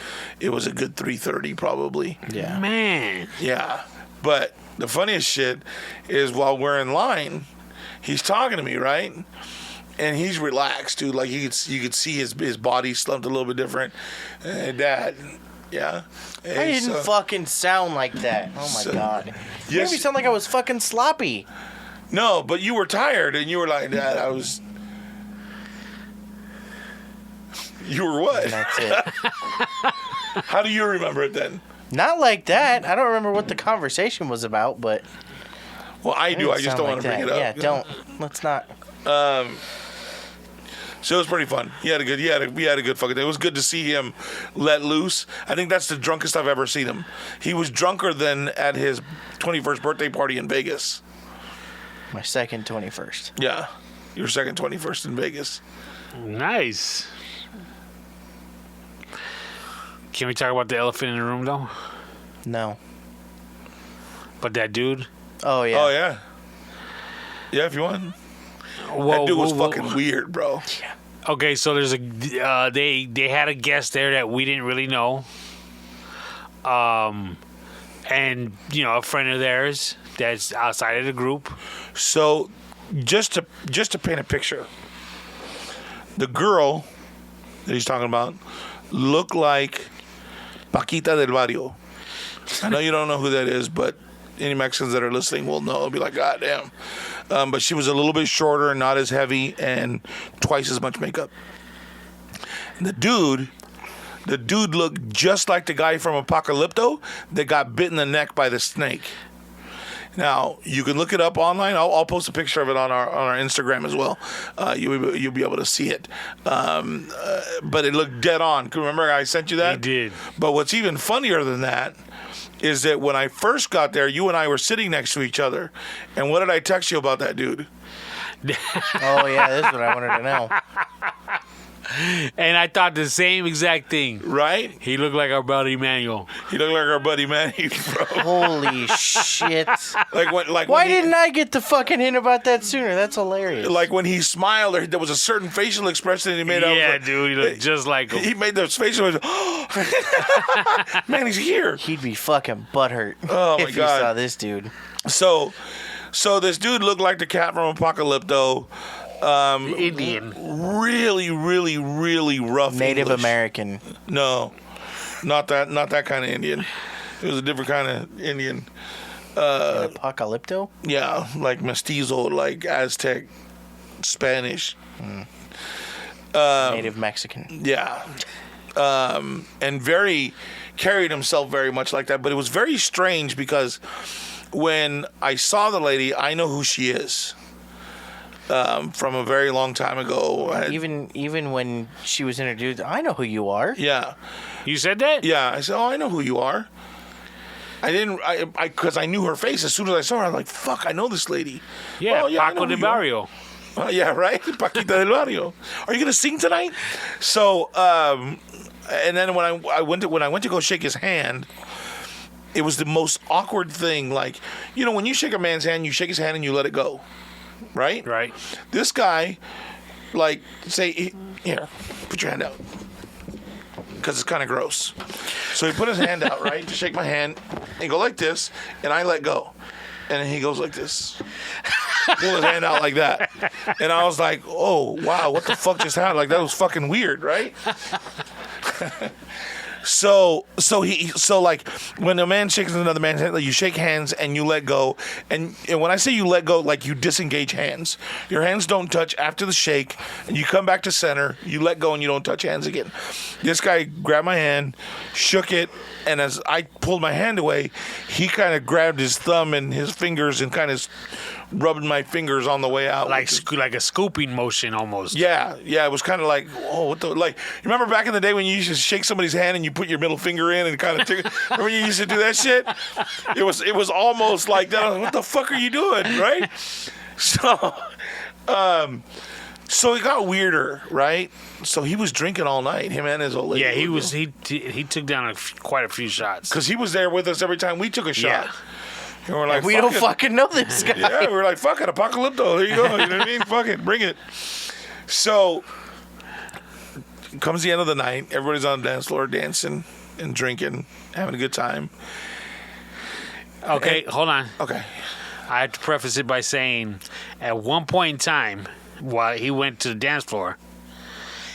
it was a good 3:30 probably. Yeah. Man. Yeah. But the funniest shit is while we're in line, he's talking to me, right? And he's relaxed, dude. Like, you could see his body slumped a little bit different. And Dad, yeah. And I didn't fucking sound like that. Oh, my God. You Yes. made me sound like I was fucking sloppy. No, but you were tired, and you were like, Dad, I was... You were what? And that's it. How do you remember it then? Not like that. I don't remember what the conversation was about, but... Well, I do. I just don't want to bring it up. Yeah, don't. Let's not. So it was pretty fun. We had a good fucking day. It was good to see him let loose. I think that's the drunkest I've ever seen him. He was drunker than at his 21st birthday party in Vegas. My second 21st. Yeah. Your second 21st in Vegas. Nice. Can we talk about the elephant in the room, though? No. But that dude? Oh, yeah. Oh, yeah. Yeah, if you want. That dude was fucking weird, bro. Okay, so there's they had a guest there that we didn't really know. And, you know, a friend of theirs that's outside of the group. So, just to paint a picture, the girl that he's talking about looked like Paquita del Barrio. I know you don't know who that is, but any Mexicans that are listening will know. They'll be like, God damn. But she was a little bit shorter and not as heavy and twice as much makeup. And the dude looked just like the guy from Apocalypto that got bit in the neck by the snake. Now, you can look it up online. I'll post a picture of it on our Instagram as well. You'll be able to see it. But it looked dead on. Remember I sent you that? He did. But what's even funnier than that is that when I first got there, you and I were sitting next to each other. And what did I text you about that dude? Oh, yeah, this is what I wanted to know. And I thought the same exact thing. Right? He looked like our buddy Manuel. He looked like our buddy Manny, bro. Holy shit. Why didn't I get the fucking hint about that sooner? That's hilarious. Like when he smiled, there was a certain facial expression that he made. Yeah, dude, he looked just like him. He made those facial. Man, he's here. He'd be fucking butthurt Oh, my if God. you saw this dude. So this dude looked like the cat from Apocalypto. Indian. Really, really, really rough. Native English. American. No, not that kind of Indian. It was a different kind of Indian. Apocalypto? Yeah, like mestizo, like Aztec, Spanish. Native Mexican. Yeah. And very carried himself very much like that. But it was very strange because when I saw the lady, I know who she is. From a very long time ago. Even when she was introduced, I know who you are. Yeah. You said that? Yeah. I said, oh, I know who you are. Because I knew her face. As soon as I saw her, I was like, fuck, I know this lady. Yeah, Oh, I Paco know de who you are. Barrio. Yeah, right? Paquita del Barrio. Are you going to sing tonight? So, and then when I went to go shake his hand, it was the most awkward thing. Like, you know, when you shake a man's hand, you shake his hand and you let it go. Right? Right. This guy, like, say, here, put your hand out. Because it's kind of gross. So he put his hand out, right, to shake my hand, and go like this, and I let go. And then he goes like this. Pull his hand out like that. And I was like, oh, wow, what the fuck just happened? Like, that was fucking weird, right? So like when a man shakes another man's hand, like you shake hands and you let go, and when I say you let go, like you disengage hands. Your hands don't touch after the shake, and you come back to center. You let go and you don't touch hands again. This guy grabbed my hand, shook it, and as I pulled my hand away, he kind of grabbed his thumb and his fingers and kind of rubbing my fingers on the way out. Like a scooping motion almost. Yeah, it was kind of like, oh, what the, like, you remember back in the day when you used to shake somebody's hand and you put your middle finger in and kind of remember you used to do that shit? It was almost like that. I was like, what the fuck are you doing, right? So it got weirder, right? So he was drinking all night, him and his old lady. Yeah, he took down quite a few shots. Because he was there with us every time we took a shot. Yeah. And we're like, We don't fucking know this guy. Yeah, we're like, fuck it, Apocalypto. There you go. You know what I mean? Fuck it, bring it. So comes the end of the night. Everybody's on the dance floor dancing and drinking, having a good time. Okay, hold on. Okay. I have to preface it by saying, at one point in time, while he went to the dance floor,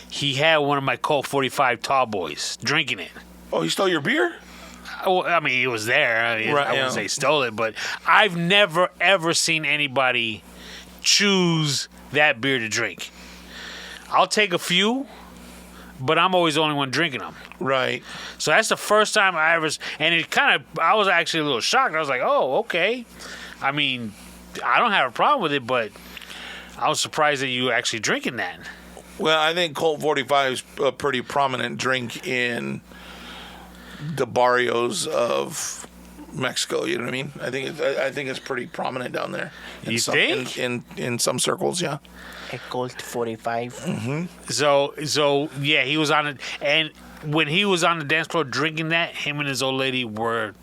he had one of my Colt 45 tall boys drinking it. Oh, he stole your beer? I mean, he was there. I Right, wouldn't yeah. say stole it, but I've never, ever seen anybody choose that beer to drink. I'll take a few, but I'm always the only one drinking them. Right. So that's the first time I ever... And it kind of... I was actually a little shocked. I was like, oh, okay. I mean, I don't have a problem with it, but I was surprised that you were actually drinking that. Well, I think Colt 45 is a pretty prominent drink in the barrios of Mexico. You know what I mean? I think it's pretty prominent down there. You think? In some circles, yeah. A Colt 45. So yeah, he was on it. And when he was on the dance floor drinking that, him and his old lady were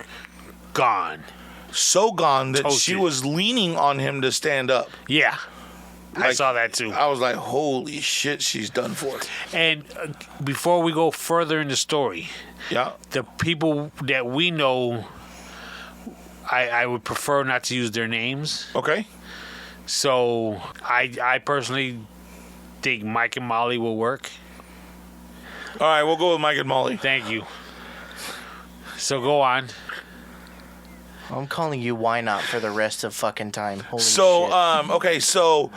gone. So gone that Toasted. she was leaning on him to stand up. Yeah. I Like, saw that too. I was like, holy shit, she's done for. And before we go further in the story, Yeah. the people that we know, I would prefer not to use their names. Okay. So I personally think Mike and Molly will work. All right, we'll go with Mike and Molly. Thank you. So go on. I'm calling you why not for the rest of fucking time. Holy So, shit. okay, so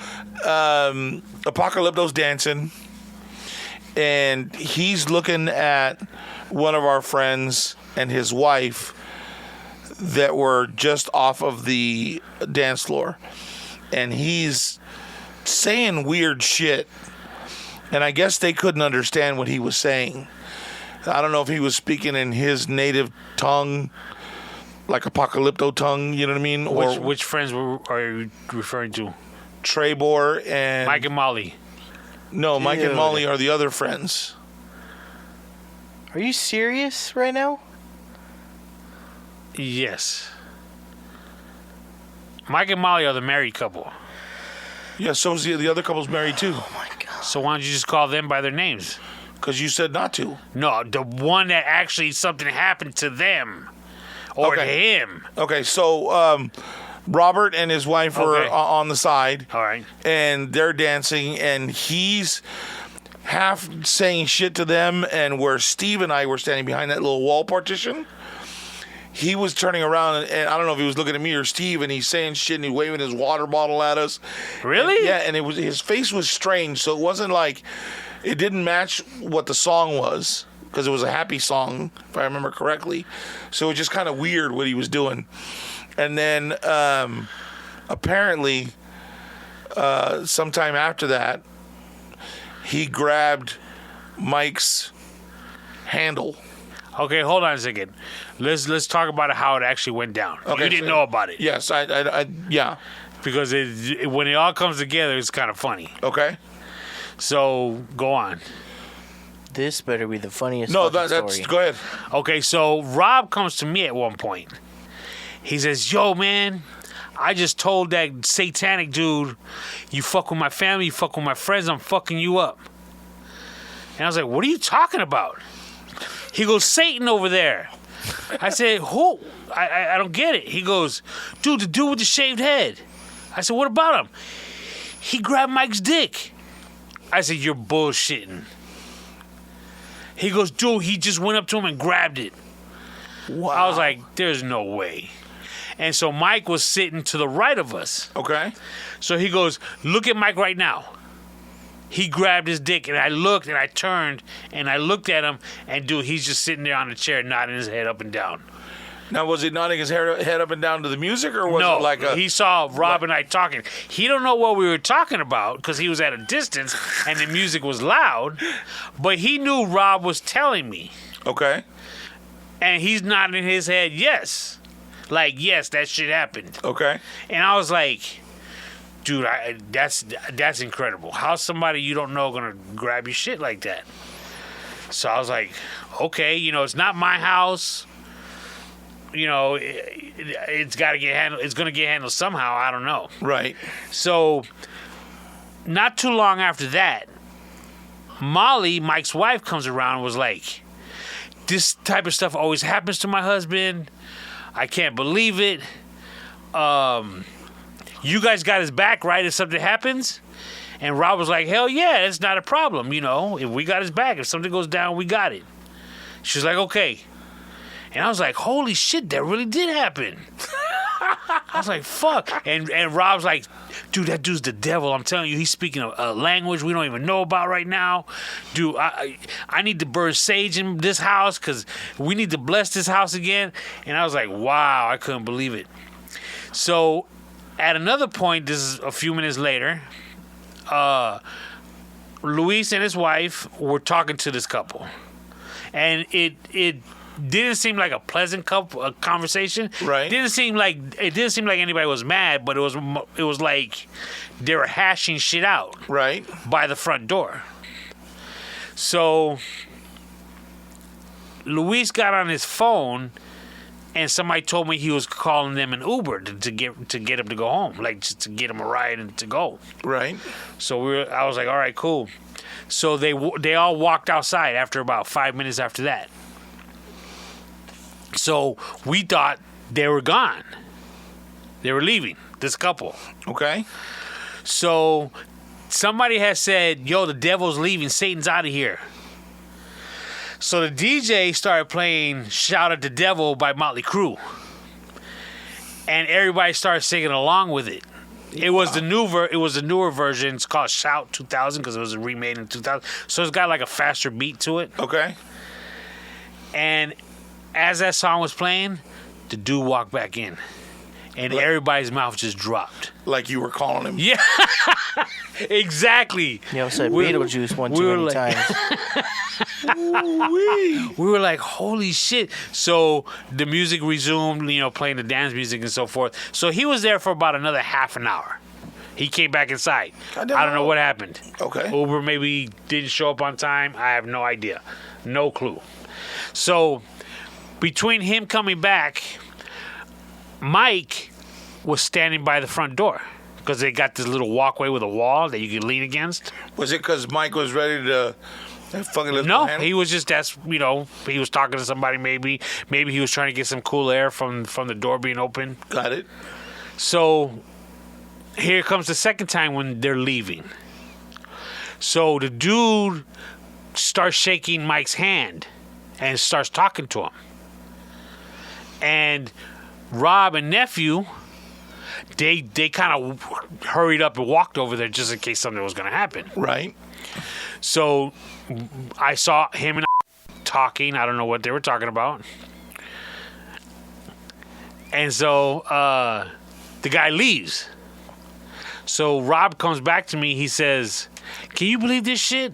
Apocalypto's dancing, and he's looking at one of our friends and his wife that were just off of the dance floor, and he's saying weird shit, and I guess they couldn't understand what he was saying. I don't know if he was speaking in his native tongue, like Apocalypto tongue, you know what I mean? Or Which friends are you referring to? Trebor and Mike and Molly. No, Mike and Dude. Molly are the other friends. Are you serious right now? Yes. Mike and Molly are the married couple. Yeah, so's the other couple's married too. Oh my god. So why don't you just call them by their names? Because you said not to. No, the one that actually something happened to them or to him. Okay, so Robert and his wife were Okay. on the side. All right. And they're dancing, and he's half saying shit to them. And where Steve and I were standing behind that little wall partition, he was turning around, and I don't know if he was looking at me or Steve, and he's saying shit, and he's waving his water bottle at us. Really? Yeah, and his face was strange, so it wasn't like, it didn't match what the song was, because it was a happy song, if I remember correctly. So it was just kind of weird what he was doing. And then apparently, sometime after that, he grabbed Mike's handle. Okay, hold on a second. Let's talk about how it actually went down. Okay, You didn't so- know about it. Yes, yeah. Because when it all comes together, it's kind of funny. Okay. So go on. This better be the funniest No, fucking that's story. go ahead. Okay, so Rob comes to me at one point. He says, "Yo, man, I just told that satanic dude, you fuck with my family, you fuck with my friends, I'm fucking you up." And I was like, "What are you talking about?" He goes, "Satan over there." I said, "Who? I don't get it." He goes, "Dude, the dude with the shaved head." I said, "What about him?" "He grabbed Mike's dick." I said, "You're bullshitting." He goes, "Dude, he just went up to him and grabbed it." Wow. I was like, "There's no way." And so Mike was sitting to the right of us. Okay. So he goes, "Look at Mike right now." He grabbed his dick, and I looked, and I turned, and I looked at him, and dude, he's just sitting there on the chair, nodding his head up and down. Now, was he nodding his head up and down to the music, or was No, it like a... he saw Rob and I talking. He don't know what we were talking about because he was at a distance, and the music was loud, but he knew Rob was telling me, Okay. and he's nodding his head, yes. Like, yes, that shit happened. Okay. And I was like, dude, that's incredible. How's somebody you don't know gonna grab your shit like that? So I was like, okay, it's not my house. It's got to get handled. It's gonna get handled somehow. I don't know. Right. So, not too long after that, Molly, Mike's wife, comes around and was like, "This type of stuff always happens to my husband. I can't believe it. You guys got his back, right? If something happens." And Rob was like, "Hell yeah, it's not a problem. If we got his back, if something goes down, we got it." She was like, "Okay." And I was like, "Holy shit, that really did happen." I was like, "Fuck." And Rob's like, "Dude, that dude's the devil. I'm telling you, he's speaking a language we don't even know about right now. Dude, I need to burn sage in this house because we need to bless this house again." And I was like, wow, I couldn't believe it. So at another point, this is a few minutes later, Luis and his wife were talking to this couple. And it didn't seem like a pleasant conversation. Right. It didn't seem like anybody was mad, but it was like they were hashing shit out Right. by the front door. So Luis got on his phone, and somebody told me he was calling them an Uber to get him to go home, like just to get him a ride and to go. Right. So I was like, all right, cool. So they all walked outside after about 5 minutes after that. So we thought they were gone. They were leaving, this couple. Okay. So somebody has said, "Yo, the devil's leaving. Satan's out of here." So the DJ started playing "Shout at the Devil" by Motley Crue. And everybody started singing along with it. It was the newer version. It's called Shout 2000 because it was remade in 2000. So it's got like a faster beat to it. Okay. And as that song was playing, the dude walked back in. And everybody's mouth just dropped. Like you were calling him. Yeah, exactly. You also said We- Beetlejuice one we too were many like- times. We were like, holy shit. So the music resumed, playing the dance music and so forth. So he was there for about another half an hour. He came back inside. I I don't know what happened. Okay. Uber maybe didn't show up on time. I have no idea. No clue. So between him coming back, Mike was standing by the front door because they got this little walkway with a wall that you could lean against. Was it because Mike was ready to fucking lift No, the hand? he was just he was talking to somebody. Maybe he was trying to get some cool air from the door being open. Got it. So here comes the second time when they're leaving. So the dude starts shaking Mike's hand and starts talking to him. And Rob and nephew, they kind of hurried up and walked over there just in case something was going to happen. Right. So I saw him and talking. I don't know what they were talking about. And so the guy leaves. So Rob comes back to me. He says, "Can you believe this shit?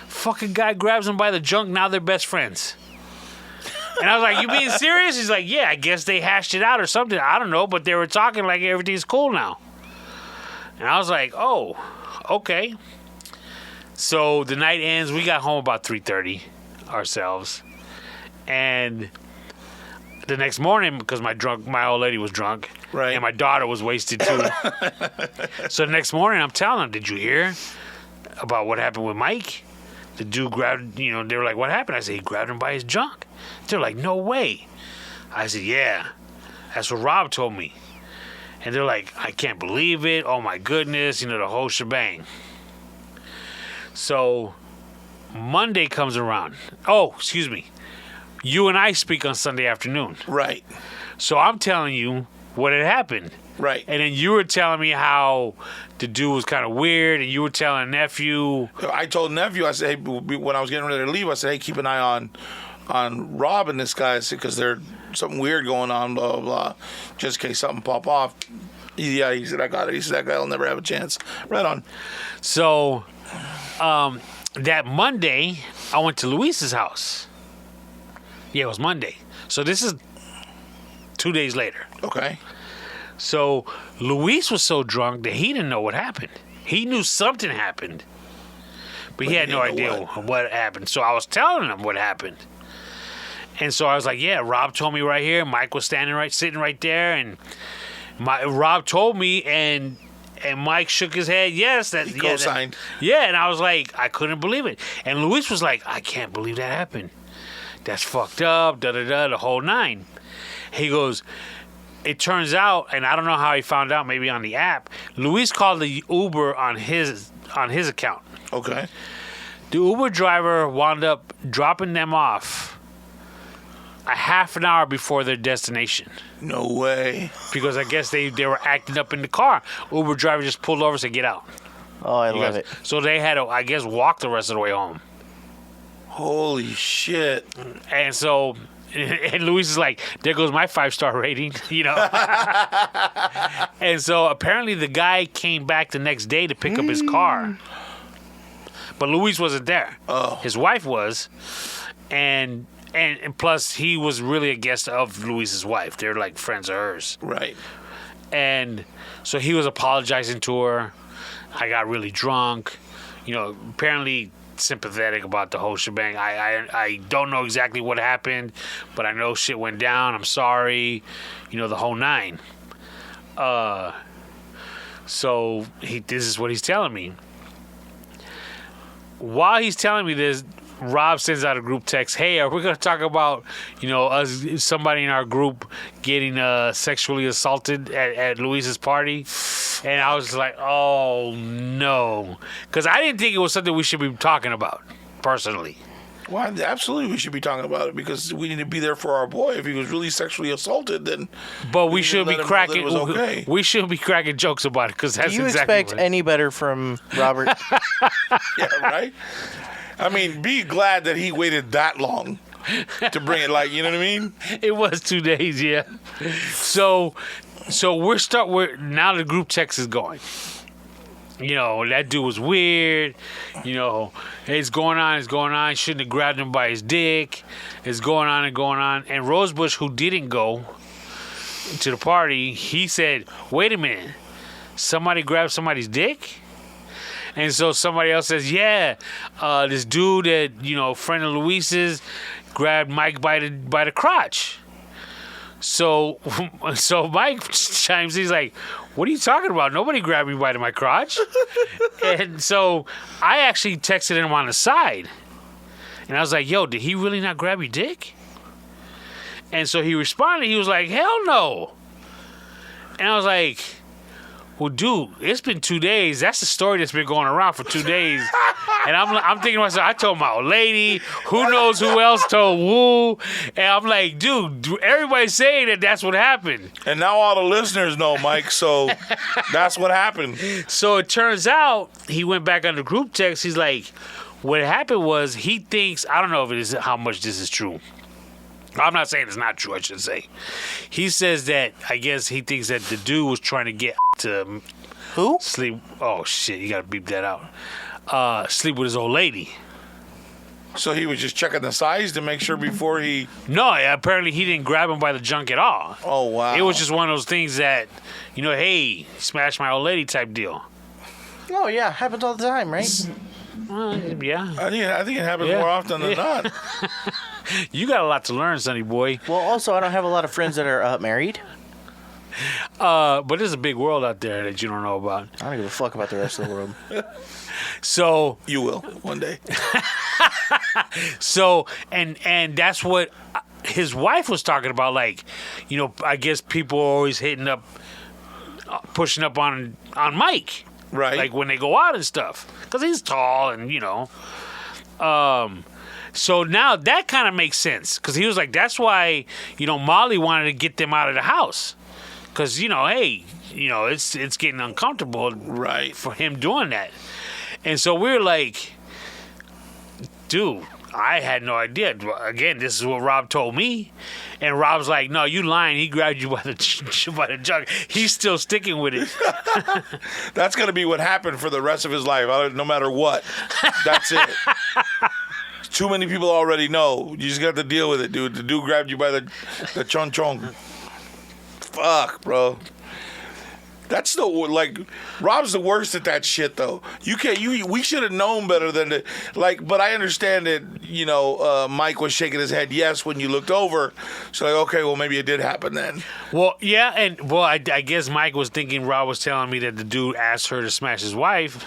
Fucking guy grabs him by the junk. Now they're best friends." And I was like, "You being serious?" He's like, "Yeah, I guess they hashed it out or something. I don't know, but they were talking like everything's cool now." And I was like, "Oh, okay." So the night ends. We got home about 3:30 ourselves. And the next morning, because my old lady was drunk, right, and my daughter was wasted too. So the next morning, I'm telling them, "Did you hear about what happened with Mike? The dude grabbed, they were like, 'What happened?' I said, 'He grabbed him by his junk.' They're like, 'No way.' I said, 'Yeah, that's what Rob told me.' And they're like, 'I can't believe it. Oh my goodness, the whole shebang.' So Monday comes around. Oh, excuse me. You and I speak on Sunday afternoon. Right. So I'm telling you what had happened. Right. And then you were telling me how the dude was kind of weird, and you were telling nephew. I told nephew, I said, "Hey," when I was getting ready to leave, I said, "Hey, keep an eye on Rob and this guy, because there's something weird going on, blah, blah, blah, just in case something pop off." Yeah, he said, "I got it." He said, "That guy will never have a chance." Right on. So that Monday, I went to Luis's house. Yeah, it was Monday. So this is 2 days later. Okay. So Luis was so drunk that he didn't know what happened. He knew something happened, but he had no idea what happened. So I was telling him what happened. And so I was like, "Yeah, Rob told me right here. Mike was sitting right there, and Rob told me, and Mike shook his head. Yes, He co-signed. Yeah, and I was like, I couldn't believe it. And Luis was like, "I can't believe that happened. That's fucked up, da-da-da, the whole nine." He goes, "It turns out," and I don't know how he found out, maybe on the app, Luis called the Uber on his account. Okay. The Uber driver wound up dropping them off a half an hour before their destination. No way. Because I guess they were acting up in the car. Uber driver just pulled over and said, "Get out." Oh, I love it. So they had to, I guess, walk the rest of the way home. Holy shit. And so, and Luis is like, "There goes my 5-star rating," And so apparently the guy came back the next day to pick up his car. But Luis wasn't there. Oh. His wife was. And plus, he was really a guest of Luis's wife. They're like friends of hers. Right. And so he was apologizing to her. I got really drunk. Apparently sympathetic about the whole shebang. I don't know exactly what happened, but I know shit went down. I'm sorry. The whole nine. So this is what he's telling me. While he's telling me this, Rob sends out a group text. "Hey, are we going to talk about, somebody in our group getting sexually assaulted at Luis's party?" And I was like, "Oh, no." Because I didn't think it was something we should be talking about, personally. Well, absolutely we should be talking about it, because we need to be there for our boy. If he was really sexually assaulted, then... But we should be let him know that cracking... it was okay. We shouldn't be cracking jokes about it, because that's Do you exactly expect any better from Robert? Yeah, right? I mean, be glad that he waited that long to bring it, you know what I mean? It was 2 days, yeah. So we're now the group text is going. That dude was weird. It's going on. Shouldn't have grabbed him by his dick. It's going on and going on. And Rosebush, who didn't go to the party, he said, "Wait a minute. somebody grabbed somebody's dick? And so somebody else says, yeah, this dude that, friend of Luis's grabbed Mike by the crotch. So Mike chimes in, he's like, what are you talking about? Nobody grabbed me by my crotch. And so I actually texted him on the side. And I was like, yo, did he really not grab your dick? And so he responded, he was like, hell no. And I was like, well, dude, it's been 2 days. That's the story that's been going around for 2 days. And I'm thinking to myself, I told my old lady, who knows who else told Woo. And I'm like, dude, everybody's saying that that's what happened. And now all the listeners know, Mike, so that's what happened. So it turns out he went back on the group text. He's like, what happened was he thinks, I don't know if it is how much this is true. I'm not saying it's not true, I should say. He says that, I guess he thinks that the dude was trying to get to Who? sleep. Oh, shit, you got to beep that out. Sleep with his old lady. So he was just checking the size to make sure before he... No, apparently he didn't grab him by the junk at all. Oh, wow. It was just one of those things that, hey, smash my old lady type deal. Oh, yeah. Happens all the time, right? Yeah. I think it happens more often than not. You got a lot to learn, sonny boy. Well, also, I don't have a lot of friends that are married. But there's a big world out there that you don't know about. I don't give a fuck about the rest of the world. So You will, one day. So and that's what his wife was talking about. Like, I guess people are always pushing up on Mike, Right. like when they go out and stuff, because he's tall and So now that kind of makes sense, because he was like, that's why Molly wanted to get them out of the house, because hey, it's getting uncomfortable, Right. for him doing that. And so we were like, dude, I had no idea. Again, this is what Rob told me. And Rob's like, no, you lying. He grabbed you by the junk. He's still sticking with it. That's going to be what happened for the rest of his life, no matter what. That's it. Too many people already know. You just got to deal with it, dude. The dude grabbed you by the chong chong. Fuck, bro. That's Rob's the worst at that shit, though. We should have known better than to, but I understand that, Mike was shaking his head yes when you looked over. So, okay, well, maybe it did happen then. Well, yeah, and, I guess Mike was thinking Rob was telling me that the dude asked him to smash his wife.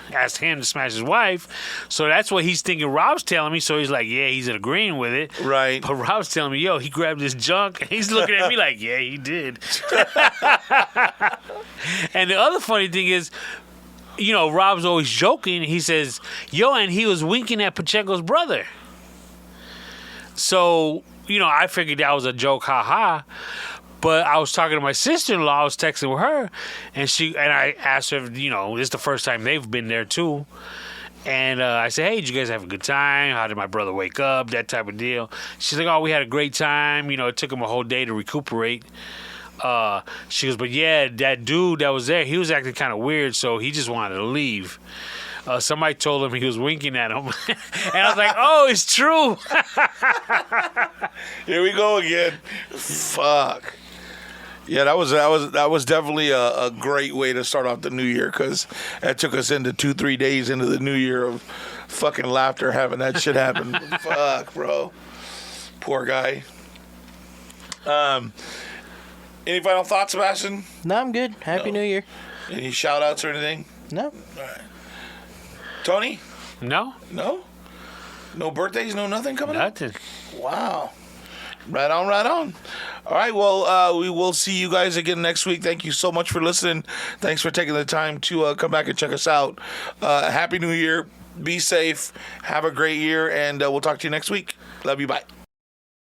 So that's what he's thinking Rob's telling me. So he's like, yeah, he's agreeing with it. Right. But Rob's telling me, yo, he grabbed his junk. And he's looking at me like, yeah, he did. And the other funny thing is, Rob's always joking. He says, yo, and he was winking at Pacheco's brother. So, I figured that was a joke, haha. But I was talking to my sister-in-law. I was texting with her. And I asked her, this is the first time they've been there, too. And I said, hey, did you guys have a good time? How did my brother wake up? That type of deal. She's like, oh, we had a great time. It took him a whole day to recuperate. She goes, but yeah, that dude that was there, he was acting kind of weird, so he just wanted to leave. Somebody told him he was winking at him. And I was like, oh, it's true. Here we go again. Fuck. Yeah, that was definitely a great way to start off the new year, because that took us into 2-3 days into the new year of fucking laughter having that shit happen. Fuck, bro. Poor guy. Any final thoughts, Sebastian? No, I'm good. Happy New Year. Any shout outs or anything? No. All right. Tony? No? No? No birthdays, no nothing coming up? Nothing. Wow. Right on, right on. All right, well, we will see you guys again next week. Thank you so much for listening. Thanks for taking the time to come back and check us out. Happy New Year. Be safe. Have a great year, and we'll talk to you next week. Love you. Bye.